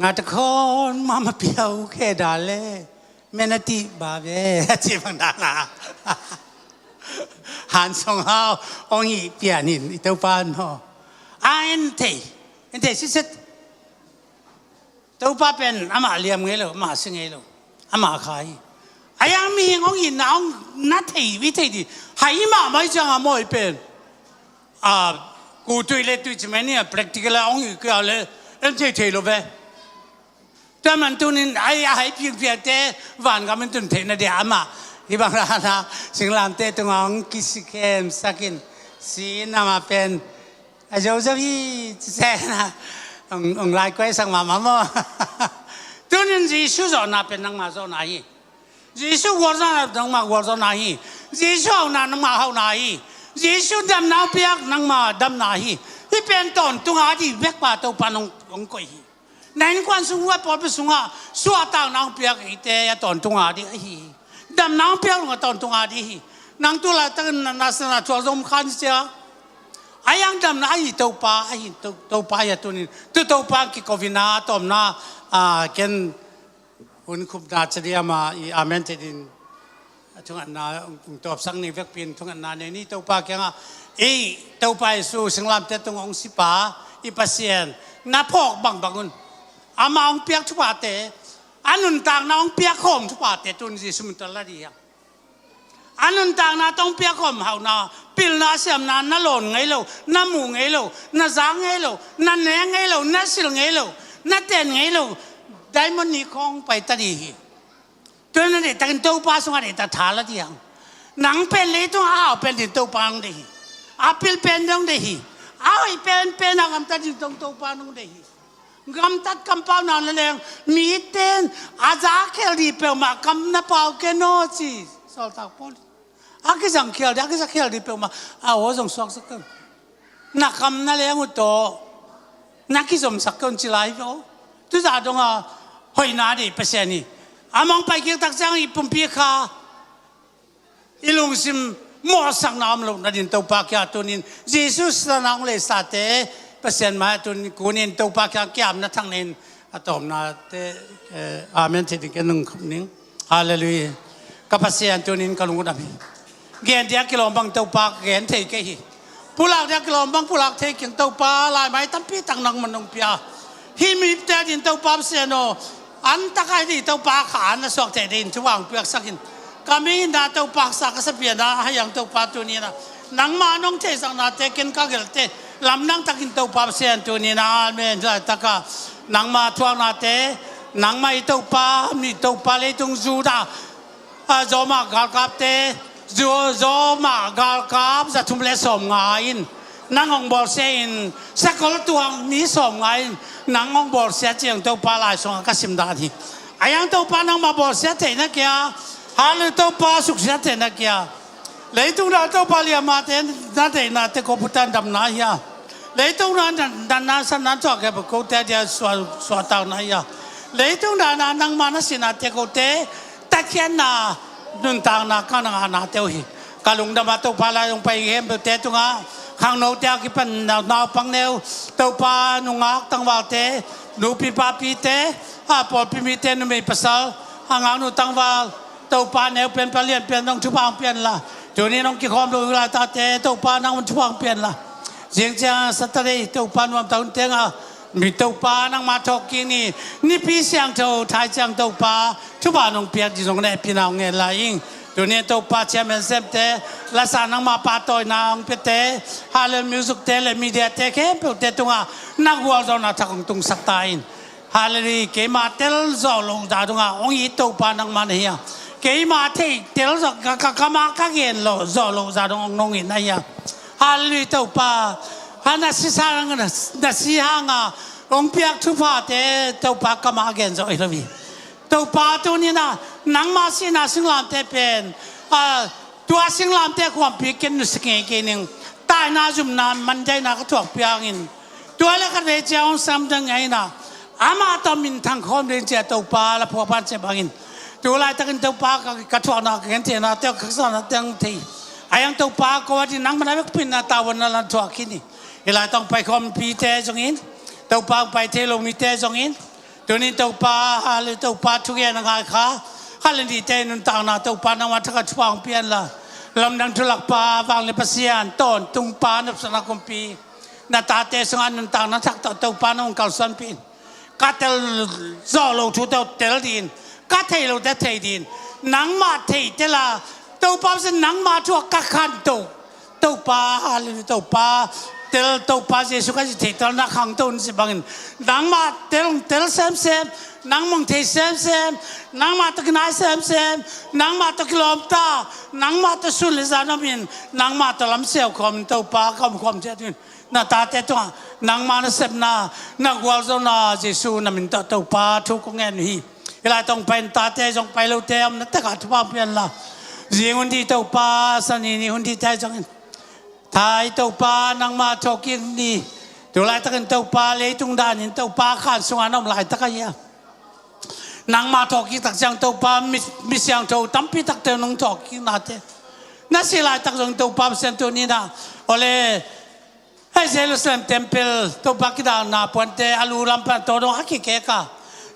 งานตะคอนมาเปียวแค่ดาเล่แม่นาทีบาเบ้จีบังดาลาหันสองห้าวองอีเปียนินอีเต้าปานพ่อเอ็นเทสิเซตเต้าป้าเป็นอามาเลี้ยงไงล่ะมาสิงไงล่ะอามาขายไอ้ยังมีองอีน้องนัดที่วิธีดีให้มาไม่จังอาไม่เป็นกูตัวเล็กตัวจิ๋มเนี่ย practical องอีก็เอาเลยเอ็นเทโลเบ้ แต่มันตุนินไอ้เพียงแต่หวานก็มันตุนเทนเดียมาที่บางร้านนะสิงลามเตตงองกิสเคมสักินสีน้ำมาเป็นไอ้เจ้าพี่แซ่นะลายก้อยสังมาโมตุนินจีสุจอนาเป็นนังมาโซนาฮีจีสุวอร์ซานังมาวอร์ซานาฮีจีสุเอานังมาเอานาฮีจีสุดำน้ำเปียกนังมาดำนาฮีที่เป็นตอนตุงอาดีเวกป่าตัวปานองก้อยฮีนั่นความสูงว่าพอไปสูงอ่ะสัวต่างน้ำเปียกอีเตยตอนตุงอาดีฮีดำน้ำเปียกตอนตุงอาดีฮีนังตัวละตั้งนาสนาชัวร์สมขันเสียไอ้ยังดำน้ำอีตัวป่าไอ้ตัวป่าอย่าตัวนี้ตัวป่ากิโกวินาตอมนาเกันหุ่นคุบนาจะเรียมาอีอาเมนเจดินทุกอันนาตอบสังนิเวกปินทุกอันนาในนี้ตัวป่าแกงตัวป่าสู่สังลามเตตงองสิป้าอีปัสเซียนน้าพอกบังุนอามาองเปียกทุบาเตอันนุนต่างน้องเปียกขมทุบาเตตุนจีสมุนตละดีอันนุนต่างน้าต้องเปียกขมเฮานาปิลนาเสียมนาน้าหล่นไงโลน้าหมูไงโลน้าจางไงโลน้าเนงไงโลน้าสิลไงโลน้าเต้นไงโลได้มันนี่คงไปตะดีตัวนั้นเด็กตะกันตัวป้าสงฆ์เด็กตะถาละดีหนังเป็นเลยต้องเอาเป็นถึงตัวป้าดีอาปิลเป็นต้องดีเอาไอ้เป็นนักกำตัดถึงตัวป้าต้องดีกำตัดกำเป้านั่นเลยมีเต้นอาจารย์เคลีเปลมากำนับเอาแค่โนจิสอลตักพอลอากิจังเคลีอากิจังเคลีเปลมาเอาหัวส่งสอกสักคนนักกำนั่นเลยมุตโตนักกิจสมสักคนจิไลฟ์ทุกอย่างตรงอ่ะหอยนาดีเปอร์เซ็นต์นี่อามองไปเกี่ยวกับจังอีปุ่มพีค่ะอีลุงซิมมัวสักน้ำลงนั่นดินตัวปากยาตัวนี้เยซูสนองเลยสาเตเปอร์เซ็นต์มาตัวนี้กูนี่ตัวปากยาแก้มนั่นทั้งนี้อะตอมนาเตอาเมนที่กันนึงคำนึงฮาเลลูยากับเปอร์เซ็นต์ตัวนี้ก็ลุงก็ได้เกียนเดียกิโลบังตัวปากเกียนเทกี่ผู้หลักเดียกิโลบังผู้หลักเทกินตัวปาลายไม้ตั้มปีตั้งนังมันนงเปียฮิมีแต่ดินตัวปาเสียโนอันตะไคร้ดิตัวปาขานะสวกแต่ดินช่วงเปียกสักินก็มีนาตัวปากสักสักเปียนะให้ยังตัวปาตัวนี้นะนังมาน้องเทสังนาเตกินก็เกิดเตลำนังตะกินตัวปาเสียตัวนี้นะเมนจะตะกะนังมาทวงนาเตนังมาอีตัวปามีตัวปาเลยตรงจูดาโจมากาลกับเตโจมากาลกับจะทุ่มเลสมงายนังองบอลเซียนสักคนตัวมีสมไงนังองบอลเสียเจียงตัวปลาไหลส่งก็สิมดาทีไอ้ยังตัวปลานังมาบอลเสียเทนักเกียฮาเลตัวปลาสุขเสียเทนักเกียเลยตัวนั้นตัวปลาเลียมาเทนั่นเทน่ะเทก็พุทธันดำนาเฮียเลยตัวนั้นดันนาสันนันจอกแกบอกเทเดียสวดตาวนาเฮียเลยตัวนั้นนังมานาสินาเทก็เทตะเคียนนาดุนตางนาข้างนาเทวฮีกาลุงดำมาตัวปลาไหลลงไปเห็นเทตัวงาข้างโน้ตยากิปันนาวปังเนวตัวปานุงักตั้งวาเตนูปีปาปีเตปอดปีมีเตนุไม่ภาษาห่างนูตั้งวาตัวปาเนวเป็นปลาเลียนเป็นน้องชุบางเปลี่ยนละตัวนี้น้องกิคอมดูเวลาตาเตตัวปานั่งมันชุบางเปลี่ยนละเสียงเจ้าสัตย์ตัวปานวมตาเตงมีตัวปานั่งมาทอกกินี่พี่เสียงตัวไทยจังตัวปาชุบางน้องเปลี่ยนที่ตรงนี้พี่น้องเงินลายยิงตัวนี้ตัวปาเชมเซมเตลาสานังมาปาตอยนางเปเตฮาเลมิวสิกเตเลมีเดียเตเคเปเตตุงานักวัวจอนาทักตุงสักตายฮาเลรีเกมาเตลจอลงดาตุงาองอีตัวปานังมันเฮียเกมาเทเตลจอกามากเกนโลจอลงดาตุงนงอินายาฮาเลรีตัวปาฮานาสิสารังนาสิฮังาองเปียกทุพาเตตัวปากามากเกนจออิลวีตัวปาตัวนี้นะนังมาสินาสิงลามเตเป็นตัวสิงลามเตความปีกินนุสเกงกินึงตายนาจุมนานมันใจนักถั่วเปียงินตัวเล็กเรเจ้าซ้ำดังไงนะอามาตอมินทางคอมเรนเจตัวปลาและพวกพันเจ็บกินตัวไรตะกินตัวปลากระถั่วนักเห็นเทน่ะเจ้าขักษณะเตียงทีไอ้ยังตัวปลาก็ว่าที่นังมันไม่ปินตาวันนั้นถั่วกินนี่เวลาต้องไปคอมพีเตจงอินตัวปลาไปเทลงมีเตจงอินตัวนี้ตัวปลาหรือตัวปลาทุกอย่างนะคะข้าเล่นดีเจนุนต่างนาตัวปานังวัฒกช่วงเปลี่ยนละลำดังทุลักปาฟังเลปเซียนต้นตุงปานับสนาคมปีนาตาเตสงานนุนต่างนาทักตัวปานังกัลสันปีนกัดเตลจอลูทุเตลดินกัดเทลเตเทดินหนังมาเทเตลาตัวปาเป็นหนังมาทั่วกักขันตัวปาหรือตัวปา tel to pa Jesu ka thei tel na khang ton si bangin nang ma tel sem nang mong thei sem nang ma to knai sem nang ma to kilom ta nang ma to sul zanamin nang ma to lam seo khom to pa khom che tin na ta te to nang ma na sep na gwal zo na Jesu na min to pa thu ko ngen hi ila tong pen ta te jong pai lo te am na ta ka thu pa pian la riêng hundi to pa sani ni hundi tai jong thái tàu pa nang ma cho kiên đi từ lại ta cần tàu pa lấy tung đàn nhìn tàu pa khăn xuống anh ông lại ta cái gì nang ma cho kiên tắc giang tàu pa mi giang tàu tắm pi tắc tàu nông cho kiên nát thế nát xí lại tắc giang tàu pa sen tàu ni na ole hay Jerusalem temple tàu pa kita na puente alu lampa tàu dong haki keka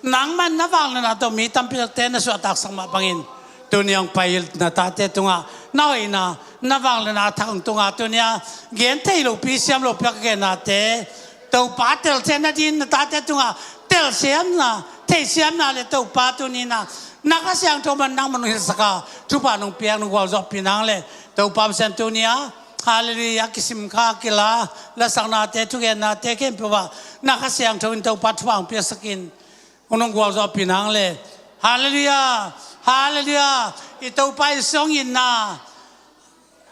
nang man na vang na tàu mi tắm pi tắc tàu na suat tak sang ma bangin tunyang pail na tate tunga noi na navang le na thang tunga tunya gen thei lo pi siam lo pyak ge na te to pa tel chen na din na tate tunga tel siam na thei siam na le to pa tu ni na na ka siang to man nang manu saka chu pa nong piang nong wal zo pinang le to pa sen tunya hallelujah kisim kha kila la sang na te tu ge na te ken pa na ka siang to pa chuang pi sakin onong wal zo pinang le hallelujah hallelujah ito pa song in na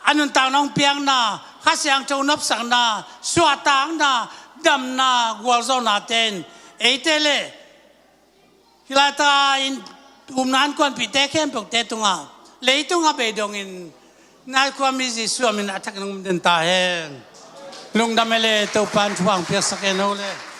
anun tang nong piang na khasyang chou nop sang na swa tang na dam na gwal zo na ten eitele hilata in nan kon pi te kem pok te tunga leitunga be dong in na kwa mi ji suamin athak nong den ta hen lung damele to pan chuang pia saken ole